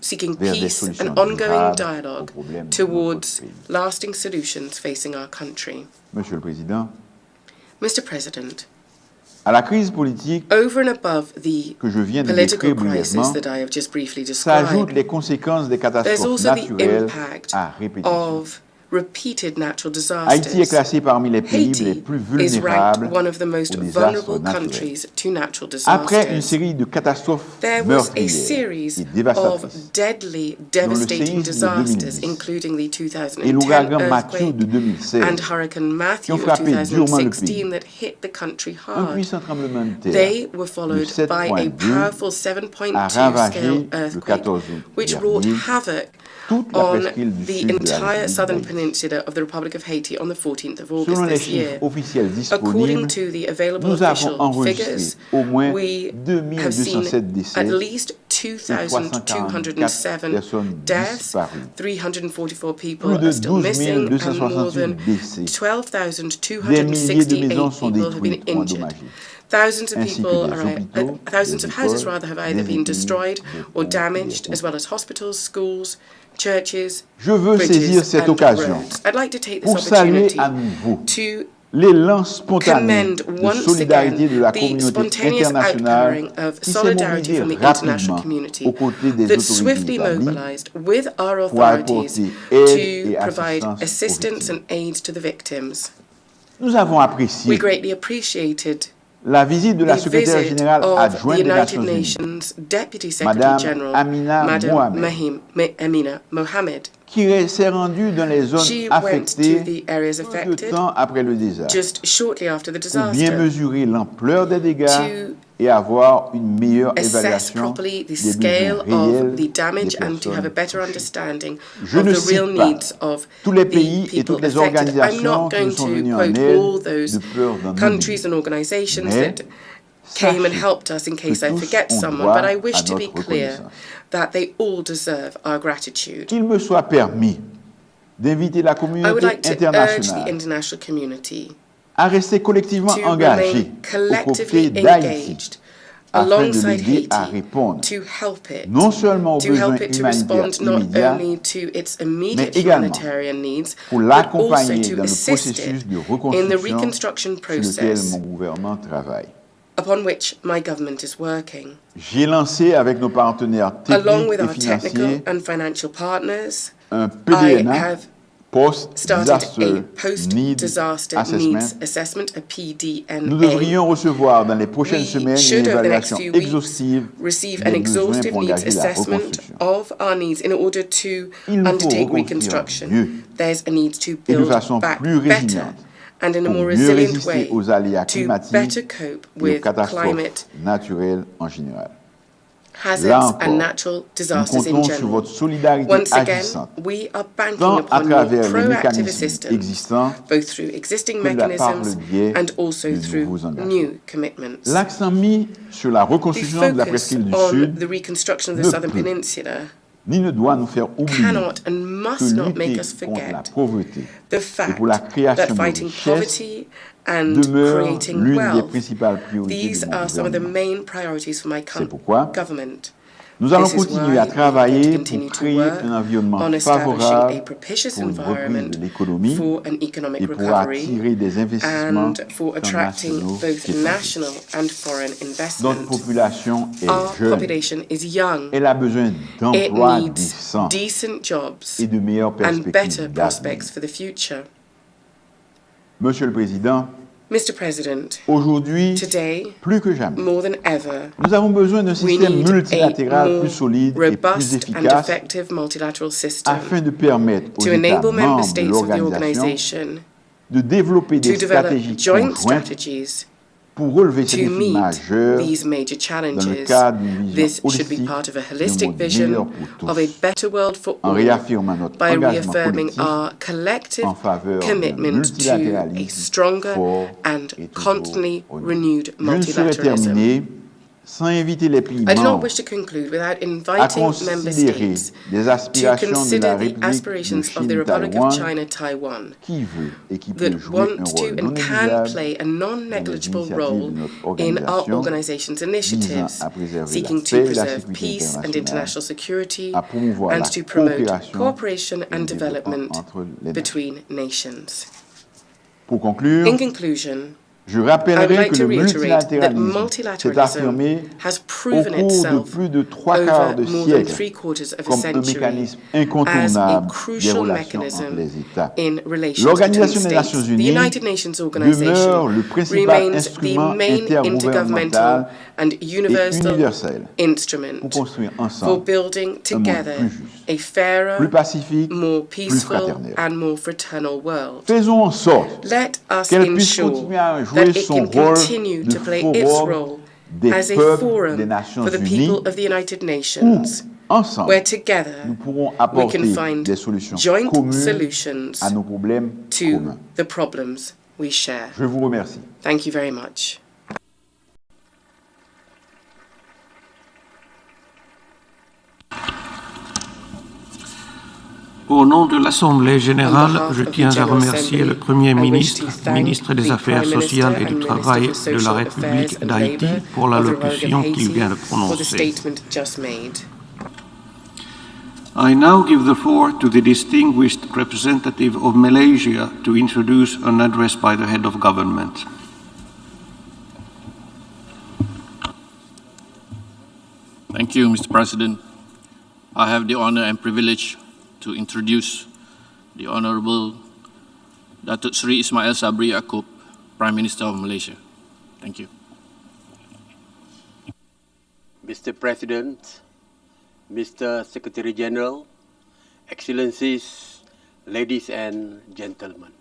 seeking peace and ongoing dialogue towards lasting solutions facing our country. Monsieur le Président, Mr. President, à la crise politique que je viens de décrire brièvement s'ajoutent les conséquences des catastrophes naturelles à répétition. Haïti est classé parmi les pays les plus vulnérables aux désastres naturels. Après une série de catastrophes meurtrières et dévastatrices, dont le séisme de 2010 et l'ouragan Matthew de 2016, qui ont frappé durement le pays, un puissant tremblement de terre de 7.2 a ravagé le 14 août dernier on the entire southern peninsula of the Republic of Haiti on the 14th of August this year. According to the available official figures, we have seen at least 2,207 deaths, 344 people are still missing, and more than 12,268 people have been injured. Thousands of houses have either been destroyed or damaged, as well as hospitals, schools, churches, bridges, and roads. I'd like to take this opportunity to l'élan spontané de solidarité de la communauté internationale qui s'est mobilisé rapidement aux côtés des autorités établies pour apporter aide et assistance aux victimes. Nous avons apprécié la visite de la secrétaire générale adjointe des Nations Unies, Madame Amina Mohamed, qui s'est rendue dans les zones affectées peu de temps après le désastre, pour bien mesurer l'ampleur des dégâts et avoir une meilleure évaluation des mesures réelles des protections. Je ne cite pas tous les pays et toutes les organisations qui nous sont venus en aide de peur d'un mais came and helped us in case I forget someone, but I wish to be clear that they all deserve our gratitude. Qu'il me soit permis d'inviter la communauté internationale à rester collectivement engagée aux côtés d'Haïti afin de l'aider à répondre non seulement aux besoins humanitaires immédiats, mais également pour l'accompagner dans le processus de reconstruction sur lequel mon gouvernement travaille. Upon which my government is working. J'ai lancé avec nos partenaires techniques et financiers un PDNA, Post-Disaster Needs Assessment. Nous devrions recevoir dans les prochaines semaines une évaluation exhaustive des besoins pour engager la reconstruction. Il nous faut reconstruire mieux et de façon plus résiliente and in a more mieux resilient résister way aux aléas to climatiques better cope et aux with catastrophes climate naturelles en général. hazards Là encore, and natural disasters nous in comptons sur general. votre solidarité Once again, agissante, we are banking tant à upon your travers les proactive mécanismes assistance, existants both through existing que par le mechanisms biais and also de through nouveaux engagements. new commitments. L'accent mis sur la The reconstruction de la focus presqu'île du on Sud the reconstruction of the ne southern peut peninsula ni ne doit nous faire oublier cannot and must que not make lutter us contre la forget pauvreté the et fact pour la that création de fighting richesses poverty and demeure creating l'une des wealth, principales priorités these de mon are some of the gouvernement. main priorities for my C'est pourquoi government. Nous allons This is continuer why à we travailler continue pour to créer work un environnement on establishing favorable a propitious pour une reprise environment de l'économie for an economic et pour recovery attirer des investissements and for attracting nationaux both qu'étrangers. national and foreign Notre investment. population est Our jeune. population is young. Elle a besoin It d'emplois needs décents decent jobs et de meilleures and perspectives better d'avenir. prospects for the future. Monsieur le Président, Mr. President, aujourd'hui, today, plus que jamais, more than ever, nous avons besoin d'un we système need a multilatéral more plus solide et plus robust and efficace effective multilateral system afin de permettre aux to États enable member membres de states of the l'organisation organization de développer to des develop stratégies joint conjointes strategies pour relever ces to défis meet majeurs these major dans le challenges. cadre d'une vision This should be holistique part of a d'un holistic monde vision meilleur pour of a tous, better world for en all réaffirmant notre by engagement reaffirming collectif our collective en faveur d'un commitment to a multilatéralisme stronger fort and et toujours constantly honnête. renewed Je ne saurais multilateralism. terminer sans inviter les pays I do not membres wish to conclude without à inviting member considérer states les to aspirations de la consider the République de aspirations of the Republic of Chine-Taïwan China-Taiwan qui veut et qui peut that jouer un want to rôle non and can négligeable play a dans les non-negligible initiatives role de notre in our organisation organization's visant initiatives, à préserver seeking la to paix et la preserve sécurité peace and internationale, international security à promouvoir and la to promote coopération cooperation et le and développement development entre les nations. between nations. Pour conclure, In conclusion, je I would rappellerai like que to le reiterate that multilatéralisme s'est affirmé has au proven cours de itself plus de trois quarts de over more than siècle three-quarters of a comme un century mécanisme as a incontournable des crucial relations entre mechanism les États. in relations between L'Organisation des Nations states. The Unies United Nations demeure Organization le principal remains the instrument main intergovernmental intergouvernemental and et universal universel instrument pour construire for ensemble building un monde together plus juste, a fairer, plus pacifique, more plus peaceful fraternel. and more fraternal world. Faisons en sorte Let us qu'elle puisse ensure continuer à that jouer it son can rôle continue de to play its forum role des as a peuples forum des Nations for the Unies people of the United où, Nations, ensemble, where together nous pourrons we apporter can find des solutions joint communes solutions à nos problèmes to communs. the problems we share. Je vous remercie. Thank you very much. Au nom de l'Assemblée générale, je tiens à remercier le Premier ministre, ministre des Affaires sociales et du Travail de la République d'Haïti pour l'allocution qu'il vient de prononcer. I now give the floor to the distinguished representative of Malaysia to introduce an address by the head of government. Thank you, Mr. President. I have the honor and privilege to introduce the Honorable Datuk Sri Ismail Sabri Yaakob, Prime Minister of Malaysia. Thank you. Mr. President, Mr. Secretary General, Excellencies, ladies and gentlemen.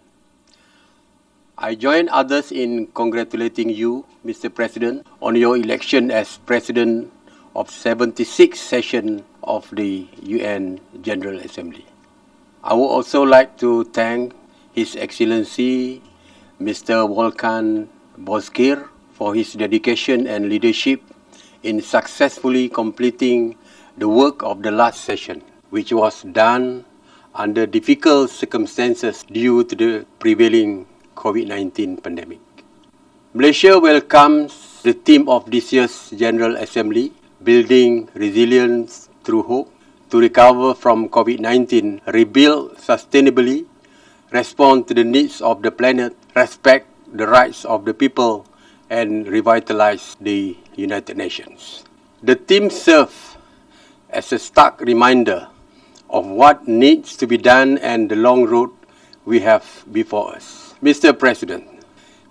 I join others in congratulating you, Mr. President, on your election as President of 76th session of the UN General Assembly. I would also like to thank His Excellency Mr. Volkan Bozkir for his dedication and leadership in successfully completing the work of the last session, which was done under difficult circumstances due to the prevailing COVID-19 pandemic. Malaysia welcomes the theme of this year's General Assembly, Building Resilience Through Hope, to recover from COVID-19, rebuild sustainably, respond to the needs of the planet, respect the rights of the people, and revitalize the United Nations. The theme serves as a stark reminder of what needs to be done and the long road we have before us. Mr. President,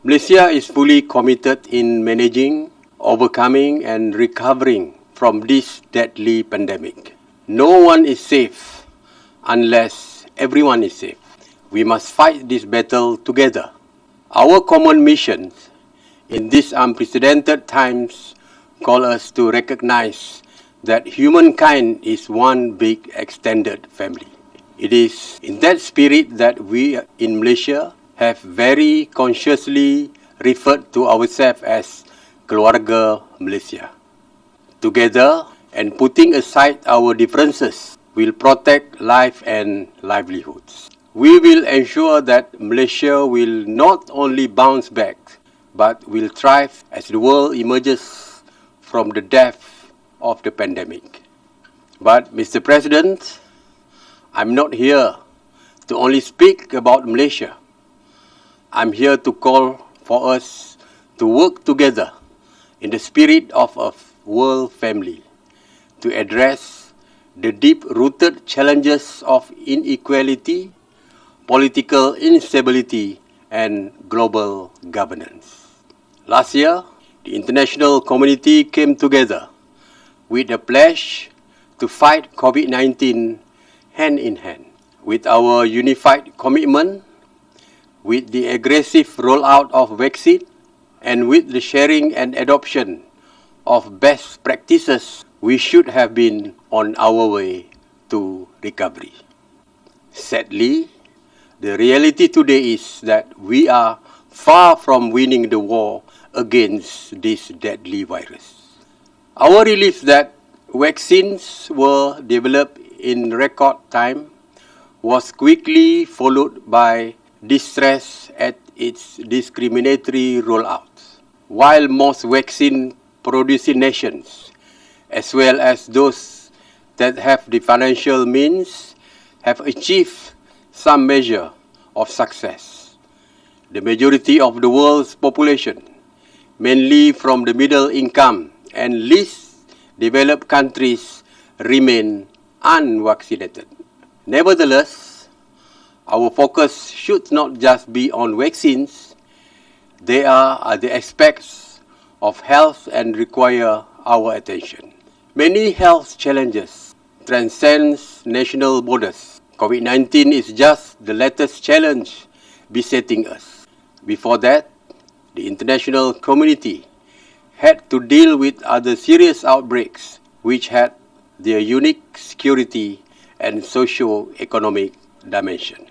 Malaysia is fully committed in managing, overcoming, and recovering from this deadly pandemic. No one is safe unless everyone is safe. We must fight this battle together. Our common mission in these unprecedented times call us to recognize that humankind is one big extended family. It is in that spirit that we in Malaysia have very consciously referred to ourselves as Keluarga Malaysia. Together and putting aside our differences, we'll protect life and livelihoods. We will ensure that Malaysia will not only bounce back, but will thrive as the world emerges from the depth of the pandemic. But, Mr. President, I'm not here to only speak about Malaysia. I'm here to call for us to work together in the spirit of a world family to address the deep-rooted challenges of inequality, political instability, and global governance. Last year, the international community came together with a pledge to fight COVID-19 hand in hand. With our unified commitment, with the aggressive rollout of vaccine, and with the sharing and adoption of best practices, we should have been on our way to recovery. Sadly, the reality today is that we are far from winning the war against this deadly virus. Our relief that vaccines were developed in record time was quickly followed by distress at its discriminatory rollout. While most vaccine-producing nations, as well as those that have the financial means, have achieved some measure of success, the majority of the world's population, mainly from the middle income and least developed countries, remain unvaccinated. Nevertheless, our focus should not just be on vaccines. There are other aspects of health and require our attention. Many health challenges transcend national borders. COVID-19 is just the latest challenge besetting us. Before that, the international community had to deal with other serious outbreaks which had their unique security and socio-economic dimension.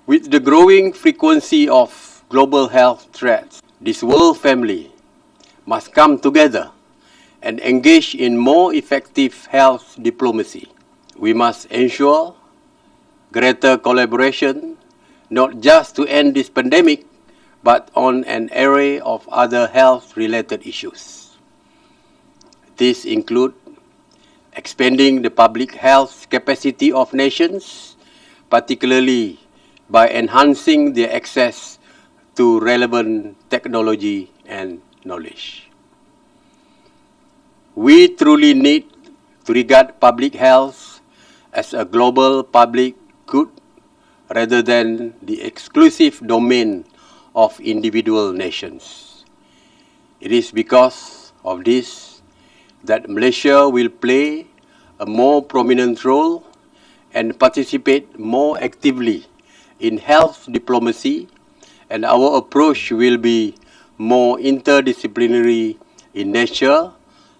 With the growing frequency of global health threats, this world family must come together and engage in more effective health diplomacy. We must ensure greater collaboration, not just to end this pandemic, but on an array of other health-related issues. These include expanding the public health capacity of nations, particularly by enhancing their access to relevant technology and knowledge. We truly need to regard public health as a global public good rather than the exclusive domain of individual nations. It is because of this that Malaysia will play a more prominent role and participate more actively in health diplomacy, and our approach will be more interdisciplinary in nature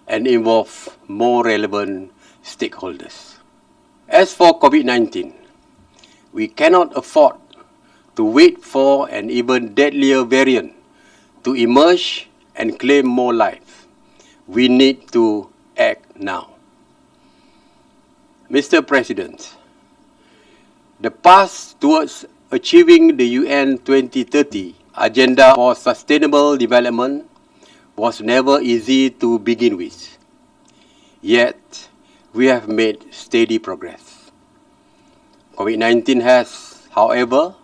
and involve more relevant stakeholders. As for COVID-19, we cannot afford to wait for an even deadlier variant to emerge and claim more life. We need to act now. Mr. President, the path towards achieving the UN 2030 Agenda for Sustainable Development was never easy to begin with. Yet, we have made steady progress. COVID-19 has, however,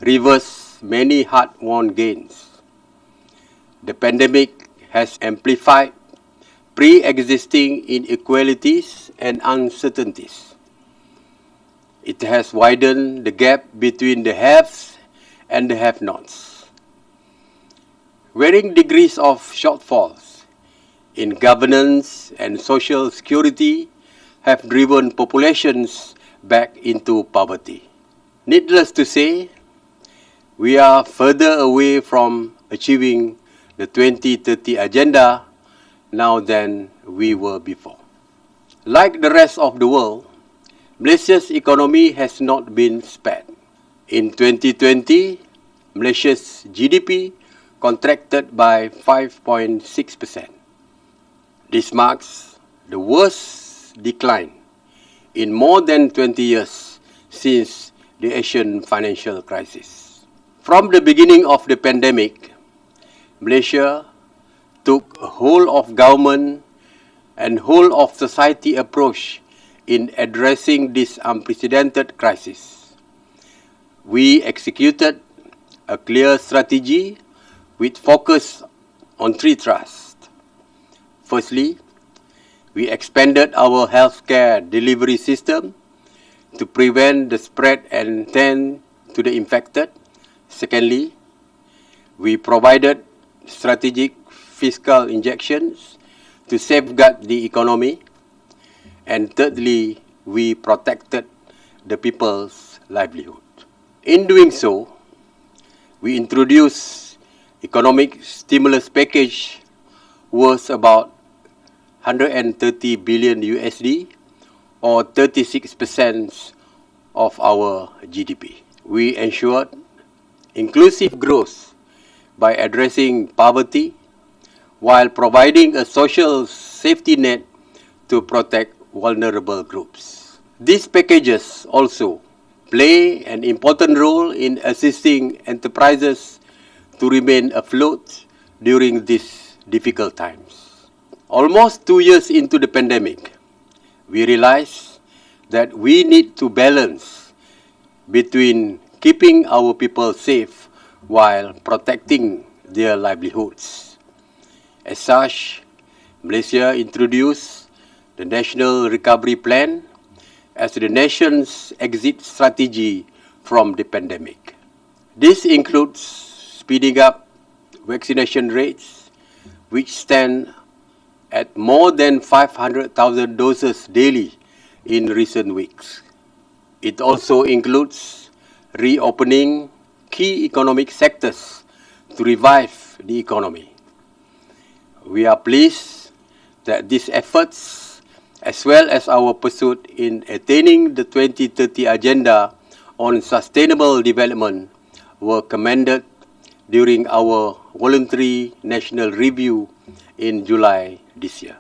reversed many hard-won gains. The pandemic has amplified pre-existing inequalities and uncertainties. It has widened the gap between the haves and the have-nots. Varying degrees of shortfalls in governance and social security have driven populations back into poverty. Needless to say, we are further away from achieving the 2030 Agenda now than we were before. Like the rest of the world, Malaysia's economy has not been spared. In 2020, Malaysia's GDP contracted by 5.6%. This marks the worst decline in more than 20 years since the Asian financial crisis. From the beginning of the pandemic, Malaysia took a whole of government and whole of society approach in addressing this unprecedented crisis. We executed a clear strategy with focus on three thrusts. Firstly, we expanded our healthcare delivery system to prevent the spread and tend to the infected. Secondly, we provided strategic fiscal injections to safeguard the economy. And thirdly, we protected the people's livelihood. In doing so, we introduced economic stimulus package worth about 130 billion USD, or 36% of our GDP. We ensured inclusive growth by addressing poverty while providing a social safety net to protect vulnerable groups. These packages also play an important role in assisting enterprises to remain afloat during these difficult times. Almost 2 years into the pandemic, we realized that we need to balance between keeping our people safe while protecting their livelihoods. As such, Malaysia introduced the National Recovery Plan as the nation's exit strategy from the pandemic. This includes speeding up vaccination rates, which stand at more than 500,000 doses daily in recent weeks. It also includes reopening key economic sectors to revive the economy. We are pleased that these efforts, as well as our pursuit in attaining the 2030 Agenda on Sustainable Development, were commended during our voluntary national review in July this year.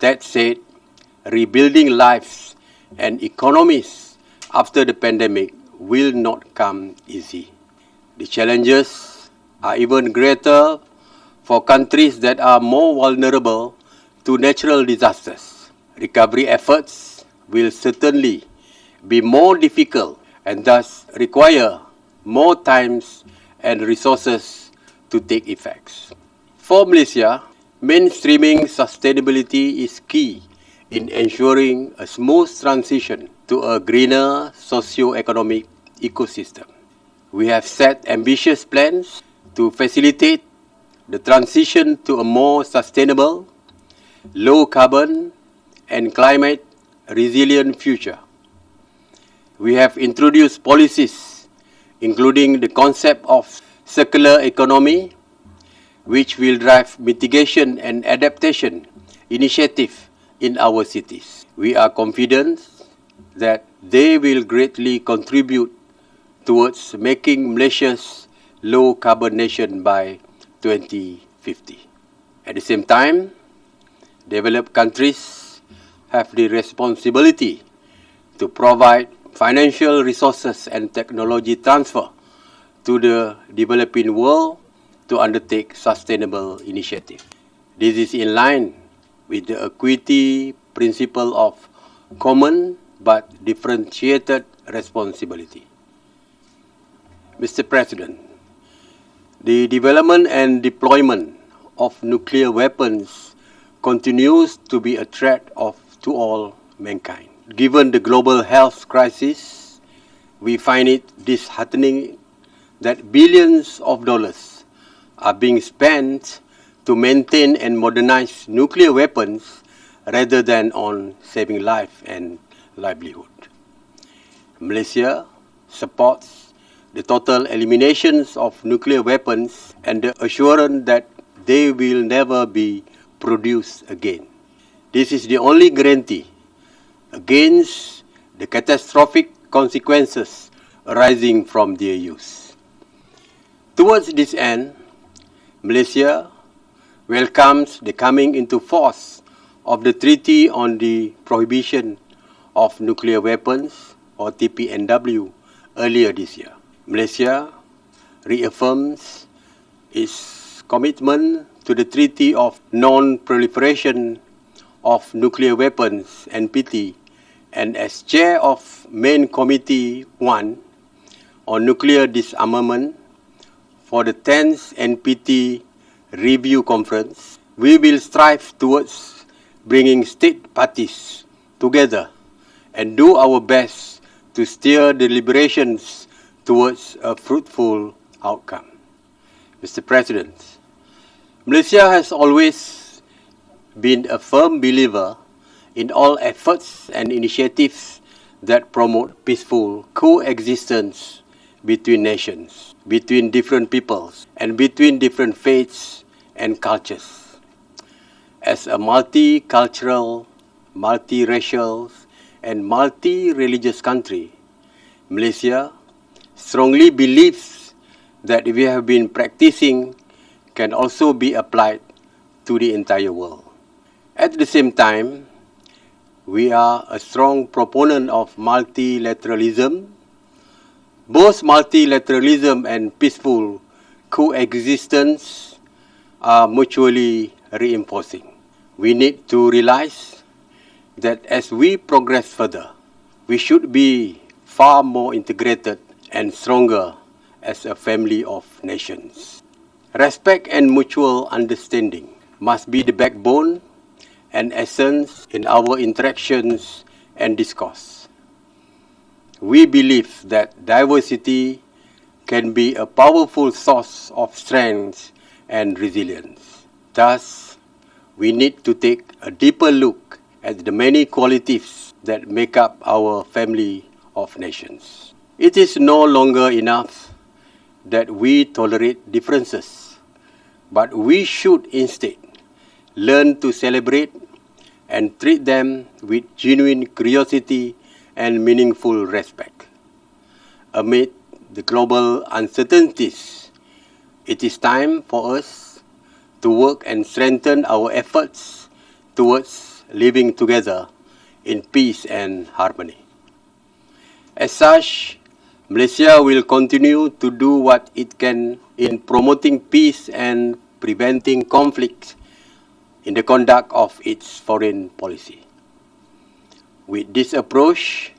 That said, rebuilding lives and economies after the pandemic will not come easy. The challenges are even greater for countries that are more vulnerable to natural disasters. Recovery efforts will certainly be more difficult and thus require more time and resources to take effect. For Malaysia, mainstreaming sustainability is key in ensuring a smooth transition to a greener socio-economic ecosystem. We have set ambitious plans to facilitate the transition to a more sustainable, low-carbon, and climate-resilient future. We have introduced policies, including the concept of circular economy, which will drive mitigation and adaptation initiative in our cities. We are confident that they will greatly contribute towards making Malaysia's low-carbon nation by 2050. At the same time, developed countries have the responsibility to provide financial resources and technology transfer to the developing world to undertake sustainable initiatives. This is in line with the equity principle of common but differentiated responsibility. Mr. President, the development and deployment of nuclear weapons continues to be a threat to all mankind. Given the global health crisis, we find it disheartening that billions of dollars are being spent to maintain and modernize nuclear weapons rather than on saving life and livelihood. Malaysia supports the total elimination of nuclear weapons and the assurance that they will never be produced again. This is the only guarantee against the catastrophic consequences arising from their use. Towards this end, Malaysia welcomes the coming into force of the Treaty on the Prohibition of Nuclear Weapons, or TPNW, earlier this year. Malaysia reaffirms its commitment to the Treaty of Non-Proliferation of Nuclear Weapons, NPT, and as chair of Main Committee 1 on Nuclear Disarmament for the 10th NPT Review Conference, we will strive towards bringing state parties together and do our best to steer deliberations towards a fruitful outcome. Mr. President, Malaysia has always been a firm believer in all efforts and initiatives that promote peaceful coexistence between nations, between different peoples, and between different faiths and cultures. As a multicultural, multiracial, and multi-religious country, Malaysia strongly believes that we have been practicing can also be applied to the entire world. At the same time, we are a strong proponent of multilateralism. Both multilateralism and peaceful coexistence are mutually reinforcing. We need to realize that as we progress further, we should be far more integrated and stronger as a family of nations. Respect and mutual understanding must be the backbone and essence in our interactions and discourse. We believe that diversity can be a powerful source of strength and resilience. Thus, we need to take a deeper look at the many qualities that make up our family of nations. It is no longer enough that we tolerate differences, but we should instead learn to celebrate and treat them with genuine curiosity and meaningful respect. Amid the global uncertainties, it is time for us to work and strengthen our efforts towards living together in peace and harmony. As such, Malaysia will continue to do what it can in promoting peace and preventing conflict in the conduct of its foreign policy. With this approach,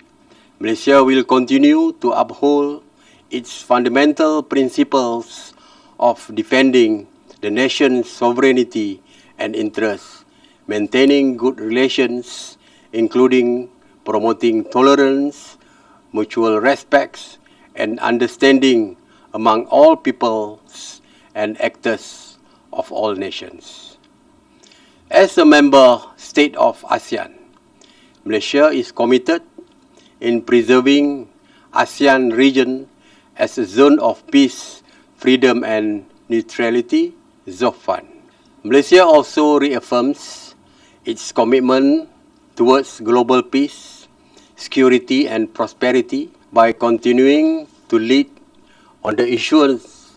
Malaysia will continue to uphold its fundamental principles of defending the nation's sovereignty and interests, maintaining good relations, including promoting tolerance, mutual respect, and understanding among all peoples and actors of all nations. As a member state of ASEAN, Malaysia is committed in preserving ASEAN region as a zone of peace, freedom, and neutrality, ZOFAN. Malaysia also reaffirms its commitment towards global peace, security, and prosperity by continuing to lead on the issuance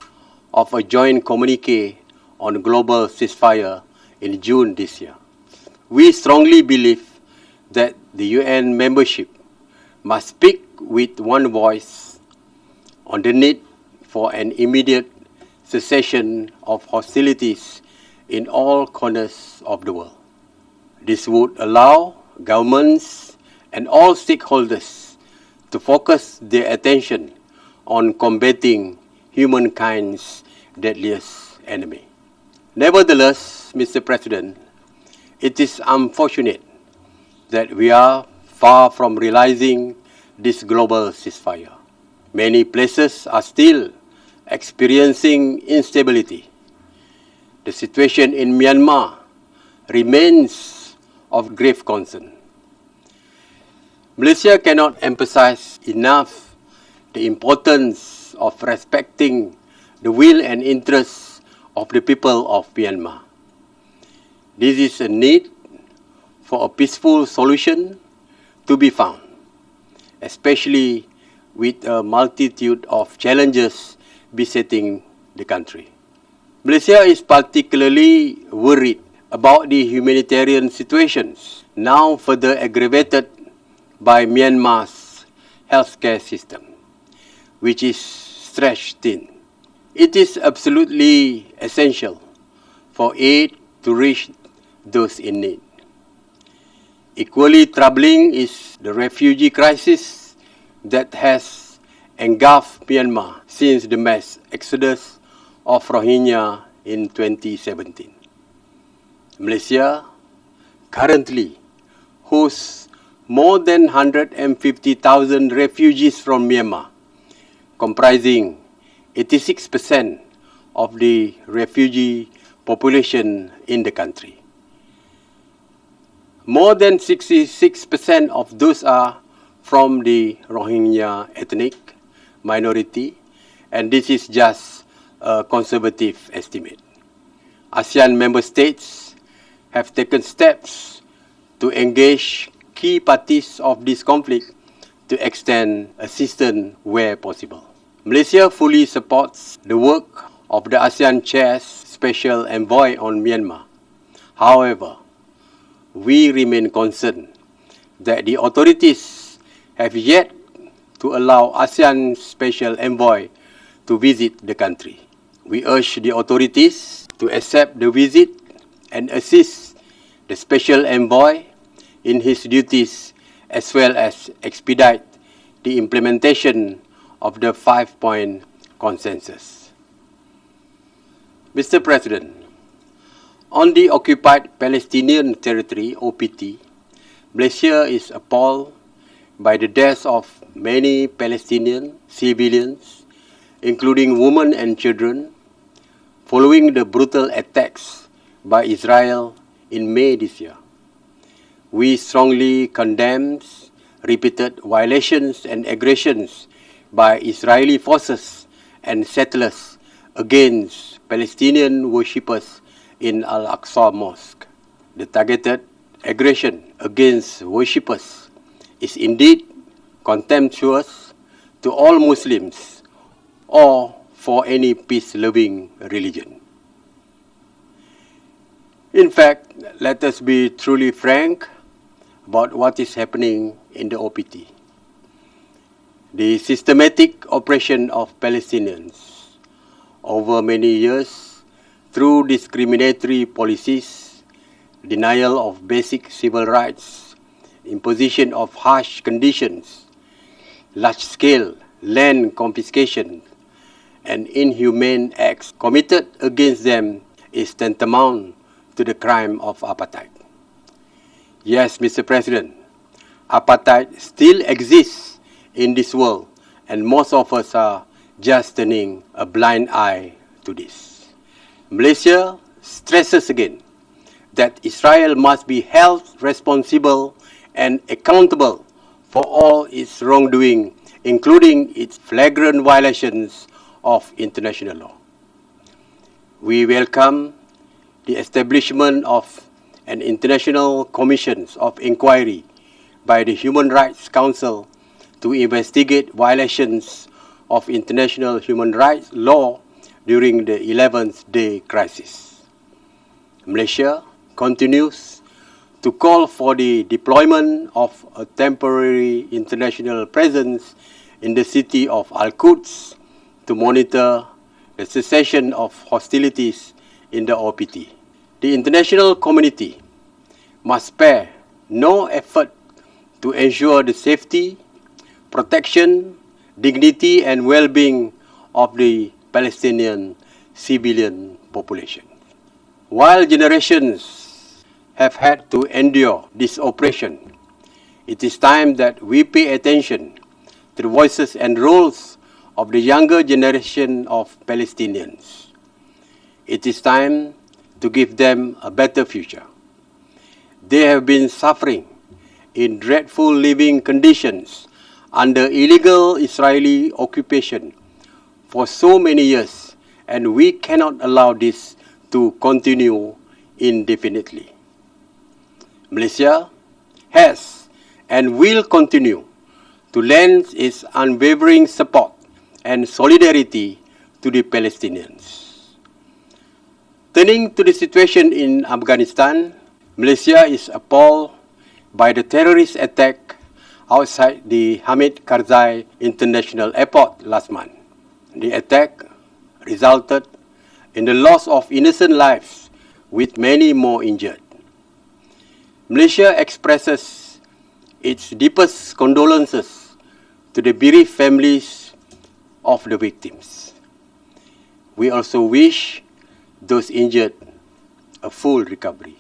of a joint communique on global ceasefire in June this year. We strongly believe that the UN membership must speak with one voice on the need for an immediate cessation of hostilities in all corners of the world. This would allow governments and all stakeholders to focus their attention on combating humankind's deadliest enemy. Nevertheless, Mr. President, it is unfortunate that we are far from realizing this global ceasefire. Many places are still experiencing instability. The situation in Myanmar remains of grave concern. Malaysia cannot emphasize enough the importance of respecting the will and interests of the people of Myanmar. This is a need for a peaceful solution to be found, especially with a multitude of challenges besetting the country. Malaysia is particularly worried about the humanitarian situations, now further aggravated by Myanmar's healthcare system, which is stretched thin. It is absolutely essential for aid to reach those in need. Equally troubling is the refugee crisis that has engulfed Myanmar since the mass exodus of Rohingya in 2017. Malaysia currently hosts more than 150,000 refugees from Myanmar, comprising 86% of the refugee population in the country. More than 66% of those are from the Rohingya ethnic minority, and this is just a conservative estimate. ASEAN member states have taken steps to engage key parties of this conflict to extend assistance where possible. Malaysia fully supports the work of the ASEAN Chair's Special Envoy on Myanmar. However, we remain concerned that the authorities have yet to allow ASEAN Special Envoy to visit the country. We urge the authorities to accept the visit and assist the Special Envoy in his duties, as well as expedite the implementation of the 5-point consensus. Mr. President, on the occupied Palestinian territory, OPT, Malaysia is appalled by the deaths of many Palestinian civilians, including women and children, following the brutal attacks by Israel in May this year. We strongly condemn repeated violations and aggressions by Israeli forces and settlers against Palestinian worshippers in Al-Aqsa Mosque. The targeted aggression against worshippers is indeed contemptuous to all Muslims or for any peace-loving religion. In fact, let us be truly frank about what is happening in the OPT. The systematic oppression of Palestinians over many years through discriminatory policies, denial of basic civil rights, imposition of harsh conditions, large-scale land confiscation, and inhumane acts committed against them is tantamount to the crime of apartheid. Yes, Mr. President, apartheid still exists in this world, and most of us are just turning a blind eye to this. Malaysia stresses again that Israel must be held responsible and accountable for all its wrongdoing, including its flagrant violations of international law. We welcome the establishment of an international commission of inquiry by the Human Rights Council to investigate violations of international human rights law during the 11th day crisis. Malaysia continues to call for the deployment of a temporary international presence in the city of Al-Quds to monitor the cessation of hostilities in the OPT. The international community must spare no effort to ensure the safety, protection, dignity, and well-being of the Palestinian civilian population. While generations have had to endure this oppression, it is time that we pay attention to the voices and roles of the younger generation of Palestinians. It is time to give them a better future. They have been suffering in dreadful living conditions under illegal Israeli occupation for so many years, and we cannot allow this to continue indefinitely. Malaysia has and will continue to lend its unwavering support and solidarity to the Palestinians. Turning to the situation in Afghanistan, Malaysia is appalled by the terrorist attack outside the Hamid Karzai International Airport last month. The attack resulted in the loss of innocent lives, with many more injured. Malaysia expresses its deepest condolences to the bereaved families of the victims. We also wish those injured a full recovery.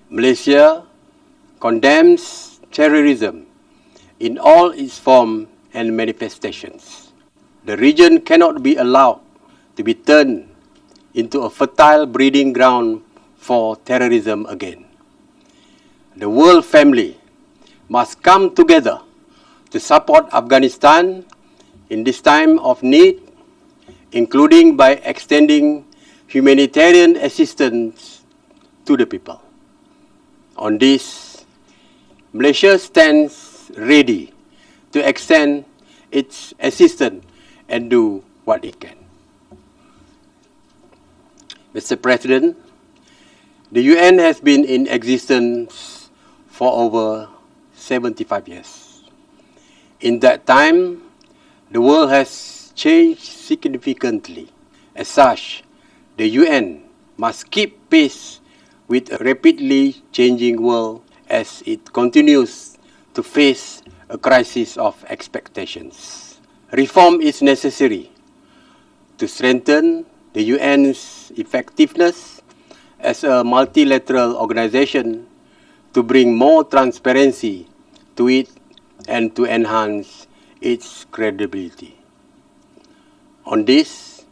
Malaysia condemns terrorism in all its forms and manifestations. The region cannot be allowed to be turned into a fertile breeding ground for terrorism again. The world family must come together to support Afghanistan in this time of need, including by extending humanitarian assistance to the people. On this, Malaysia stands ready to extend its assistance and do what it can. Mr. President, the UN has been in existence for over 75 years. In that time, the world has changed significantly. As such, the UN must keep pace with a rapidly changing world as it continues to face a crisis of expectations. Reform is necessary to strengthen the UN's effectiveness as a multilateral organization, to bring more transparency to it and to enhance its credibility. On this,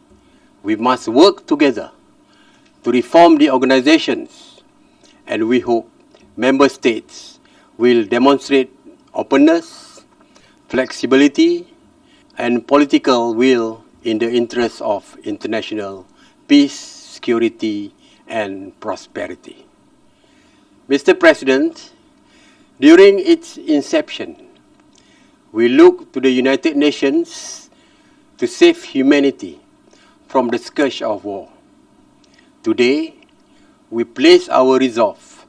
we must work together to reform the organizations, and we hope member states will demonstrate openness, flexibility, and political will in the interest of international peace, security, and prosperity. Mr. President, during its inception, we looked to the United Nations to save humanity from the scourge of war. Today, we place our resolve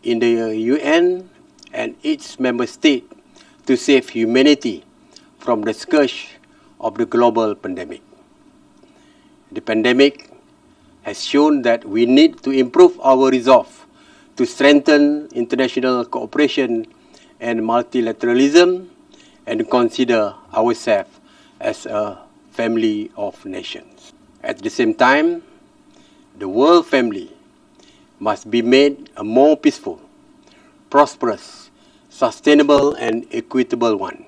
in the UN and its member state to save humanity from the scourge of the global pandemic. The pandemic has shown that we need to improve our resolve to strengthen international cooperation and multilateralism and consider ourselves as a family of nations. At the same time, the world family must be made a more peaceful, prosperous, sustainable, and equitable one.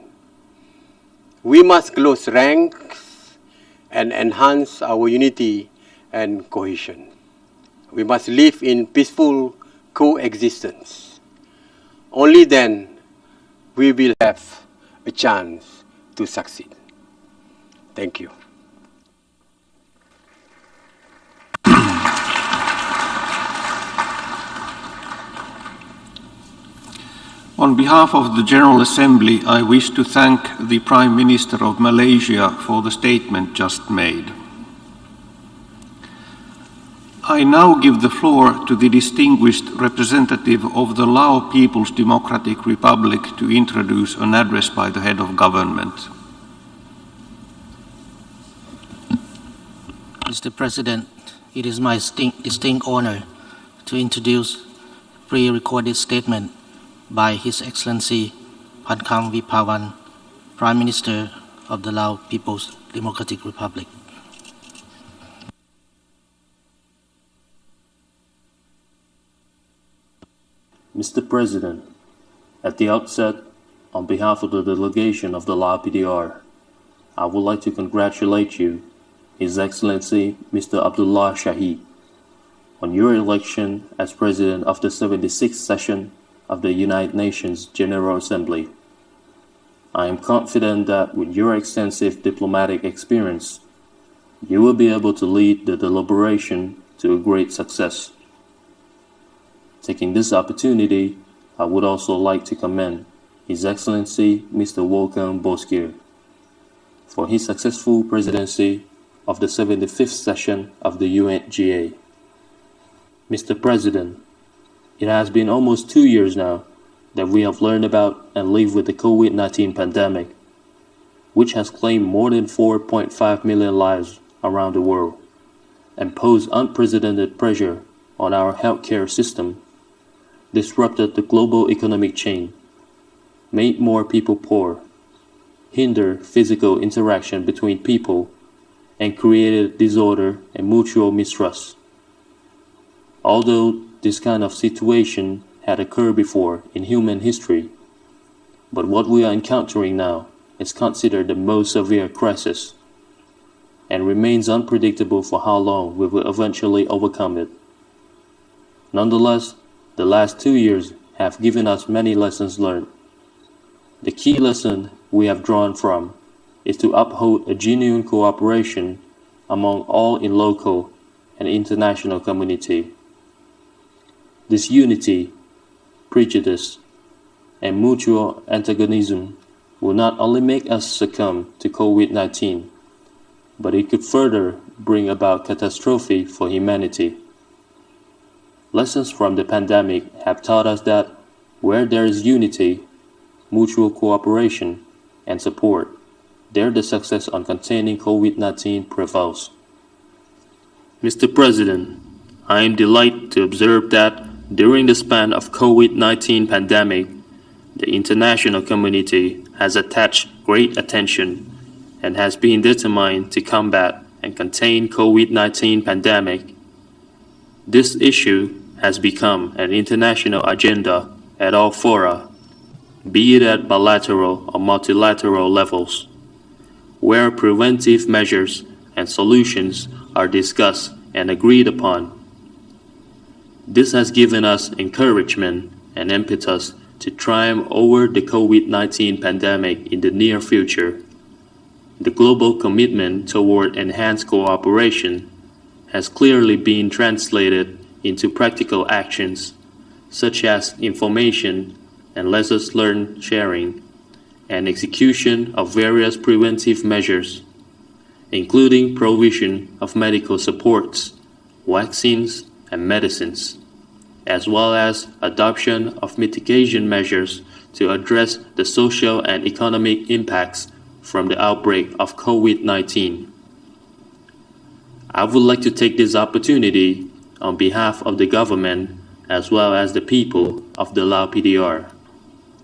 We must close ranks and enhance our unity and cohesion. We must live in peaceful coexistence. Only then we will have a chance to succeed. Thank you. On behalf of the General Assembly, I wish to thank the Prime Minister of Malaysia for the statement just made. I now give the floor to the distinguished representative of the Lao People's Democratic Republic to introduce an address by the head of government. Mr. President, it is my distinct honor to introduce a pre-recorded statement by His Excellency Pankang Vipawan, Prime Minister of the Lao People's Democratic Republic. Mr. President, at the outset, on behalf of the delegation of the Lao PDR, I would like to congratulate you, His Excellency Mr. Abdullah Shahid, on your election as President of the 76th session of the United Nations General Assembly. I am confident that with your extensive diplomatic experience, you will be able to lead the deliberation to a great success. Taking this opportunity, I would also like to commend His Excellency Mr. Wolfgang Bosquier for his successful presidency of the 75th session of the UNGA. Mr. President, it has been almost 2 years now that we have learned about and lived with the COVID-19 pandemic, which has claimed more than 4.5 million lives around the world and posed unprecedented pressure on our healthcare system, disrupted the global economic chain, made more people poor, hindered physical interaction between people, and created disorder and mutual mistrust. Although this kind of situation had occurred before in human history, but what we are encountering now is considered the most severe crisis and remains unpredictable for how long we will eventually overcome it. Nonetheless, the last 2 years have given us many lessons learned. The key lesson we have drawn from is to uphold a genuine cooperation among all in local and international community. This unity, prejudice, and mutual antagonism will not only make us succumb to COVID-19, but it could further bring about catastrophe for humanity. Lessons from the pandemic have taught us that where there is unity, mutual cooperation, and support, there the success on containing COVID-19 prevails. Mr. President, I am delighted to observe that during the span of COVID-19 pandemic, the international community has attached great attention and has been determined to combat and contain COVID-19 pandemic. This issue has become an international agenda at all fora, be it at bilateral or multilateral levels, where preventive measures and solutions are discussed and agreed upon. This has given us encouragement and impetus to triumph over the COVID-19 pandemic in the near future. The global commitment toward enhanced cooperation has clearly been translated into practical actions, such as information and lessons learned sharing, and execution of various preventive measures, including provision of medical supports, vaccines, and medicines, as well as adoption of mitigation measures to address the social and economic impacts from the outbreak of COVID-19. I would like to take this opportunity on behalf of the government as well as the people of the Lao PDR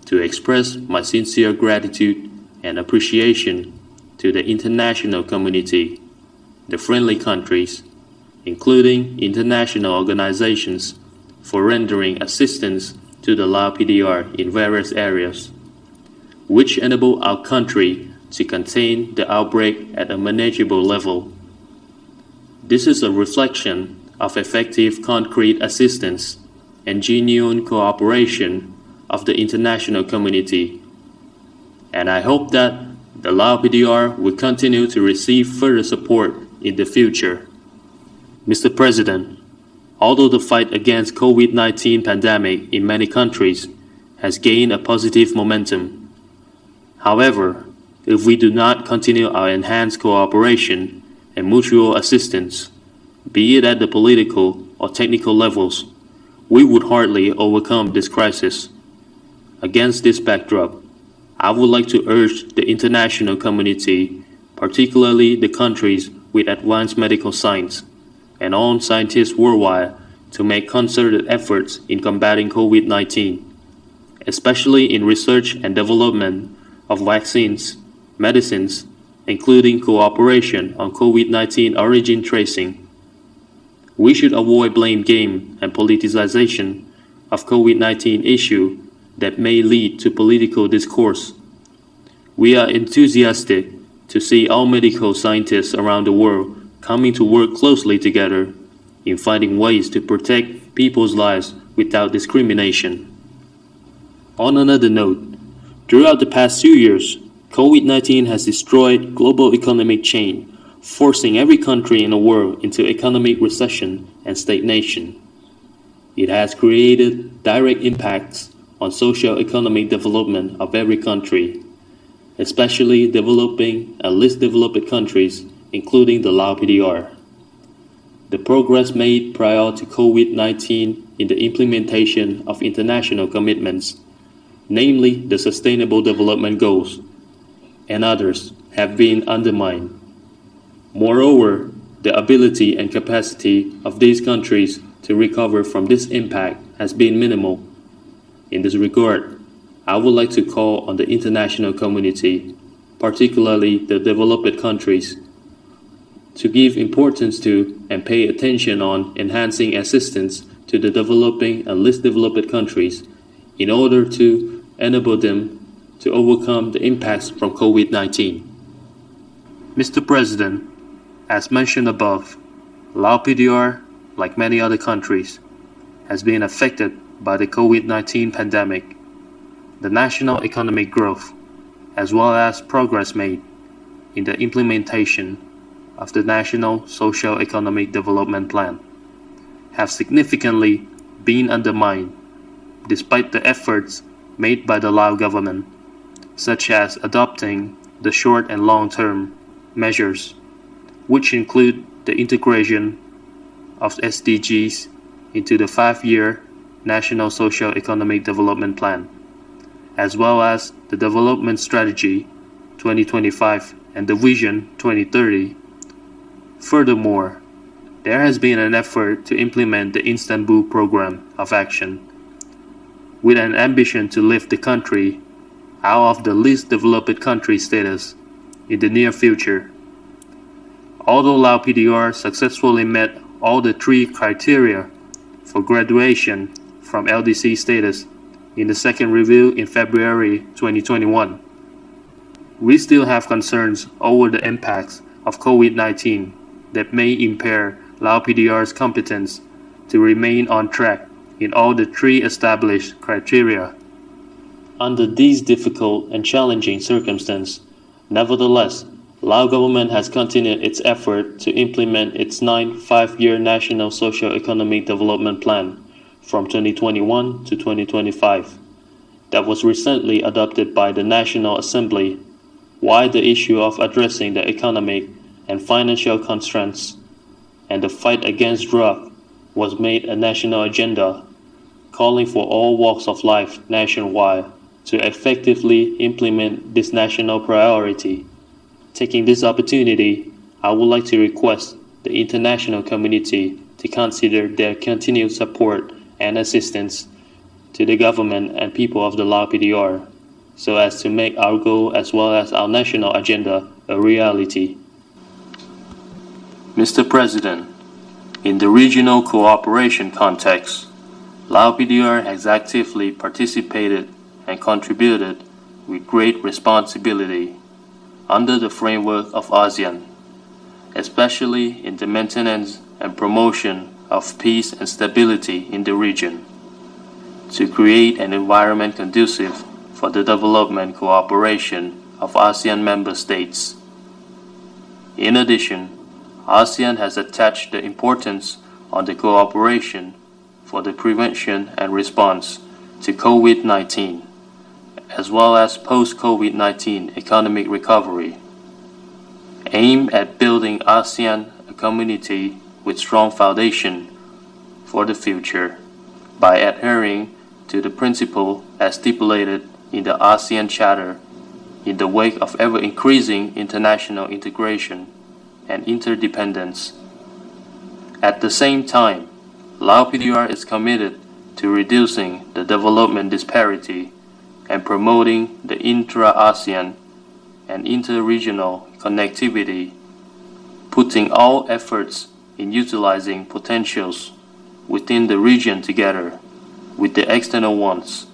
to express my sincere gratitude and appreciation to the international community, the friendly countries, including international organizations, for rendering assistance to the Lao PDR in various areas, which enable our country to contain the outbreak at a manageable level. This is a reflection of effective concrete assistance and genuine cooperation of the international community, and I hope that the Lao PDR will continue to receive further support in the future. Mr. President, although the fight against COVID-19 pandemic in many countries has gained a positive momentum, however, if we do not continue our enhanced cooperation and mutual assistance, be it at the political or technical levels, we would hardly overcome this crisis. Against this backdrop, I would like to urge the international community, particularly the countries with advanced medical science, and all scientists worldwide to make concerted efforts in combating COVID-19, especially in research and development of vaccines, medicines, including cooperation on COVID-19 origin tracing. We should avoid blame game and politicization of COVID-19 issue that may lead to political discourse. We are enthusiastic to see all medical scientists around the world coming to work closely together in finding ways to protect people's lives without discrimination. On another note, throughout the past 2 years, COVID-19 has destroyed global economic chain, forcing every country in the world into economic recession and stagnation. It has created direct impacts on socio-economic development of every country, especially developing and least developed countries, including the Lao PDR. The progress made prior to COVID-19 in the implementation of international commitments, namely the Sustainable Development Goals, and others, have been undermined. Moreover, the ability and capacity of these countries to recover from this impact has been minimal In this regard, I would like to call on the international community, particularly the developed countries, to give importance to and pay attention on enhancing assistance to the developing and least developed countries in order to enable them to overcome the impacts from COVID-19. Mr. President, as mentioned above, Lao PDR, like many other countries, has been affected by the COVID-19 pandemic. The national economic growth, as well as progress made in the implementation of the National Socio-Economic Development Plan, have significantly been undermined despite the efforts made by the Lao government, such as adopting the short and long-term measures, which include the integration of SDGs into the 5-year National Socio-Economic Development Plan, as well as the Development Strategy 2025 and the Vision 2030. Furthermore, there has been an effort to implement the Istanbul Program of Action, with an ambition to lift the country out of the least developed country status in the near future. Although Lao PDR successfully met all the 3 criteria for graduation from LDC status in the second review in February 2021, we still have concerns over the impacts of COVID-19 that may impair Lao PDR's competence to remain on track in all the 3 established criteria. Under these difficult and challenging circumstances, nevertheless, Lao government has continued its effort to implement its 9th 5-year National Socio-Economic Development Plan from 2021 to 2025 that was recently adopted by the National Assembly, while the issue of addressing the economic and financial constraints and the fight against drug was made a national agenda, calling for all walks of life nationwide to effectively implement this national priority. Taking this opportunity, I would like to request the international community to consider their continued support and assistance to the government and people of the Lao PDR, so as to make our goal as well as our national agenda a reality. Mr. President, in the regional cooperation context, Lao PDR has actively participated and contributed with great responsibility under the framework of ASEAN, especially in the maintenance and promotion of peace and stability in the region, to create an environment conducive for the development cooperation of ASEAN member states. In addition, ASEAN has attached the importance on the cooperation for the prevention and response to COVID-19, as well as post-COVID-19 economic recovery, aimed at building ASEAN a community with strong foundation for the future by adhering to the principle as stipulated in the ASEAN Charter in the wake of ever-increasing international integration and interdependence. At the same time, Lao PDR is committed to reducing the development disparity and promoting the intra-ASEAN and inter-regional connectivity, putting all efforts in utilizing potentials within the region together with the external ones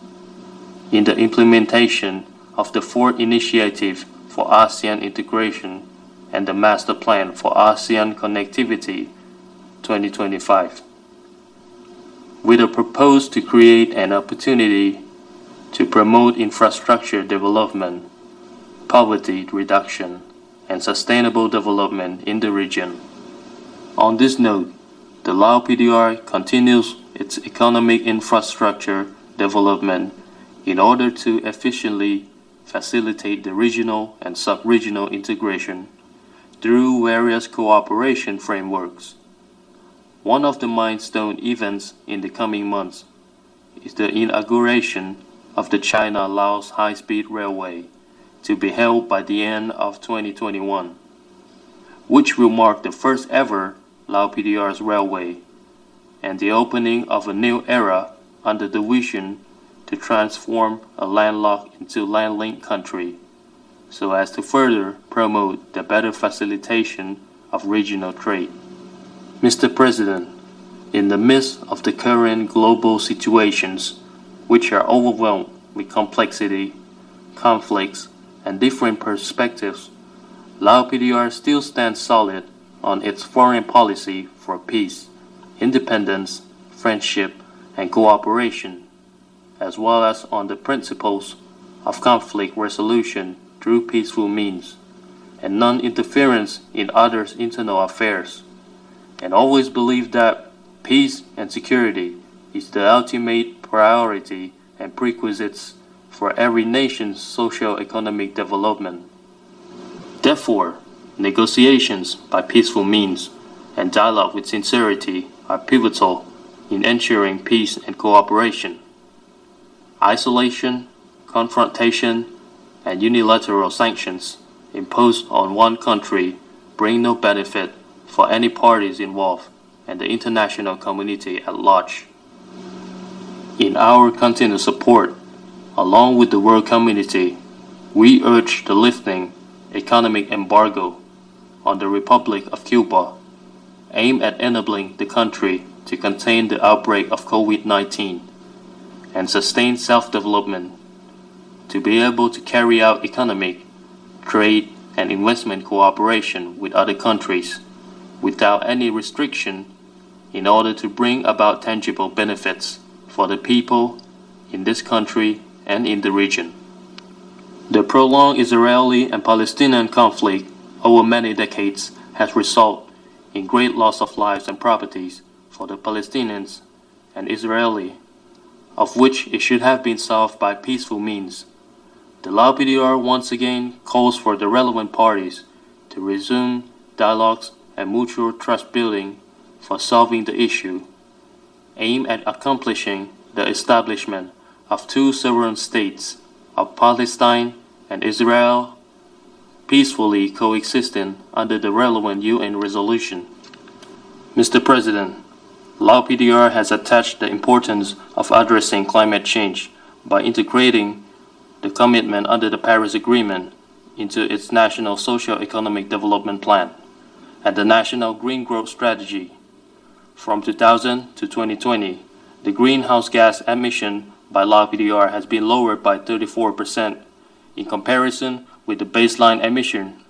in the implementation of the 4th Initiative for ASEAN Integration and the Master Plan for ASEAN Connectivity 2025, with a purpose to create an opportunity to promote infrastructure development, poverty reduction, and sustainable development in the region. On this note, the Lao PDR continues its economic infrastructure development in order to efficiently facilitate the regional and sub-regional integration through various cooperation frameworks. One of the milestone events in the coming months is the inauguration of the China-Laos high-speed railway to be held by the end of 2021, which will mark the first ever Lao PDR's railway and the opening of a new era under the Vision to transform a landlocked into land-linked country, so as to further promote the better facilitation of regional trade. Mr. President, in the midst of the current global situations, which are overwhelmed with complexity, conflicts, and different perspectives, Lao PDR still stands solid on its foreign policy for peace, independence, friendship, and cooperation, as well as on the principles of conflict resolution through peaceful means, and non-interference in others' internal affairs, and always believe that peace and security is the ultimate priority and prerequisites for every nation's socio-economic development. Therefore, negotiations by peaceful means and dialogue with sincerity are pivotal in ensuring peace and cooperation. Isolation, confrontation, and unilateral sanctions imposed on one country bring no benefit for any parties involved and the international community at large. In our continued support, along with the world community, we urge the lifting economic embargo on the Republic of Cuba, aimed at enabling the country to contain the outbreak of COVID-19 and sustain self-development, to be able to carry out economic, trade, and investment cooperation with other countries without any restriction in order to bring about tangible benefits for the people in this country and in the region. The prolonged Israeli and Palestinian conflict over many decades has resulted in great loss of lives and properties for the Palestinians and Israeli, of which it should have been solved by peaceful means. The Lao PDR once again calls for the relevant parties to resume dialogues and mutual trust building for solving the issue, aimed at accomplishing the establishment of two sovereign states of Palestine and Israel, peacefully coexisting under the relevant UN resolution. Mr. President, Lao PDR has attached the importance of addressing climate change by integrating the commitment under the Paris Agreement into its National Socio-Economic Development Plan and the National Green Growth Strategy. From 2000 to 2020, the greenhouse gas emission by Lao PDR has been lowered by 34% in comparison with the baseline emission.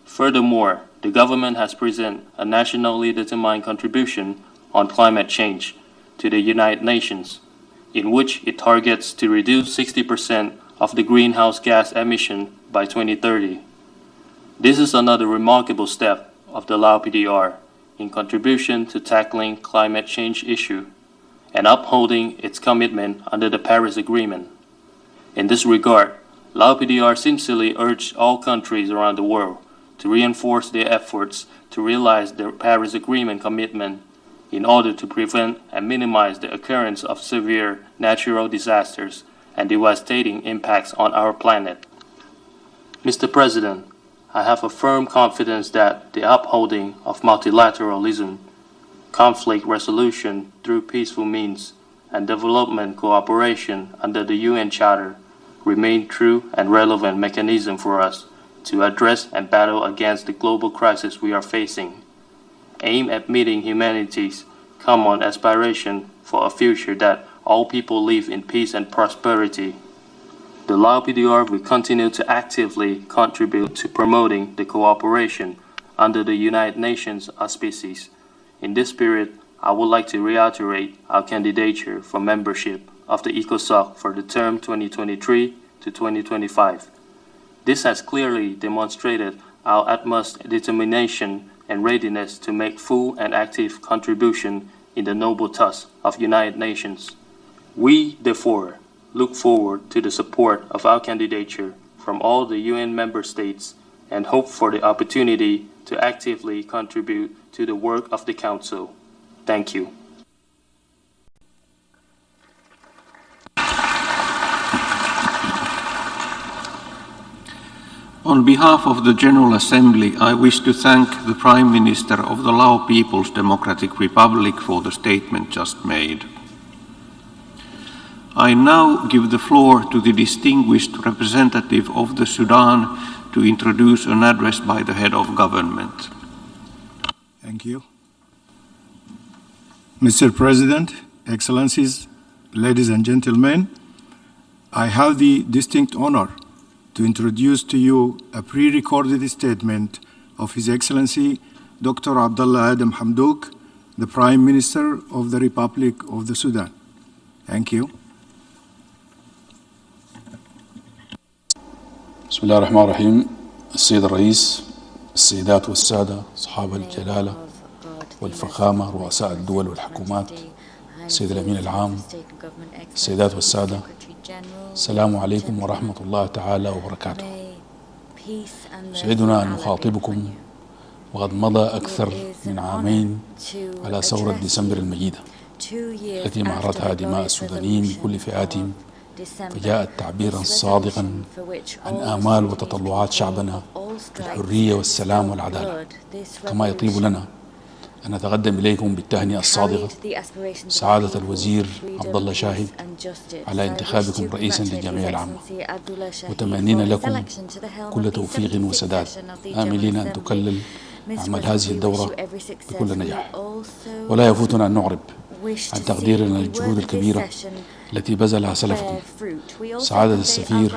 Furthermore, the government has presented a nationally determined contribution on climate change to the United Nations, in which it targets to reduce 60% of the greenhouse gas emission by 2030. This is another remarkable step of the Lao PDR in contribution to tackling climate change issue and upholding its commitment under the Paris Agreement. In this regard, Lao PDR sincerely urged all countries around the world to reinforce their efforts to realize the Paris Agreement commitment in order to prevent and minimize the occurrence of severe natural disasters and devastating impacts on our planet. Mr. President, I have a firm confidence that the upholding of multilateralism, conflict resolution through peaceful means, and development cooperation under the UN Charter remain true and relevant mechanism for us to address and battle against the global crisis we are facing, aimed at meeting humanity's common aspiration for a future that all people live in peace and prosperity. The Lao PDR will continue to actively contribute to promoting the cooperation under the United Nations auspices. In this spirit, I would like to reiterate our candidature for membership of the ECOSOC for the term 2023 to 2025. This has clearly demonstrated our utmost determination and readiness to make full and active contribution in the noble task of United Nations. We, therefore, look forward to the support of our candidature from all the UN member states and hope for the opportunity to actively contribute to the work of the Council. Thank you. On behalf of the General Assembly, I wish to thank the Prime Minister of the Lao People's Democratic Republic for the statement just made. I now give the floor to the distinguished representative of the Sudan to introduce an address by the head of government. Thank you. Mr. President, Excellencies, ladies and gentlemen, I have the distinct honor to introduce to you a pre-recorded statement of His Excellency Dr. Abdullah Adam Hamdouk, the Prime Minister of the Republic of the Sudan. Thank you. بسم الله الرحمن الرحيم. السيد الرئيس، السيدات والسادة أصحاب الجلالة والفخامة، رؤساء الدول والحكومات، السيد الأمين العام، السيدات والسادة، السلام عليكم ورحمة الله تعالى وبركاته. سعدنا أن نخاطبكم وقد مضى أكثر من عامين على ثورة ديسمبر المجيدة التي مهرتها دماء السودانيين بكل فئاتهم، فجاءت تعبيرا صادقا عن آمال وتطلعات شعبنا في الحرية والسلام والعدالة. كما يطيب لنا أن نتقدم إليكم بالتهنئة الصادقة سعادة الوزير عبد الله شاهد على انتخابكم رئيسا للجمعية العامة، وتمنينا لكم كل توفيق وسداد، آملين أن تكلل أعمال هذه الدورة بكل نجاح. ولا يفوتنا أن نعرب عن تقديرنا للجهود الكبيرة التي بذلها سلفكم، سعادة السفير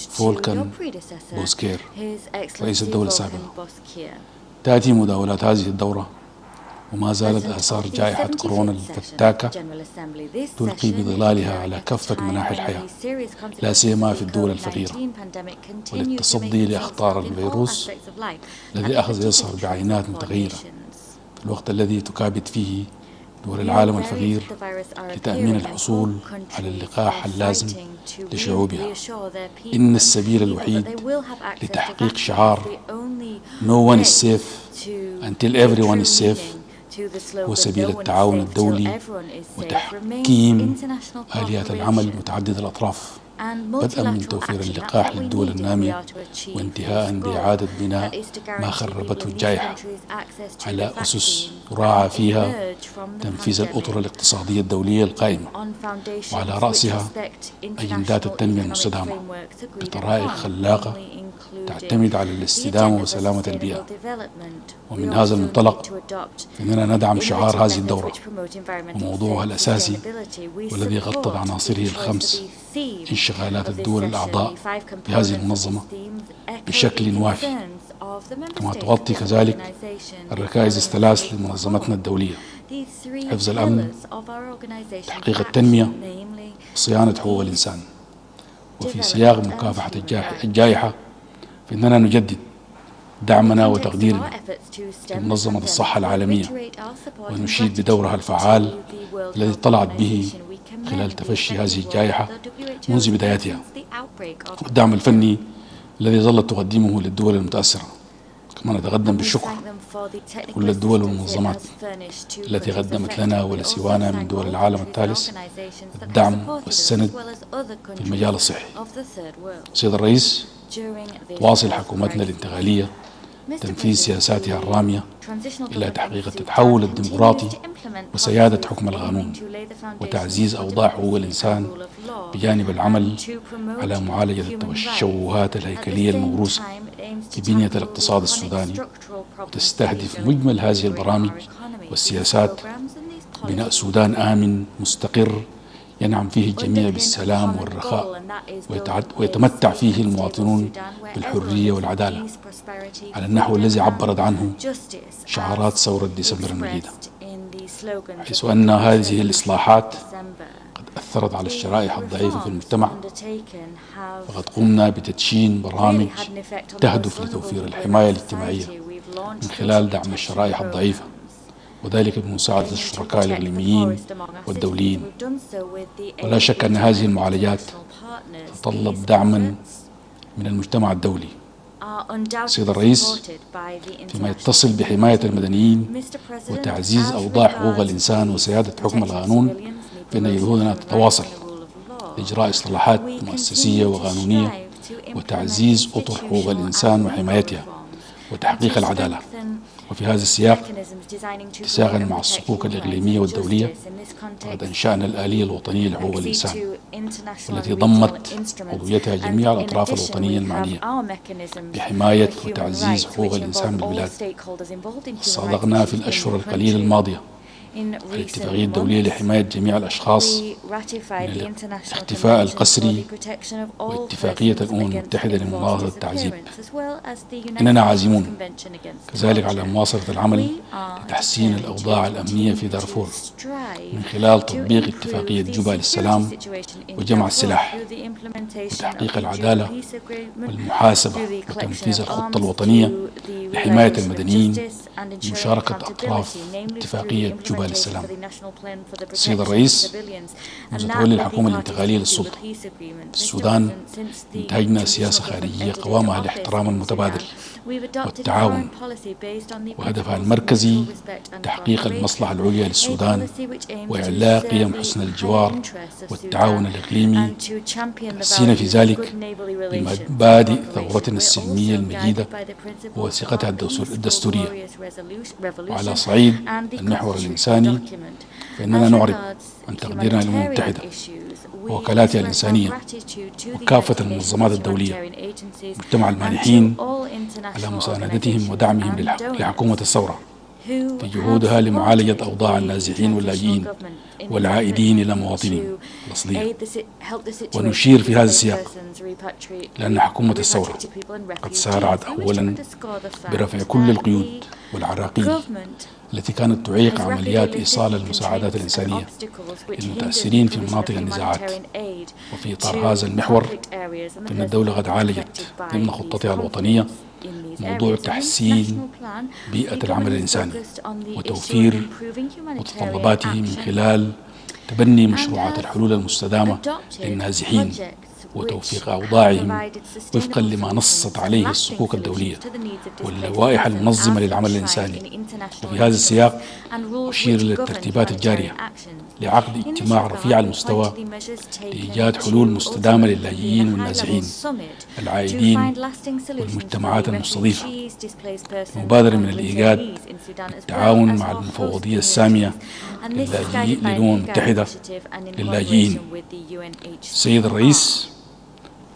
فولكان بوسكير رئيس الدولة السابق. تأتي مداولات هذه الدورة وما زالت آثار جائحة كورونا الفتاكة تلقي بظلالها على كافة مناحي الحياة، لا سيما في الدول الفقيرة، وللتصدي لأخطار الفيروس الذي أخذ يظهر بعينات متغيرة في الوقت الذي تكابد فيه دول العالم الفقير لتأمين الحصول على اللقاح اللازم لشعوبها. إن السبيل الوحيد لتحقيق شعار No one is safe until everyone is safe هو سبيل التعاون الدولي وتحكيم آليات العمل متعدد الأطراف، بدءا من توفير اللقاح للدول النامية وانتهاء بإعادة بناء ما خربته الجائحة على أسس تراعى فيها تنفيذ الأطر الاقتصادية الدولية القائمة، وعلى رأسها أجندات التنمية المستدامة بطرائق خلاقة تعتمد على الاستدامة وسلامة البيئة. ومن هذا المنطلق فإننا ندعم شعار هذه الدورة وموضوعها الأساسي والذي غطت عناصره الخمس انشغالات الدول الأعضاء في هذه المنظمة بشكل وافي، كما تغطي كذلك الركائز الثلاث لمنظمتنا الدولية: حفظ الأمن، تحقيق التنمية، وصيانة حقوق الإنسان. وفي سياق مكافحة الجائحة فإننا نجدد دعمنا وتقديرنا لمنظمة الصحة العالمية، ونشيد بدورها الفعال الذي طلعت به خلال تفشي هذه الجائحة منذ بدايتها، والدعم الفني الذي ظلت تقدمه للدول المتأثرة. كما نتقدم بالشكر لكل الدول والمنظمات التي قدمت لنا ولسوانا من دول العالم الثالث الدعم والسند في المجال الصحي. سيد الرئيس، تواصل حكومتنا الانتقالية تنفيذ سياساتها الرامية إلى تحقيق التحول الديمقراطي وسيادة حكم القانون وتعزيز أوضاع حقوق الإنسان، بجانب العمل على معالجة التشوهات الهيكلية الموروثة في بنية الاقتصاد السوداني. وتستهدف مجمل هذه البرامج والسياسات بناء سودان آمن مستقر ينعم فيه الجميع بالسلام والرخاء، ويتمتع فيه المواطنون بالحرية والعدالة على النحو الذي عبرت عنه شعارات ثورة ديسمبر المجيدة، حيث أن هذه الإصلاحات قد أثرت على الشرائح الضعيفة في المجتمع، فقد قمنا بتدشين برامج تهدف لتوفير الحماية الاجتماعية من خلال دعم الشرائح الضعيفة، وذلك بمساعدة الشركاء الإقليميين والدوليين. ولا شك أن هذه المعالجات تتطلب دعما من المجتمع الدولي. سيد الرئيس، فيما يتصل بحماية المدنيين وتعزيز أوضاع حقوق الإنسان وسيادة حكم القانون، فإن جهودنا تتواصل لإجراء إصلاحات مؤسسية وقانونية وتعزيز أطر حقوق الإنسان وحمايتها وتحقيق العدالة، وفي هذا السياق اتساقا مع الصكوك الإقليمية والدولية فقد أنشأنا الآلية الوطنية لحقوق الإنسان والتي ضمت عضويتها جميع الأطراف الوطنية المعنية بحماية وتعزيز حقوق الإنسان بالبلاد. صادقنا في الأشهر القليلة الماضية الاتفاقية الدولية لحماية جميع الأشخاص من الاختفاء القسري واتفاقية الأمم المتحدة لمناهضة التعذيب. إننا عازمون كذلك على مواصلة العمل لتحسين الأوضاع الأمنية في دارفور من خلال تطبيق اتفاقية جوبا للسلام وجمع السلاح وتحقيق العدالة والمحاسبة وتنفيذ الخطة الوطنية لحماية المدنيين بمشاركة أطراف اتفاقية جوبا للسلام. السيد الرئيس، منذ تولي الحكومة الانتقالية للسلطة في السودان انتهجنا سياسة خارجية قوامها الاحترام المتبادل والتعاون، وهدفها المركزي تحقيق المصلحة العليا للسودان وإعلاء قيم حسن الجوار والتعاون الإقليمي، حسينا في ذلك بمبادئ ثورتنا السلمية المجيدة ووثيقتها الدستورية. وعلى صعيد المحور الإنساني فإننا نعرب عن تقديرنا للأمم المتحدة ووكالاتها الإنسانية وكافة المنظمات الدولية مجتمع المانحين على مساندتهم ودعمهم لحكومة الثورة في جهودها لمعالجة أوضاع النازحين واللاجئين والعائدين إلى مواطنهم الأصلية. ونشير في هذا السياق لأن حكومة الثورة قد سارعت أولا برفع كل القيود والعراقيل التي كانت تعيق عمليات إيصال المساعدات الإنسانية للمتأثرين في مناطق النزاعات. وفي إطار هذا المحور فإن الدولة قد عالجت ضمن خطتها الوطنية موضوع تحسين بيئة العمل الإنساني وتوفير متطلباته من خلال تبني مشروعات الحلول المستدامة للنازحين وتوفيق أوضاعهم وفقا لما نصت عليه الصكوك الدولية واللوائح المنظمة للعمل الإنساني. وفي هذا السياق أشير إلى الترتيبات الجارية لعقد اجتماع رفيع المستوى لإيجاد حلول مستدامة للاجئين والنازحين العائدين والمجتمعات المستضيفة، مبادرة من الإيجاد بالتعاون مع المفوضية السامية للأمم المتحدة للاجئين. سيد الرئيس،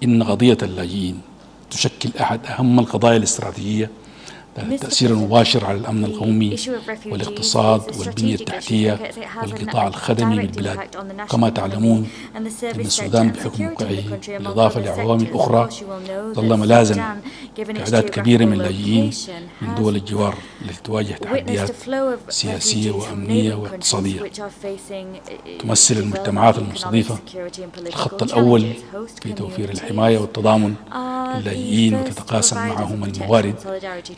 إن قضية اللاجئين تشكل أحد أهم القضايا الاستراتيجية ذات التأثير المباشر على الأمن القومي والاقتصاد والبنية التحتية والقطاع الخدمي بالبلاد. كما تعلمون أن السودان بحكم موقعه بالإضافة لعوامل أخرى ظل ملاذا لأعداد كبيرة من اللاجئين من دول الجوار التي تواجه تحديات سياسية وأمنية واقتصادية. تمثل المجتمعات المستضيفة الخط الأول في توفير الحماية والتضامن للاجئين وتتقاسم معهم الموارد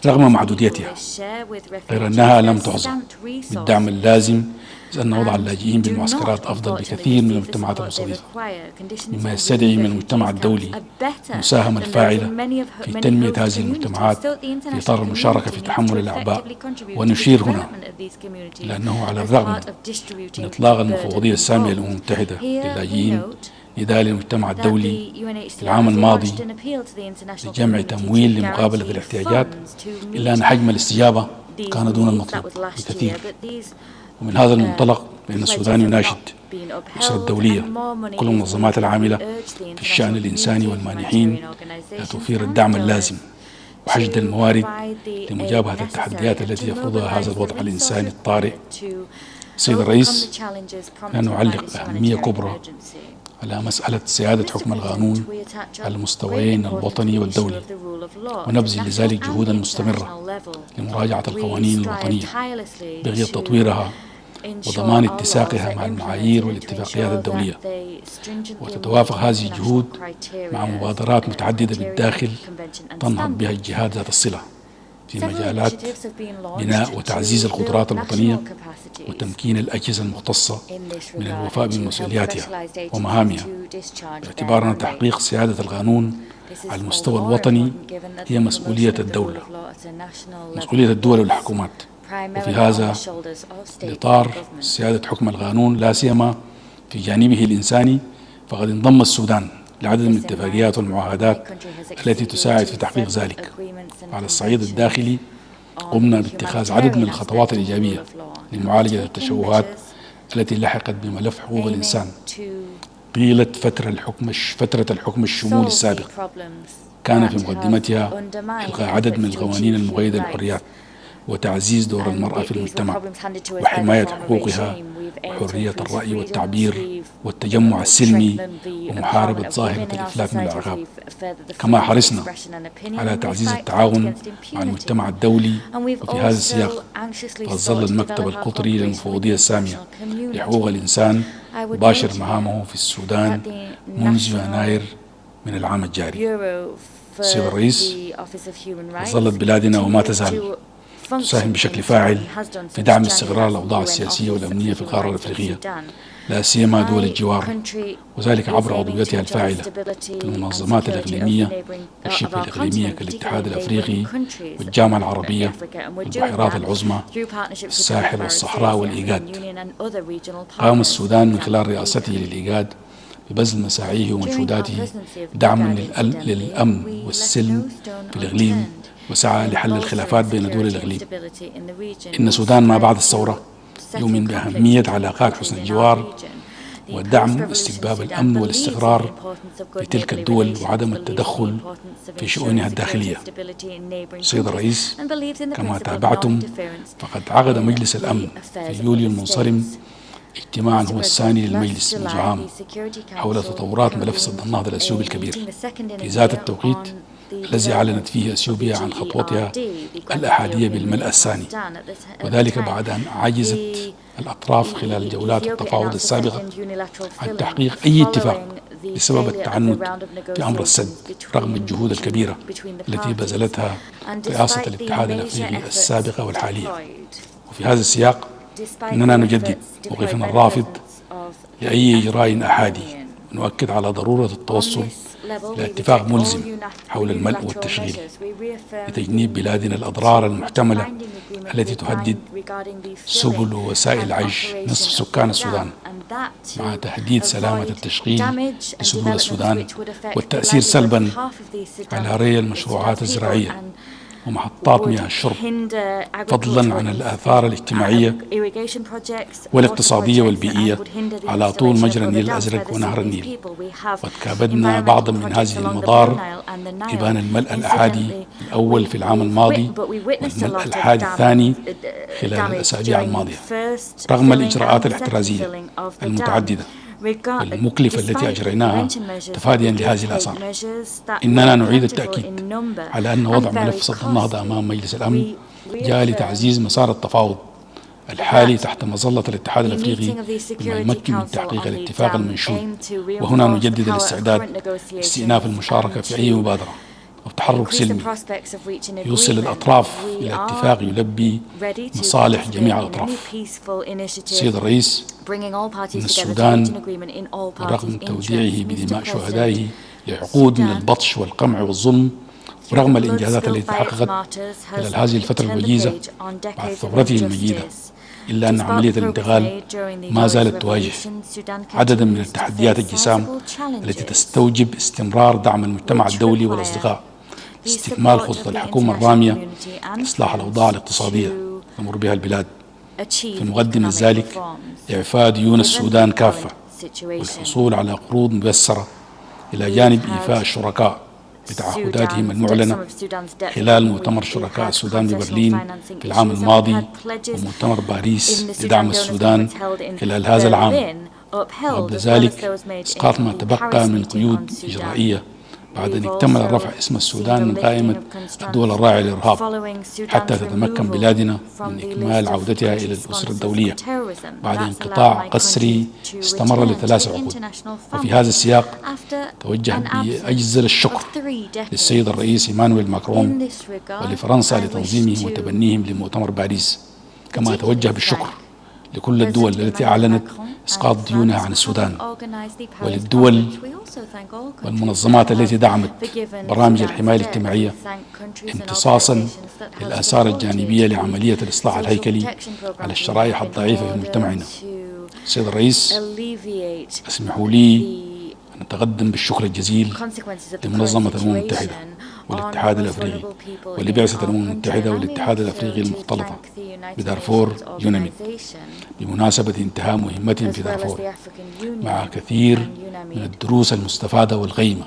رغم محدوديتها، غير أنها لم تحظى بالدعم اللازم، إذ أن وضع اللاجئين بالمعسكرات أفضل بكثير من المجتمعات المستضيفة، مما يستدعي من المجتمع الدولي المساهمة الفاعلة في تنمية هذه المجتمعات في إطار المشاركة في تحمل الأعباء. ونشير هنا إلى أنه على الرغم من إطلاق المفوضية السامية للأمم المتحدة للاجئين نداء للمجتمع الدولي في العام الماضي لجمع تمويل لمقابلة الاحتياجات، إلا أن حجم الاستجابة كان دون المطلوب بكثير. ومن هذا المنطلق فإن السودان يناشد الأسرة الدولية كل المنظمات العاملة في الشأن الإنساني والمانحين لتوفير الدعم اللازم وحشد الموارد لمجابهة التحديات التي يفرضها هذا الوضع الإنساني الطارئ. سيد الرئيس، نعلق أهمية كبرى على مسألة سيادة حكم القانون على المستويين الوطني والدولي، ونبذل لذلك جهودا مستمرة لمراجعة القوانين الوطنية بغية تطويرها وضمان اتساقها مع المعايير والاتفاقيات الدولية. وتتوافق هذه الجهود مع مبادرات متعددة بالداخل تنهض بها الجهات ذات الصلة في مجالات بناء وتعزيز القدرات الوطنية وتمكين الأجهزة المختصة من الوفاء بمسؤولياتها ومهامها، باعتبار أن تحقيق سيادة القانون على المستوى الوطني هي مسؤولية الدولة، مسؤولية الدول والحكومات. وفي هذا الإطار سيادة حكم القانون لا سيما في جانبه الإنساني، فقد انضم السودان لعدد من الاتفاقيات والمعاهدات التي تساعد في تحقيق ذلك. على الصعيد الداخلي قمنا باتخاذ عدد من الخطوات الإيجابية لمعالجة التشوهات التي لحقت بملف حقوق الإنسان طيلة فترة الحكم الشمولي السابق. كان في مقدمتها إلغاء عدد من القوانين المقيدة للحريات وتعزيز دور المرأة في المجتمع وحماية حقوقها وحرية الرأي والتعبير والتجمع السلمي ومحاربة ظاهرة الإفلات من العقاب. كما حرصنا على تعزيز التعاون مع المجتمع الدولي، وفي هذا السياق ظل المكتب القطري للمفوضية السامية لحقوق الإنسان يباشر مهامه في السودان منذ يناير من العام الجاري. سيد الرئيس، ظلت بلادنا وما تزال تساهم بشكل فاعل في دعم استقرار الأوضاع السياسية والأمنية في القارة الأفريقية، لا سيما دول الجوار، وذلك عبر عضويتها الفاعلة في المنظمات الإقليمية والشبه الإقليمية كالاتحاد الأفريقي والجامعة العربية والبحيرات العظمى الساحل والصحراء والإيجاد. قام السودان من خلال رئاسته للإيجاد ببذل مساعيه ومجهوداته دعما للأمن والسلم في الإقليم، وسعى لحل الخلافات بين دول الإقليم. إن السودان ما بعد الثورة يؤمن بأهمية علاقات حسن الجوار ودعم استتباب الأمن والاستقرار في تلك الدول وعدم التدخل في شؤونها الداخلية. سيد الرئيس، كما تابعتم فقد عقد مجلس الأمن في يوليو المنصرم اجتماعا هو الثاني للمجلس منذ عام حول تطورات ملف سد النهضة الأثيوبي الكبير، في ذات التوقيت الذي أعلنت فيه أثيوبيا عن خطوتها الأحادية بالملء الثاني، وذلك بعد أن عجزت الأطراف خلال جولات التفاوض السابقة عن تحقيق أي اتفاق بسبب التعنت في أمر السد رغم الجهود الكبيرة التي بذلتها رئاسة الاتحاد الأفريقي السابقة والحالية. وفي هذا السياق إننا نجدد موقفنا الرافض لأي إجراء أحادي، ونؤكد على ضرورة التوصل لاتفاق ملزم حول الملء والتشغيل لتجنيب بلادنا الأضرار المحتملة التي تهدد سبل ووسائل العيش نصف سكان السودان، مع تهديد سلامة التشغيل لسبل السودان والتأثير سلبا على ري المشروعات الزراعية ومحطات مياه الشرب، فضلا عن الآثار الاجتماعية والاقتصادية والبيئية على طول مجرى النيل الأزرق ونهر النيل. قد كابدنا بعضا من هذه المضار إبان الملء الأحادي الأول في العام الماضي والملء الأحادي الثاني خلال الأسابيع الماضية، رغم الإجراءات الاحترازية المتعددة والمكلفة التي أجريناها تفاديا لهذه الآثار. إننا نعيد التأكيد على أن وضع ملف سد النهضة أمام مجلس الأمن جاء لتعزيز مسار التفاوض الحالي تحت مظلة الاتحاد الأفريقي بما يمكن من تحقيق الاتفاق المنشود. وهنا نجدد الاستعداد لاستئناف المشاركة في أي مبادرة أو تحرك سلمي يوصل الأطراف إلى اتفاق يلبي مصالح جميع الأطراف. سيد الرئيس، إن السودان رغم توديعه بدماء شهدائه لعقود من البطش والقمع والظلم، ورغم الإنجازات التي تحققت خلال هذه الفترة الوجيزة بعد ثورته المجيدة، إلا أن عملية الانتقال ما زالت تواجه عددا من التحديات الجسام التي تستوجب استمرار دعم المجتمع الدولي والأصدقاء، استكمال خطط الحكومة الرامية لإصلاح الأوضاع الاقتصادية تمر بها البلاد، في مقدمة ذلك إعفاء ديون السودان كافة والحصول على قروض ميسرة، إلى جانب إيفاء الشركاء بتعهداتهم المعلنة خلال مؤتمر شركاء السودان ببرلين في العام الماضي ومؤتمر باريس لدعم السودان خلال هذا العام، وقبل ذلك إسقاط ما تبقى من قيود إجرائية بعد أن اكتمل رفع اسم السودان من قائمة الدول الراعية للإرهاب، حتى تتمكن بلادنا من إكمال عودتها إلى الأسرة الدولية بعد انقطاع قسري استمر ل3 عقود. وفي هذا السياق توجه بأجزل الشكر للسيد الرئيس إيمانويل ماكرون ولفرنسا لتنظيمهم وتبنيهم لمؤتمر باريس، كما توجه بالشكر لكل الدول التي أعلنت إسقاط ديونها عن السودان، وللدول والمنظمات التي دعمت برامج الحماية الاجتماعية امتصاصا للآثار الجانبية لعملية الإصلاح الهيكلي على الشرائح الضعيفة في مجتمعنا. سيد الرئيس، اسمحوا لي أن أتقدم بالشكر الجزيل لمنظمة الأمم المتحدة والاتحاد الأفريقي ولبعثة الأمم المتحدة والاتحاد الأفريقي المختلطة بدارفور يوناميد بمناسبة انتهاء مهمتهم في دارفور، مع كثير من الدروس المستفادة والقيمة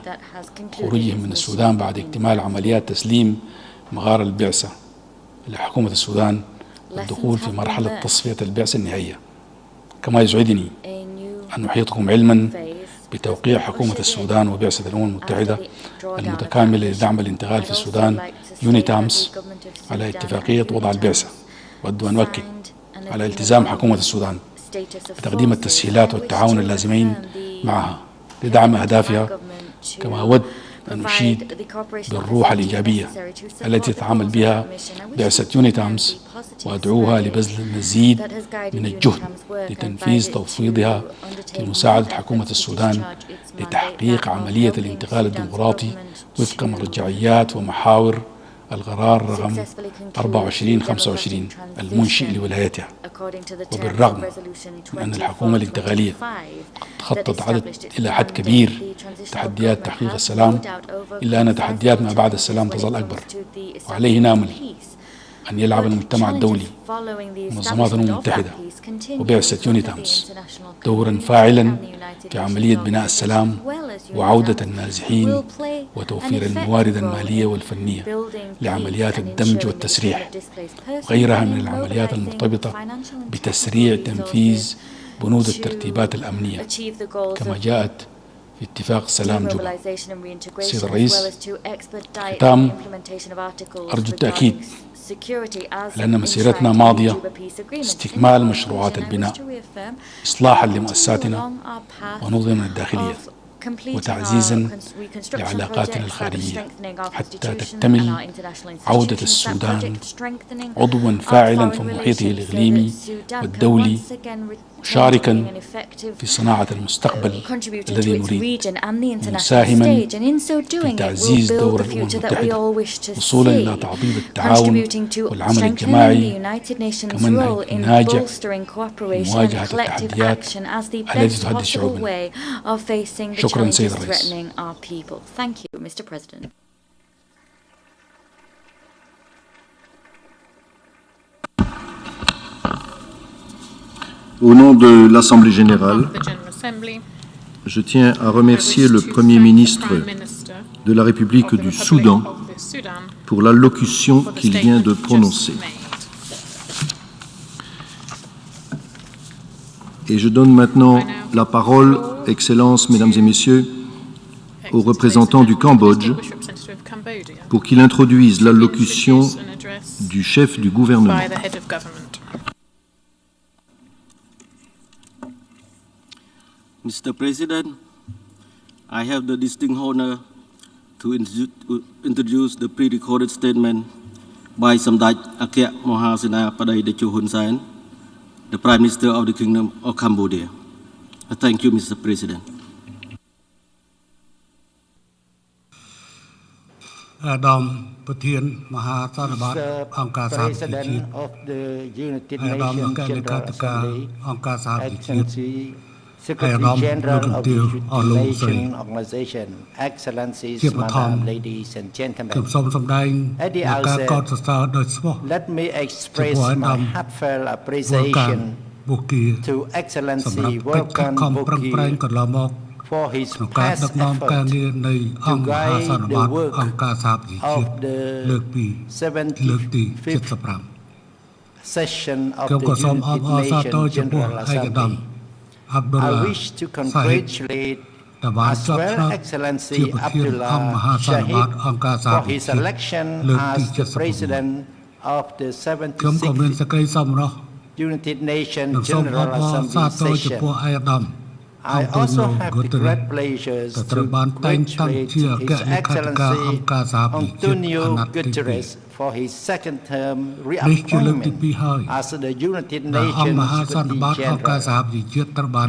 خروجهم من السودان بعد اكتمال عمليات تسليم مغار البعثة لحكومة السودان والدخول في مرحلة تصفية البعثة النهائية. كما يسعدني أن أحيطكم علما بتوقيع حكومة السودان وبعثة الأمم المتحدة المتكاملة لدعم الانتقال في السودان يونيتامس على اتفاقية وضع البعثة. وأود أن أؤكد على التزام حكومة السودان بتقديم التسهيلات والتعاون اللازمين معها لدعم أهدافها. كما أود أن أشيد بالروح الإيجابية التي تتعامل بها بعثة يونيتامس وأدعوها لبذل المزيد من الجهد لتنفيذ تفويضها في مساعدة حكومة السودان لتحقيق عملية الانتقال الديمقراطي وفق مرجعيات ومحاور القرار رقم 2425 المنشئ لولايتها. وبالرغم من أن الحكومة الانتقالية قد خطت إلى حد كبير تحديات تحقيق السلام، إلا أن تحديات ما بعد السلام تظل أكبر، وعليه نأمل أن يلعب المجتمع الدولي ومنظمات الأمم المتحدة وبعثة يونيتامس دورا فاعلا في عملية بناء السلام وعودة النازحين وتوفير الموارد المالية والفنية لعمليات الدمج والتسريح وغيرها من العمليات المرتبطة بتسريع تنفيذ بنود الترتيبات الأمنية كما جاءت في اتفاق سلام جوبا. سيد الرئيس، ختام أرجو التأكيد لأن مسيرتنا ماضية استكمال مشروعات البناء، إصلاحا لمؤسساتنا ونظمنا الداخلية، وتعزيزا لعلاقاتنا الخارجية حتى تكتمل عودة السودان عضوا فاعلا في محيطه الإقليمي والدولي، مشاركا في صناعة المستقبل الذي نريد، مساهما في تعزيز دور الأمم المتحدة وصولا إلى تعضيد التعاون والعمل الجماعي كمنهج ناجح لمواجهة التحديات التي تهدد شعوبنا. شكرا سيد الرئيس. Au nom de l'Assemblée générale, je tiens à remercier le Premier ministre de la République du Soudan pour l'allocution qu'il vient de prononcer. Et je donne maintenant la parole, Excellences, Mesdames et Messieurs, au représentant du Cambodge pour qu'il introduise l'allocution du chef du gouvernement. Mr. President, I have the distinct honor to introduce the pre-recorded statement by Samdech Akya Mohasena Padai Decho Hun Sen, the Prime Minister of the Kingdom of Cambodia. Thank you, Mr. President. អាដាមប្រធានមហាសន្និបាតអង្គការសហប្រជាជាតិអាដាមអង្គការលេខាធិការអង្គការសហប្រជាជាតិ Secretary General of the United Organization, Excellencies, Madam, Ladies and Gentlemen. At the outset, let me express my heartfelt appreciation to Excellency Volkan Bokir for his past effort to guide the work of the 75th session of the United Nations General Assembly. I wish to congratulate as well Excellency Abdullah Shahid for his election as the President of the 76th United Nations General Assembly session. I also have the great pleasure to congratulate His Excellency Antonio Guterres for his second term reappointment as the United Nations Secretary General.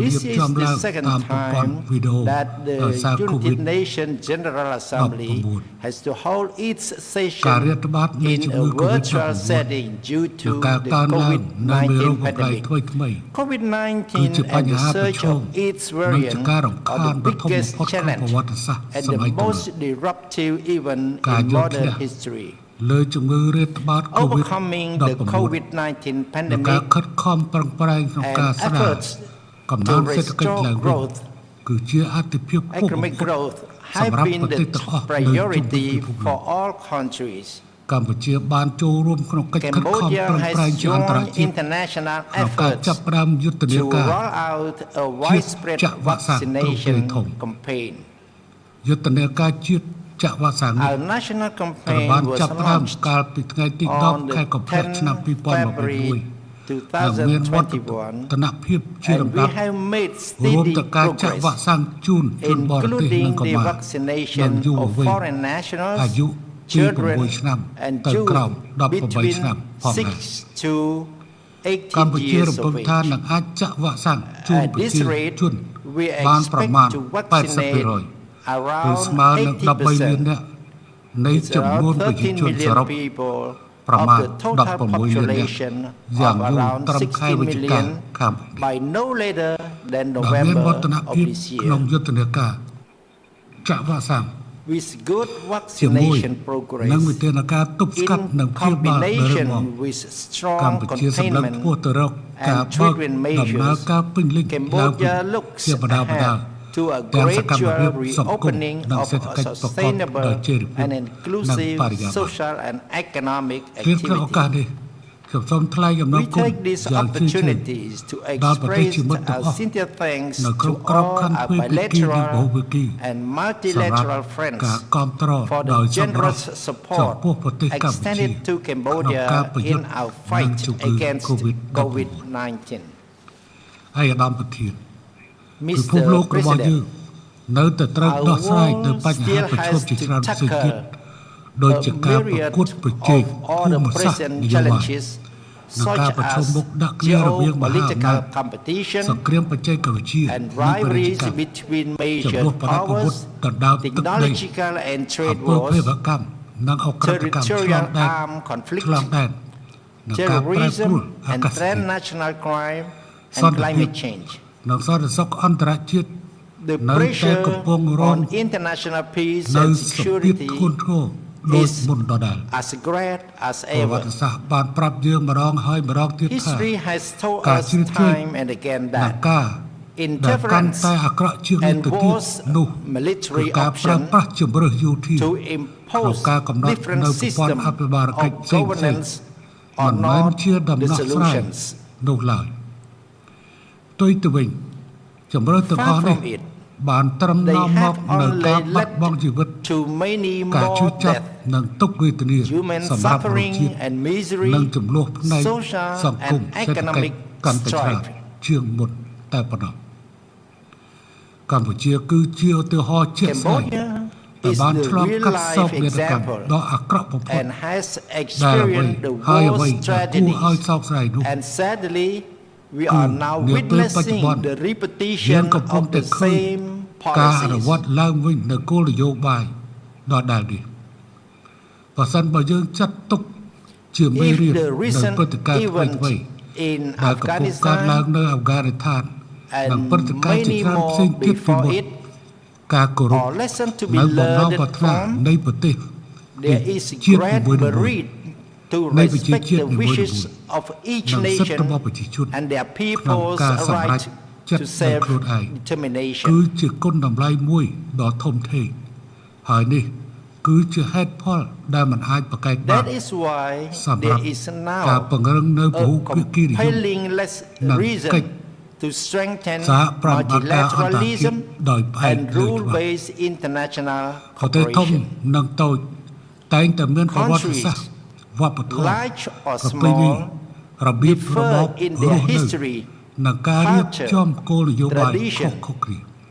This is the second time that the United Nations General Assembly has to hold its session in a virtual setting due to the COVID-19 pandemic. COVID-19 and the surge of its variant are the biggest challenge and the most disruptive event in modern history. Overcoming the COVID-19 pandemic and efforts to restore growth, economic growth have been the top priority for all countries. Cambodia has joined international efforts to roll out a widespread vaccination campaign. Our national campaign was launched on the 10th February 2021, and we have made steady progress, including the vaccination of foreign nationals, children, and youth between 6 to 18 years of age. At this rate, we expect to vaccinate around 80%. It's around 13 million people of the total population of around 60 million by no later than November of this year. With good vaccination progress, in combination with strong containment and treatment measures, Cambodia looks ahead to a gradual reopening of a sustainable and inclusive social and economic activity. We take these opportunities to express our sincere thanks to all our bilateral and multilateral friends for the generous support extended to Cambodia in our fight against COVID-19. Mr. President, our world still has to tackle a myriad of all the present challenges such as geopolitical competition and rivalries between major powers, technological and trade wars, territorial armed conflict, terrorism and transnational crime, and climate change. The pressure on international peace and security is as great as ever. History has told us time and again that interference and wars military option to impose different systems of governance are not the solutions. Far from it, they have only led to many more deaths, human suffering and misery, social and economic strife. Cambodia is the real-life example and has experienced the worst tragedies, and sadly, we are now witnessing the repetition of the same policies. If the recent event in Afghanistan and many more before it are lessons to be learned from, there is great merit to respect the wishes of each nation and their people's right to self-determination. That is why there is now a compelling reason to strengthen multilateralism and rule-based international cooperation. Countries, large or small, differ in their history, culture, tradition,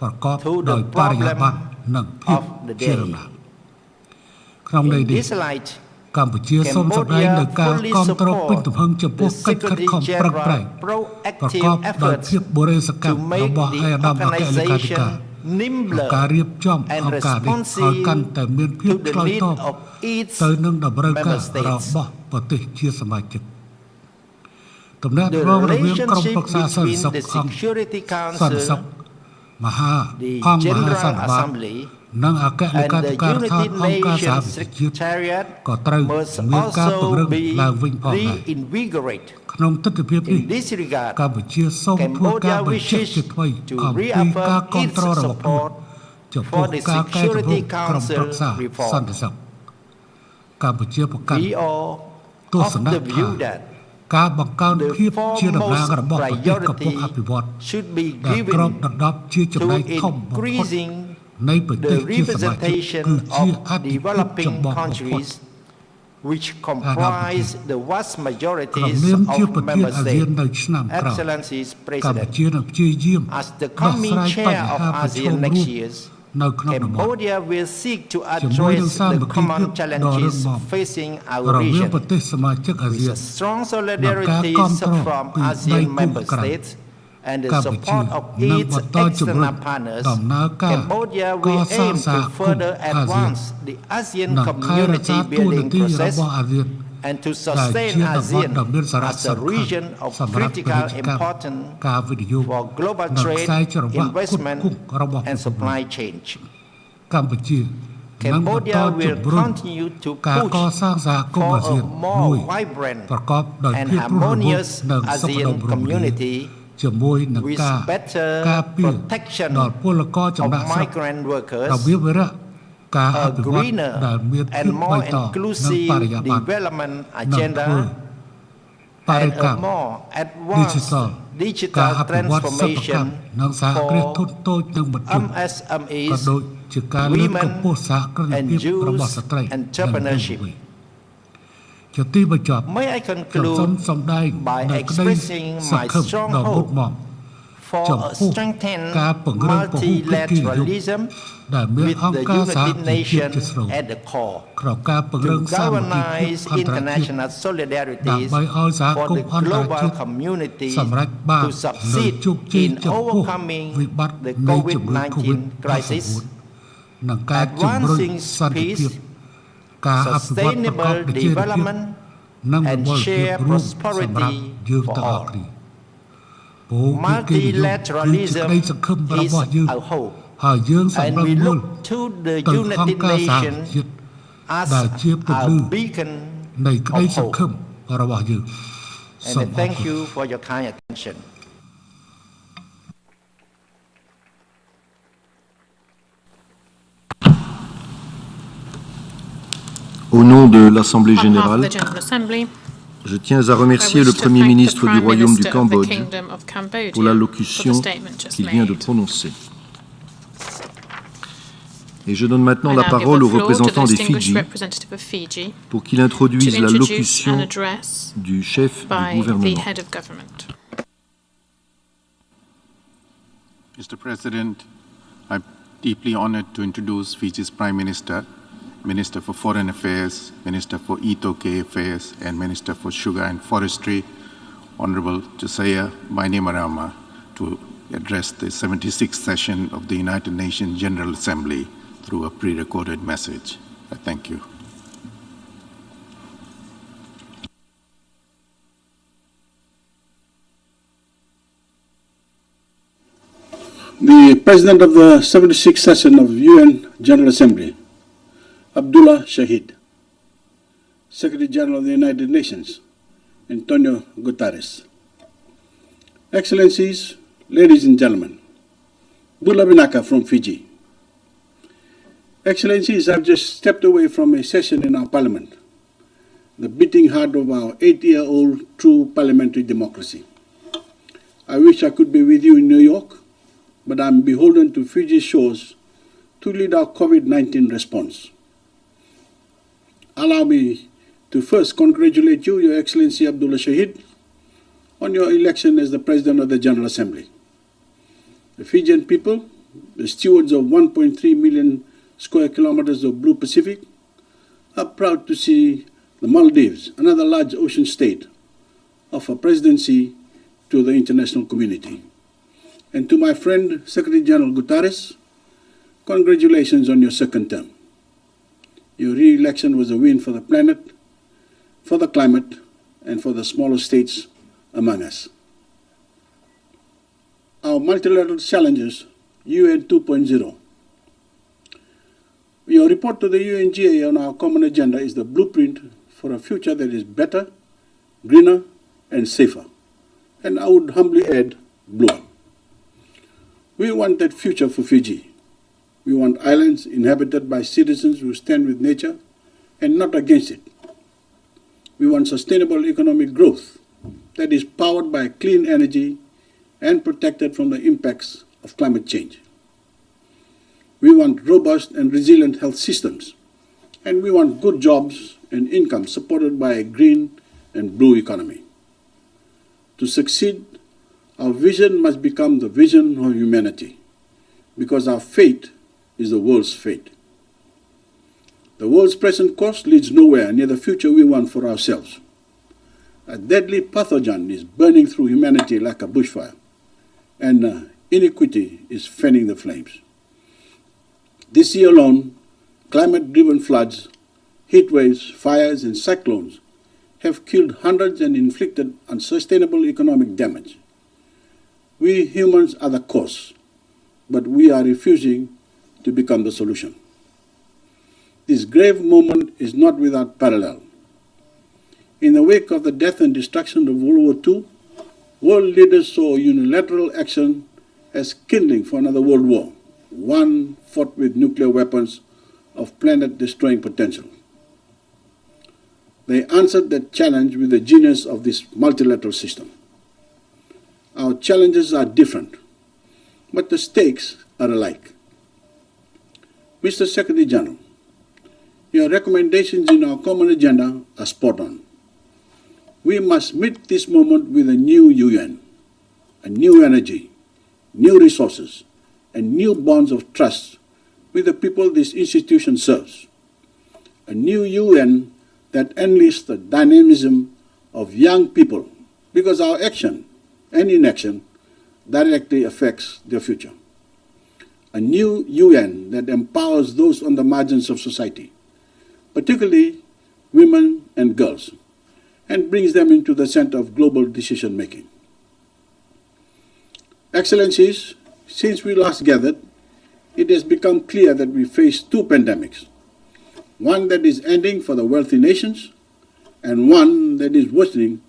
ប្រកបដោយបរិយាបន្ននិងភាពជារណាក្នុងន័យនេះកម្ពុជាសូមសម្ដែងនូវការគាំទ្រពេញទំហឹងចំពោះកិច្ចខិតខំប្រឹងប្រែងប្រកបដោយភាពបរិសុទ្ធកម្មរបស់ឯកឧត្តមអគ្គលេខាធិការការរៀបចំអង្គការនេះឲ្យកាន់តែមានភាពឆ្លើយតបទៅនឹងតម្រូវការរបស់ប្រទេសជាសមាជិកទំនាក់ទំនងរវាងក្រុមប្រឹក្សាសន្តិសុខ the General Assembly and the United Nations Secretariat must also be reinvigorated. In this regard, Cambodia wishes to reaffirm its support for the Security Council reform. We are of the view that the foremost priority should be given to increasing the representation of developing countries, which comprise the vast majorities of member states. Excellencies, President, as the coming chair of ASEAN next year, Cambodia will seek to address the common challenges facing our region with strong solidarity from ASEAN member states and the support of its external partners. Cambodia will aim to further advance the ASEAN community building process and to sustain ASEAN as a region of critical importance for global trade, investment, and supply chain. Cambodia will continue to push for a more vibrant and harmonious ASEAN community with better protection of migrant workers, a greener and more inclusive development agenda, and a more advanced digital transformation for MSMEs, women, and youth entrepreneurship. May I conclude by expressing my strong hope for a strengthened multilateralism with the United Nations at the core, to galvanize international solidarity for the global community to succeed in overcoming the COVID-19 crisis, advancing peace, sustainable development, and shared prosperity for all. Multilateralism is our hope, and we look to the United Nations as our beacon of hope. And I thank you for your kind attention. Au nom de l'Assemblée générale, je tiens à remercier le Premier ministre du Royaume du Cambodge pour l'allocution qu'il vient de prononcer. Et je donne maintenant la parole au représentant des Fidji pour qu'il introduise l'allocution du chef du gouvernement. Mr. President, I'm deeply honored to introduce Fiji's Prime Minister, Minister for Foreign Affairs, Minister for E2K Affairs, and Minister for Sugar and Forestry, Honorable Josiah Bainimarama, to address the 76th session of the United Nations General Assembly through a pre-recorded message. I thank you. The President of the 76th session of UN General Assembly, Abdullah Shahid, Secretary General of the United Nations, Antonio Guterres. Excellencies, ladies and gentlemen, Bula Binaka from Fiji. Excellencies, I've just stepped away from a session in our parliament, the beating heart of our 8-year-old true parliamentary democracy. I wish I could be with you in New York, but I'm beholden to Fiji's shores to lead our COVID-19 response. Allow me to first congratulate you, Your Excellency Abdullah Shahid, on your election as the President of the General Assembly. The Fijian people, the stewards of 1.3 million square kilometers of blue Pacific, are proud to see the Maldives, another large ocean state, offer presidency to the international community. And to my friend, Secretary General Guterres, congratulations on your second term. Your re-election was a win for the planet, for the climate, and for the smaller states among us. Our multilateral challenges UN 2.0. Your report to the UNGA on our common agenda is the blueprint for a future that is better, greener, and safer. And I would humbly add, bluer. We want that future for Fiji. We want islands inhabited by citizens who stand with nature and not against it. We want sustainable economic growth that is powered by clean energy and protected from the impacts of climate change. We want robust and resilient health systems, and we want good jobs and income supported by a green and blue economy. To succeed, our vision must become the vision of humanity, because our fate is the world's fate. The world's present course leads nowhere near the future we want for ourselves. A deadly pathogen is burning through humanity like a bushfire, and inequity is fanning the flames. This year alone, climate-driven floods, heat waves, fires, and cyclones have killed hundreds and inflicted unsustainable economic damage. We humans are the cause, but we are refusing to become the solution. This grave moment is not without parallel. In the wake of the death and destruction of World War II, world leaders saw unilateral action as kindling for another world war, one fought with nuclear weapons of planet-destroying potential. They answered that challenge with the genius of this multilateral system. Our challenges are different, but the stakes are alike. Mr. Secretary General, your recommendations in our common agenda are spot on. We must meet this moment with a new UN, a new energy, new resources, and new bonds of trust with the people this institution serves. A new UN that enlists the dynamism of young people, because our action and inaction directly affects their future. A new UN that empowers those on the margins of society, particularly women and girls, and brings them into the center of global decision-making. Excellencies, since we last gathered, it has become clear that we face two pandemics, one that is ending for the wealthy nations and one that is worsening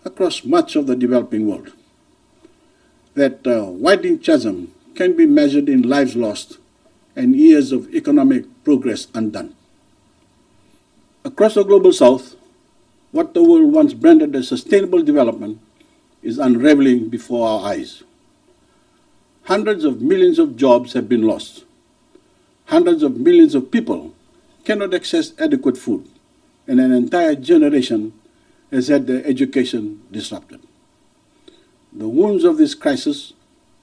across much of the developing world. That widening chasm can be measured in lives lost and years of economic progress undone. Across the global south, what the world once branded as sustainable development is unraveling before our eyes. Hundreds of millions of jobs have been lost. Hundreds of millions of people cannot access adequate food, and an entire generation has had their education disrupted. The wounds of this crisis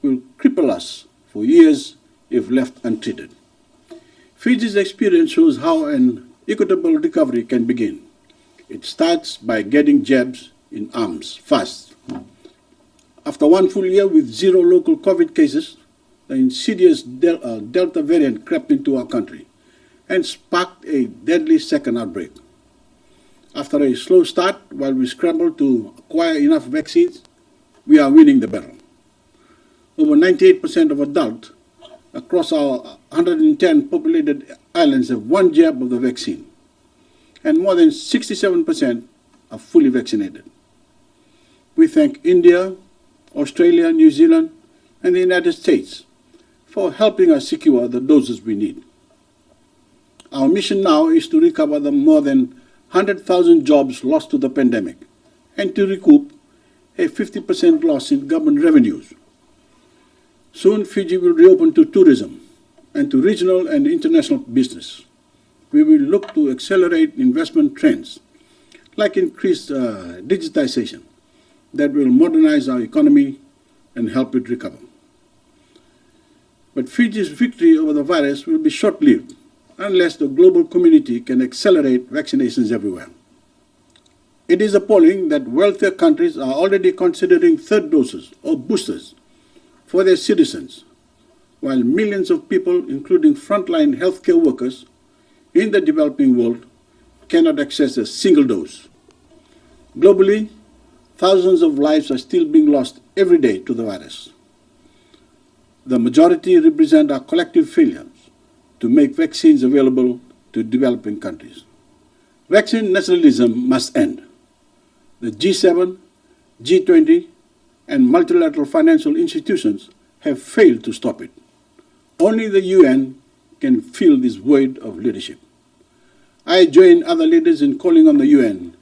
will cripple us for years if left untreated. Fiji's experience shows how an equitable recovery can begin. It starts by getting jabs in arms fast. After one full year with zero local COVID cases, the insidious Delta variant crept into our country and sparked a deadly second outbreak. After a slow start, while we scrambled to acquire enough vaccines, we are winning the battle. Over 98% of adults across our 110 populated islands have one jab of the vaccine, and more than 67% are fully vaccinated. We thank India, Australia, New Zealand, and the United States for helping us secure the doses we need. Our mission now is to recover the more than 100,000 jobs lost to the pandemic and to recoup a 50% loss in government revenues. Soon, Fiji will reopen to tourism and to regional and international business. We will look to accelerate investment trends, like increased digitization, that will modernize our economy and help it recover. But Fiji's victory over the virus will be short-lived unless the global community can accelerate vaccinations everywhere. It is appalling that wealthier countries are already considering third doses or boosters for their citizens, while millions of people, including frontline healthcare workers in the developing world, cannot access a single dose. Globally, thousands of lives are still being lost every day to the virus. the majority represent our collective failures to make vaccines available to developing countries. Vaccine nationalism must end. The G7, G20, and multilateral financial institutions have failed to stop it. Only the UN can fill this void of leadership. I join other leaders in calling on the UN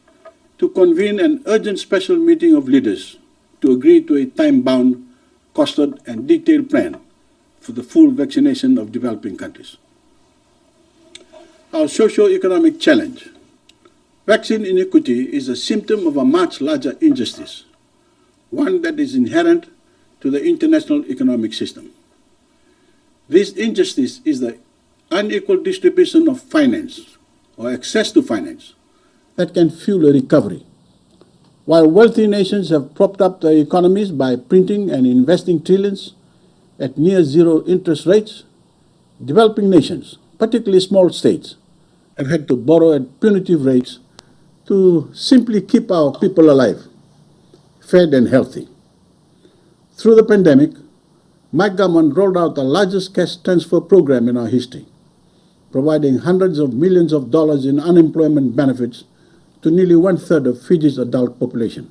to convene an urgent special meeting of leaders to agree to a time-bound, costed, and detailed plan for the full vaccination of developing countries. Our socio-economic challenge. Vaccine inequity is a symptom of a much larger injustice, one that is inherent to the international economic system. This injustice is the unequal distribution of finance or access to finance that can fuel a recovery. While wealthy nations have propped up their economies by printing and investing trillions at near zero interest rates, developing nations, particularly small states, have had to borrow at punitive rates to simply keep our people alive, fed and healthy. Through the pandemic, my government rolled out the largest cash transfer program in our history, providing hundreds of millions of dollars in unemployment benefits to nearly 1/3 of Fiji's adult population.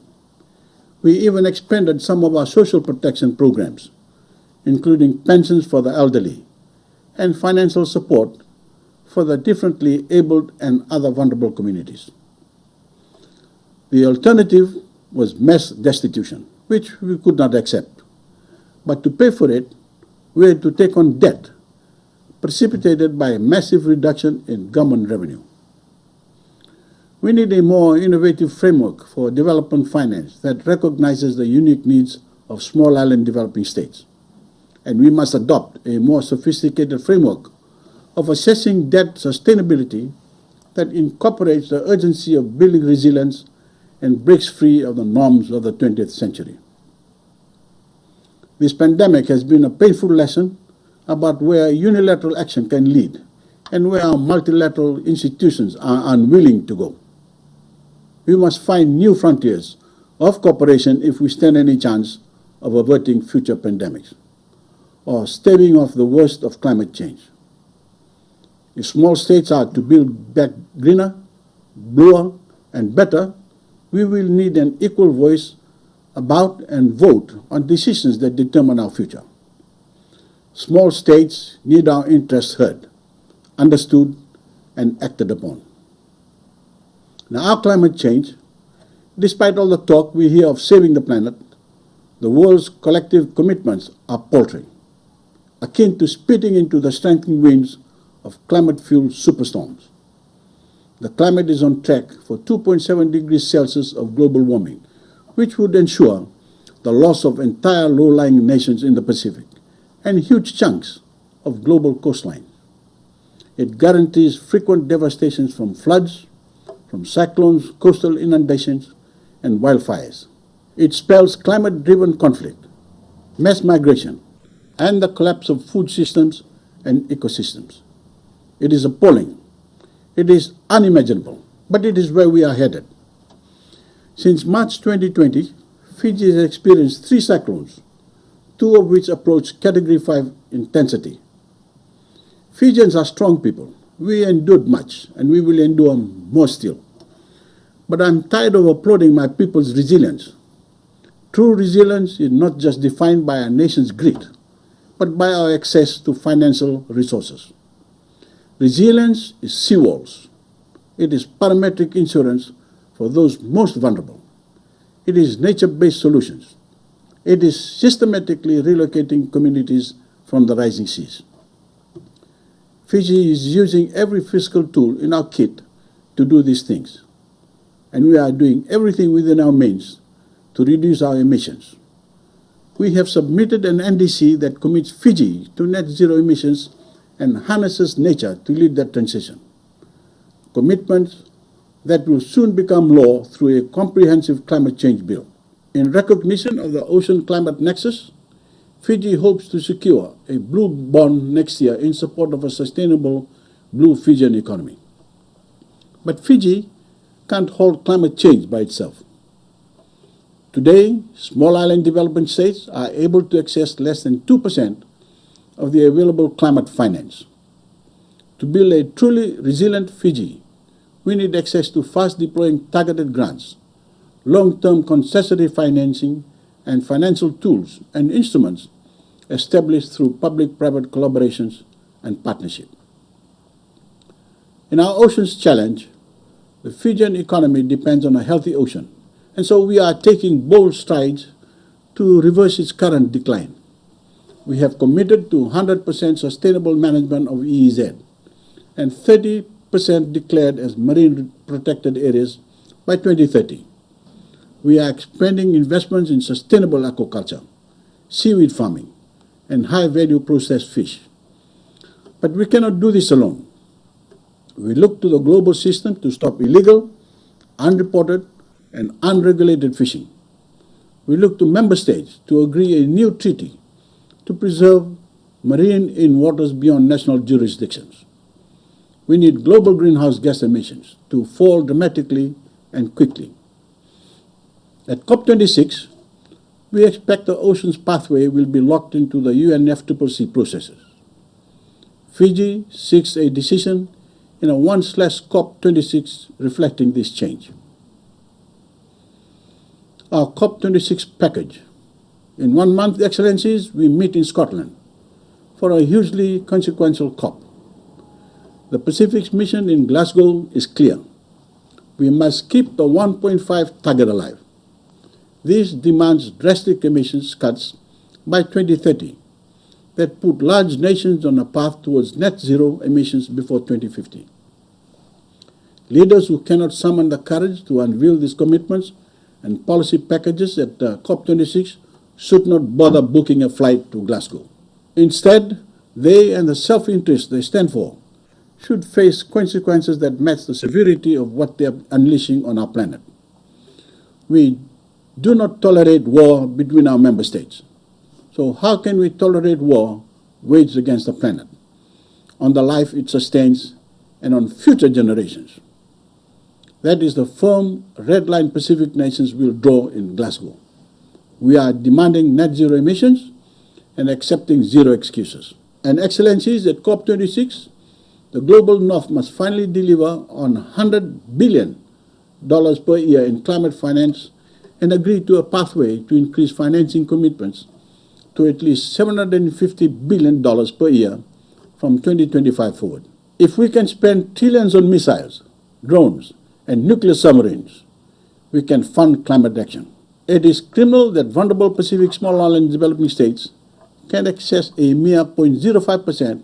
We even expanded some of our social protection programs, including pensions for the elderly and financial support for the differently abled and other vulnerable communities. The alternative was mass destitution, which we could not accept. But to pay for it, we had to take on debt, precipitated by a massive reduction in government revenue. We need a more innovative framework for development finance that recognizes the unique needs of small island developing states. And we must adopt a more sophisticated framework of assessing debt sustainability that incorporates the urgency of building resilience and breaks free of the norms of the 20th century. This pandemic has been a painful lesson about where unilateral action can lead and where our multilateral institutions are unwilling to go. We must find new frontiers of cooperation if we stand any chance of averting future pandemics or staving off the worst of climate change. If small states are to build back greener, bluer, and better, we will need an equal voice about and vote on decisions that determine our future. Small states need our interests heard, understood, and acted upon. Now, our climate change, despite all the talk we hear of saving the planet, the world's collective commitments are paltry, akin to spitting into the strengthening winds of climate-fueled superstorms. The climate is on track for 2.7 degrees Celsius of global warming, which would ensure the loss of entire low-lying nations in the Pacific and huge chunks of global coastline. It guarantees frequent devastations from floods, from cyclones, coastal inundations, and wildfires. It spells climate-driven conflict, mass migration, and the collapse of food systems and ecosystems. It is appalling. It is unimaginable, but it is where we are headed. Since March 2020, Fiji has experienced 3 cyclones, 2 of which approach Category 5 intensity. Fijians are strong people. We endured much, and we will endure more still. But I'm tired of applauding my people's resilience. True resilience is not just defined by our nation's grit, but by our access to financial resources. Resilience is seawalls. It is parametric insurance for those most vulnerable. It is nature-based solutions. It is systematically relocating communities from the rising seas. Fiji is using every fiscal tool in our kit to do these things, and we are doing everything within our means to reduce our emissions. We have submitted an NDC that commits Fiji to net zero emissions and harnesses nature to lead that transition. Commitments that will soon become law through a comprehensive climate change bill. In recognition of the ocean climate nexus, Fiji hopes to secure a blue bond next year in support of a sustainable blue Fijian economy. But Fiji can't hold climate change by itself. Today, small island development states are able to access less than 2% of the available climate finance. To build a truly resilient Fiji, we need access to fast-deploying targeted grants, long-term concessory financing, and financial tools and instruments established through public-private collaborations and partnership. In our Oceans Challenge, the Fijian economy depends on a healthy ocean, and so we are taking bold strides to reverse its current decline. We have committed to 100% sustainable management of EEZ and 30% declared as marine protected areas by 2030. We are expanding investments in sustainable aquaculture, seaweed farming, and high-value processed fish. But we cannot do this alone. We look to the global system to stop illegal, unreported, and unregulated fishing. We look to member states to agree a new treaty to preserve marine in waters beyond national jurisdictions. We need global greenhouse gas emissions to fall dramatically and quickly. At COP26, we expect the ocean's pathway will be locked into the UNFCCC processes. Fiji seeks a decision in a 1/COP26 reflecting this change. Our COP26 package. In 1 month, Excellencies, we meet in Scotland for a hugely consequential COP. The Pacific's mission in Glasgow is clear. We must keep the 1.5 target alive. This demands drastic emissions cuts by 2030 that put large nations on a path towards net zero emissions before 2050. Leaders who cannot summon the courage to unveil these commitments and policy packages at COP26 should not bother booking a flight to Glasgow. Instead, they and the self-interest they stand for should face consequences that match the severity of what they are unleashing on our planet. We do not tolerate war between our member states. So how can we tolerate war waged against the planet, on the life it sustains, and on future generations? That is the firm red line Pacific nations will draw in Glasgow. We are demanding net zero emissions and accepting zero excuses. And Excellencies, at COP26, the global North must finally deliver on $100 billion per year in climate finance and agree to a pathway to increase financing commitments to at least $750 billion per year from 2025 forward. If we can spend trillions on missiles, drones, and nuclear submarines, we can fund climate action. It is criminal that vulnerable Pacific small island developing states can access a mere 0.05%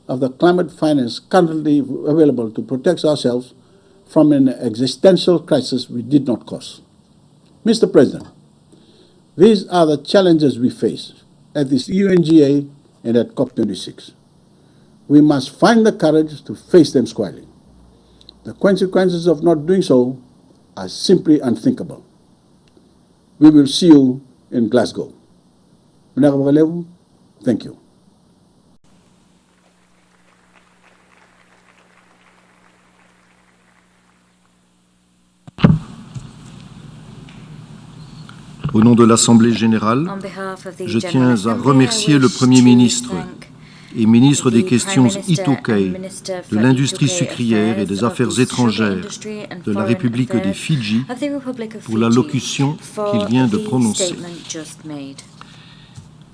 of the climate finance currently available to protect ourselves from an existential crisis we did not cause. Mr. President, these are the challenges we face at this UNGA and at COP26. We must find the courage to face them squarely. The consequences of not doing so are simply unthinkable. We will see you in Glasgow. Thank you. Au nom de l'Assemblée générale, je tiens à remercier le Premier ministre et ministre des questions Itoukei, de l'industrie sucrière et des affaires étrangères de la République des Fidji pour l'allocution qu'il vient de prononcer.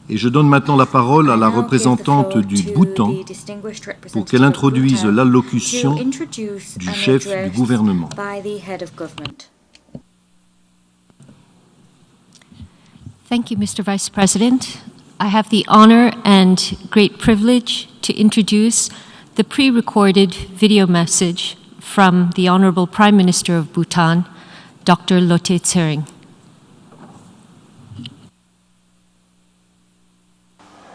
Et je donne maintenant la parole à la représentante du Bhoutan pour qu'elle introduise l'allocution du chef du gouvernement. Thank you, Mr. Vice President. I have the honor and great privilege to introduce the pre-recorded video message from the Honorable Prime Minister of Bhutan, Dr. Lote Tsering.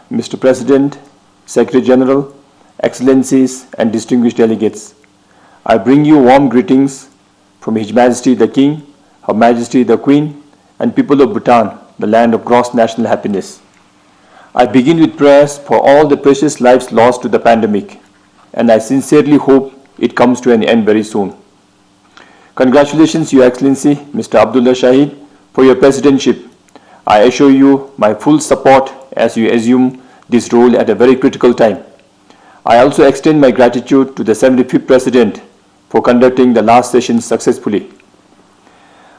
Mr. President, Secretary General, Excellencies and distinguished delegates, I bring you warm greetings from His Majesty the King, Her Majesty the Queen, and people of Bhutan, the land of gross national happiness. I begin with prayers for all the precious lives lost to the pandemic, and I sincerely hope it comes to an end very soon. Congratulations, Your Excellency, Mr. Abdullah Shahid, for your presidentship. I assure you my full support as you assume this role at a very critical time. I also extend my gratitude to the 75th President for conducting the last session successfully.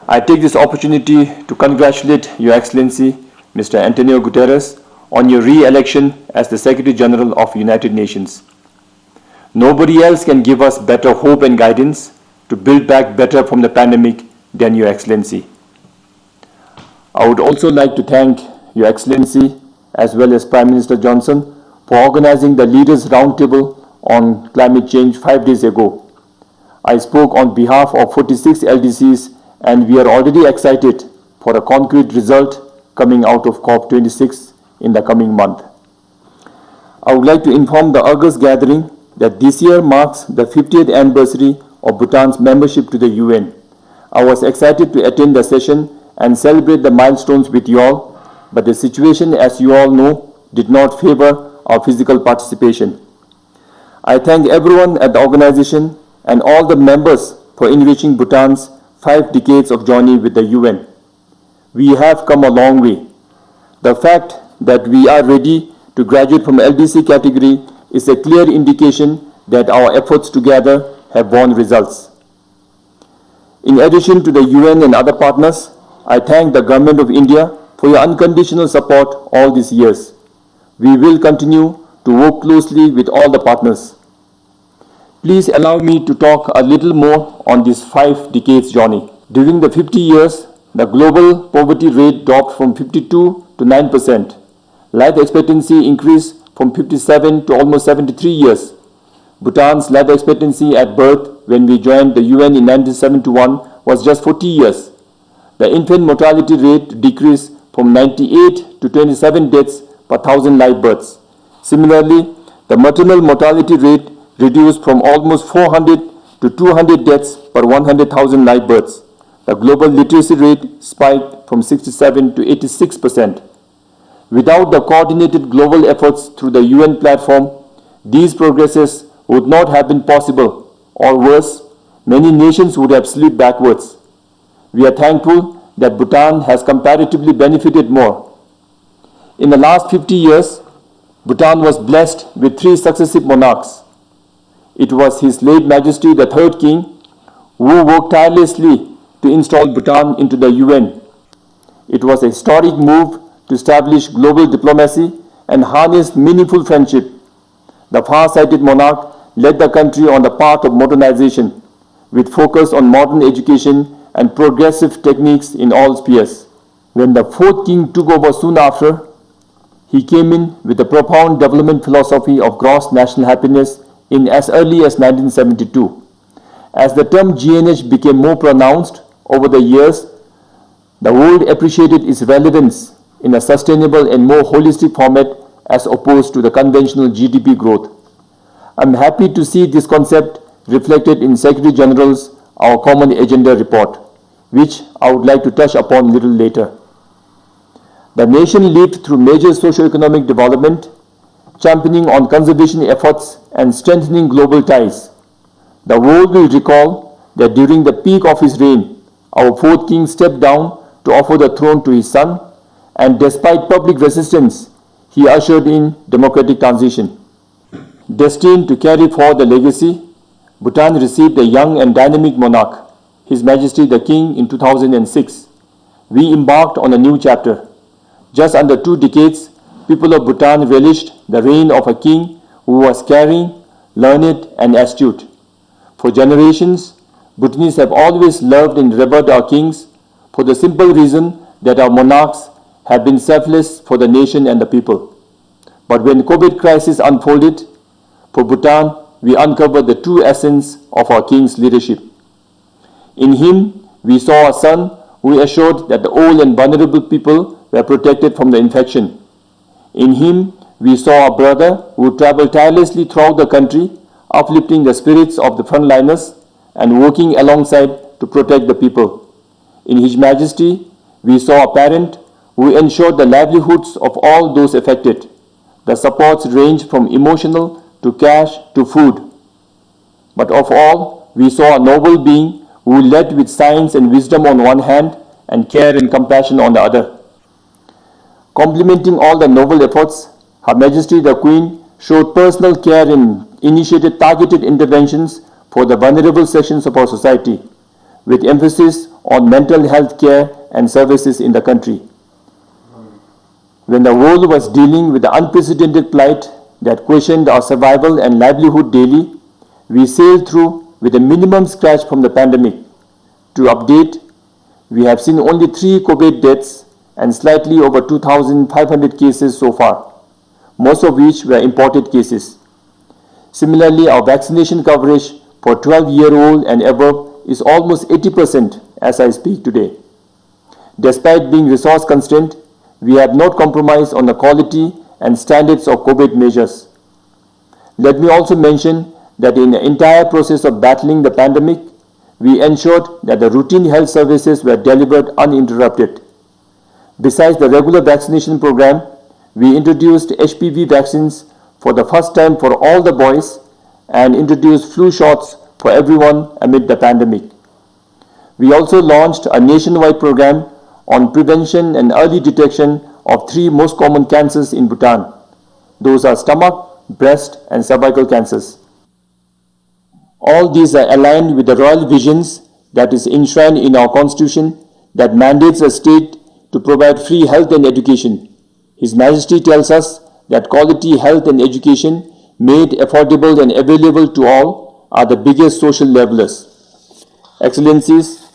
I take this opportunity to congratulate Your Excellency, Mr. Antonio Guterres, on your re-election as the Secretary General of United Nations. Nobody else can give us better hope and guidance to build back better from the pandemic than Your Excellency. I would also like to thank Your Excellency as well as Prime Minister Johnson for organizing the Leaders Roundtable on climate change 5 days ago. I spoke on behalf of 46 LDCs and we are already excited for a concrete result coming out of COP26 in the coming month. I would like to inform the August gathering that this year marks the 50th anniversary of Bhutan's membership to the UN. I was excited to attend the session and celebrate the milestones with you all, but the situation, as you all know, did not favor our physical participation. I thank everyone at the organization and all the members for enriching Bhutan's 5 decades of journey with the UN. We have come a long way. The fact that we are ready to graduate from LDC category is a clear indication that our efforts together have borne results. In addition to the UN and other partners, I thank the Government of India for your unconditional support all these years. We will continue to work closely with all the partners. Please allow me to talk a little more on this 5 decades journey. During the 50 years, the global poverty rate dropped from 52 to 9%. Life expectancy increased from 57 to almost 73 years. Bhutan's life expectancy at birth when we joined the UN in 1971 was just 40 years. The infant mortality rate decreased from 98 to 27 deaths per 1,000 live births. Similarly, the maternal mortality rate reduced from almost 400 to 200 deaths per 100,000 live births. The global literacy rate spiked from 67 to 86%. Without the coordinated global efforts through the UN platform, these progresses would not have been possible, or worse, many nations would have slipped backwards. We are thankful that Bhutan has comparatively benefited more. In the last 50 years, Bhutan was blessed with 3 successive monarchs. It was His late Majesty the Third King who worked tirelessly to install Bhutan into the UN. It was a historic move to establish global diplomacy and harness meaningful friendship. The far-sighted monarch led the country on the path of modernization, with focus on modern education and progressive techniques in all spheres. When the 4th king took over soon after, he came in with a profound development philosophy of gross national happiness in as early as 1972. As the term GNH became more pronounced over the years, the world appreciated its relevance in a sustainable and more holistic format as opposed to the conventional GDP growth. I'm happy to see this concept reflected in Secretary General's Our Common Agenda report, which I would like to touch upon a little later. The nation lived through major socio-economic development, championing on conservation efforts and strengthening global ties. The world will recall that during the peak of his reign, our 4th king stepped down to offer the throne to his son, and despite public resistance, he ushered in democratic transition. Destined to carry forward the legacy, Bhutan received a young and dynamic monarch, His Majesty the King, in 2006. We embarked on a new chapter. Just under 2 decades, people of Bhutan relished the reign of a king who was caring, learned, and astute. For generations, Bhutanese have always loved and revered our kings for the simple reason that our monarchs have been selfless for the nation and the people. But when COVID crisis unfolded, for Bhutan, we uncovered the true essence of our king's leadership. In him, we saw a son who assured that the old and vulnerable people were protected from the infection. In him, we saw a brother who traveled tirelessly throughout the country, uplifting the spirits of the frontliners and working alongside to protect the people. In His Majesty, we saw a parent who ensured the livelihoods of all those affected. The supports ranged from emotional to cash to food. But of all, we saw a noble being who led with science and wisdom on one hand and care and compassion on the other. Complementing all the noble efforts, Her Majesty the Queen showed personal care and initiated targeted interventions for the vulnerable sections of our society, with emphasis on mental health care and services in the country. When the world was dealing with the unprecedented plight that questioned our survival and livelihood daily, we sailed through with a minimum scratch from the pandemic. To update, we have seen only 3 COVID deaths and slightly over 2,500 cases so far, most of which were imported cases. Similarly, our vaccination coverage for 12-year-old and above is almost 80% as I speak today. Despite being resource constrained, we have not compromised on the quality and standards of COVID measures. Let me also mention that in the entire process of battling the pandemic, we ensured that the routine health services were delivered uninterrupted. Besides the regular vaccination program, we introduced HPV vaccines for the first time for all the boys and introduced flu shots for everyone amid the pandemic. We also launched a nationwide program on prevention and early detection of 3 most common cancers in Bhutan. Those are stomach, breast, and cervical cancers. All these are aligned with the royal visions that is enshrined in our constitution that mandates a state to provide free health and education. His Majesty tells us that quality health and education made affordable and available to all are the biggest social levelers. Excellencies,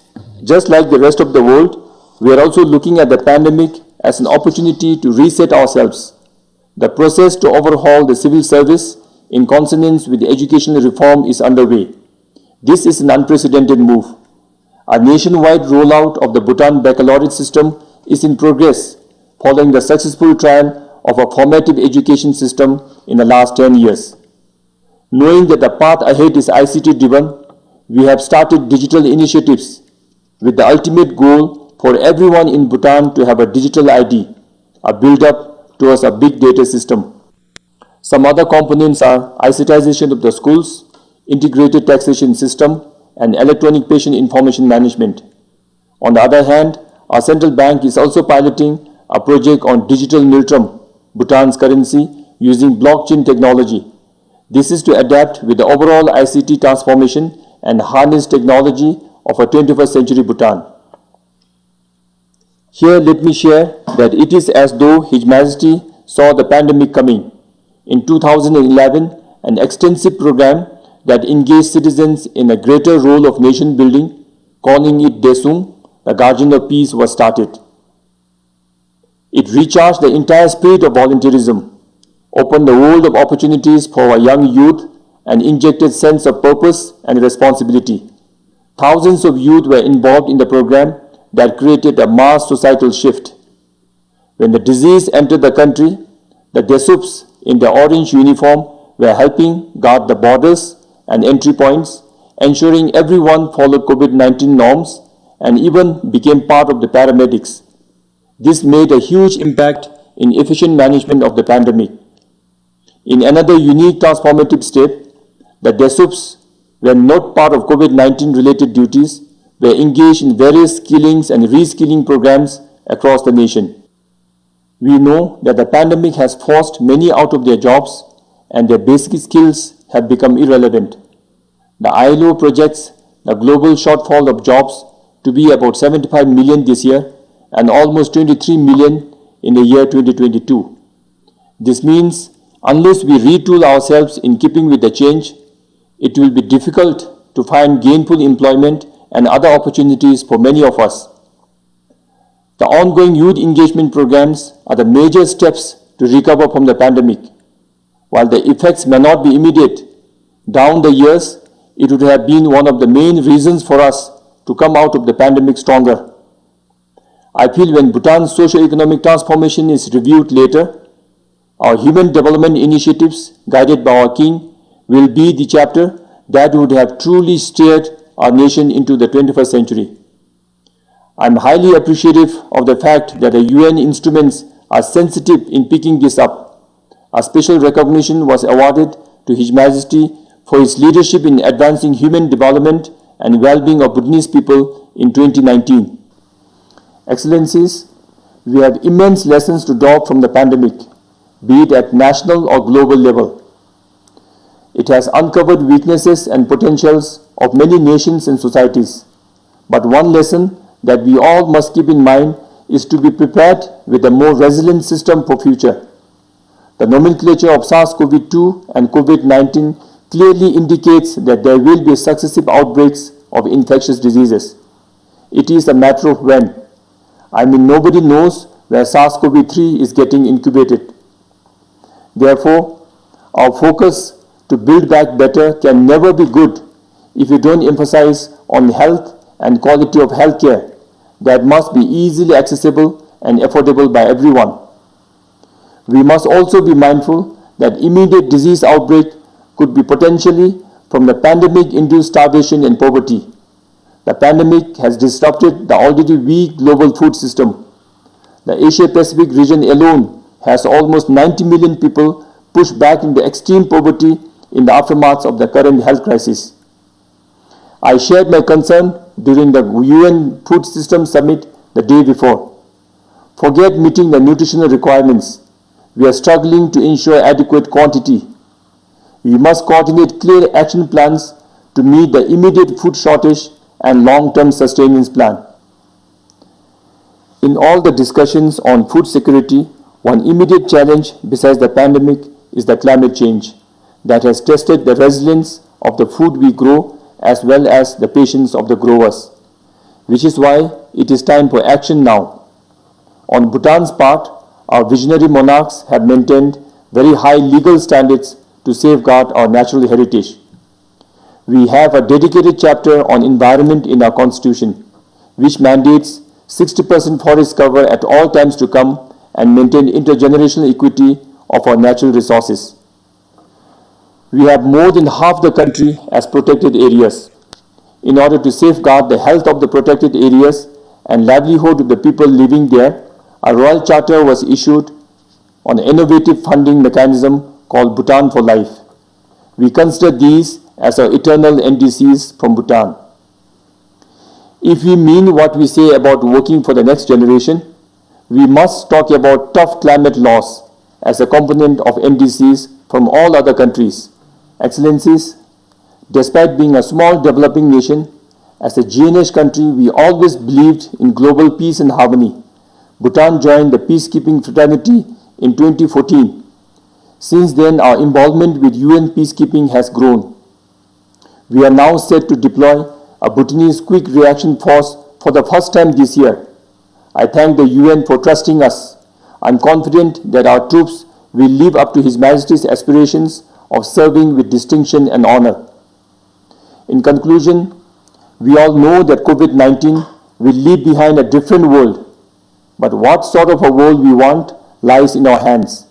just like the rest of the world, we are also looking at the pandemic as an opportunity to reset ourselves. The process to overhaul the civil service in consonance with the educational reform is underway. This is an unprecedented move. A nationwide rollout of the Bhutan baccalaureate system is in progress following the successful trial of a formative education system in the last 10 years. Knowing that the path ahead is ICT-driven, we have started digital initiatives with the ultimate goal for everyone in Bhutan to have a digital ID, a build-up towards a big data system. Some other components are ICTization of the schools, integrated taxation system, and electronic patient information management. On the other hand, our central bank is also piloting a project on digital Niltram, Bhutan's currency, using blockchain technology. This is to adapt with the overall ICT transformation and harness technology of a 21st century Bhutan. Here, let me share that it is as though His Majesty saw the pandemic coming. In 2011, an extensive program that engaged citizens in a greater role of nation building, calling it Desung, the Guardian of Peace, was started. It recharged the entire spirit of volunteerism, opened the world of opportunities for our young youth, and injected sense of purpose and responsibility. Thousands of youth were involved in the program that created a mass societal shift. When the disease entered the country, the Desups in their orange uniform were helping guard the borders and entry points, ensuring everyone followed COVID-19 norms and even became part of the paramedics. This made a huge impact in efficient management of the pandemic. In another unique transformative step, the Desups, when not part of COVID-19 related duties, were engaged in various skillings and reskilling programs across the nation. We know that the pandemic has forced many out of their jobs and their basic skills have become irrelevant. The ILO projects the global shortfall of jobs to be about 75 million this year and almost 23 million in the year 2022. This means unless we retool ourselves in keeping with the change, it will be difficult to find gainful employment and other opportunities for many of us. The ongoing youth engagement programs are the major steps to recover from the pandemic. While the effects may not be immediate, down the years, it would have been one of the main reasons for us to come out of the pandemic stronger. I feel when Bhutan's socio-economic transformation is reviewed later, our human development initiatives guided by our King will be the chapter that would have truly steered our nation into the 21st century. I am highly appreciative of the fact that the UN instruments are sensitive in picking this up. A special recognition was awarded to His Majesty for his leadership in advancing human development and well-being of Bhutanese people in 2019. Excellencies, we have immense lessons to draw from the pandemic. be it at national or global level. It has uncovered weaknesses and potentials of many nations and societies. But one lesson that we all must keep in mind is to be prepared with a more resilient system for future. The nomenclature of SARS-CoV-2 and COVID-19 clearly indicates that there will be successive outbreaks of infectious diseases. It is a matter of when. I mean, nobody knows where SARS-CoV-3 is getting incubated. Therefore, our focus to build back better can never be good if we don't emphasize on health and quality of healthcare that must be easily accessible and affordable by everyone. We must also be mindful that immediate disease outbreak could be potentially from the pandemic-induced starvation and poverty. The pandemic has disrupted the already weak global food system. The Asia-Pacific region alone has almost 90 million people pushed back into extreme poverty in the aftermath of the current health crisis. I shared my concern during the UN Food System Summit the day before. Forget meeting the nutritional requirements. We are struggling to ensure adequate quantity. We must coordinate clear action plans to meet the immediate food shortage and long-term sustenance plan. In all the discussions on food security, one immediate challenge besides the pandemic is the climate change that has tested the resilience of the food we grow as well as the patience of the growers, which is why it is time for action now. On Bhutan's part, our visionary monarchs have maintained very high legal standards to safeguard our natural heritage. We have a dedicated chapter on environment in our constitution, which mandates 60% forest cover at all times to come and maintain intergenerational equity of our natural resources. We have more than half the country as protected areas. In order to safeguard the health of the protected areas and livelihood of the people living there, a royal charter was issued on an innovative funding mechanism called Bhutan for Life. We consider these as our eternal NDCs from Bhutan. If we mean what we say about working for the next generation, we must talk about tough climate laws as a component of NDCs from all other countries. Excellencies, despite being a small developing nation, as a GNH country, we always believed in global peace and harmony. Bhutan joined the peacekeeping fraternity in 2014. Since then, our involvement with UN peacekeeping has grown. We are now set to deploy a Bhutanese Quick Reaction Force for the first time this year. I thank the UN for trusting us. I'm confident that our troops will live up to His Majesty's aspirations of serving with distinction and honor. In conclusion, we all know that COVID-19 will leave behind a different world, but what sort of a world we want lies in our hands.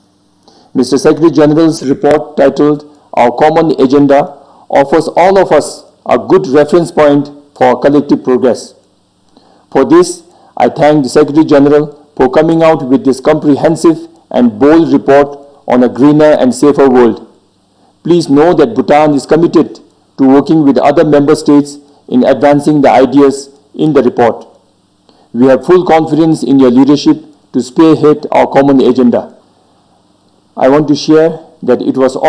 Mr. Secretary General's report titled Our Common Agenda offers all of us a good reference point for our collective progress. For this, I thank the Secretary General for coming out with this comprehensive and bold report on a greener and safer world. Please know that Bhutan is committed to working with other member states in advancing the ideas in the report. We have full confidence in your leadership to spearhead our common agenda. I want to share that it was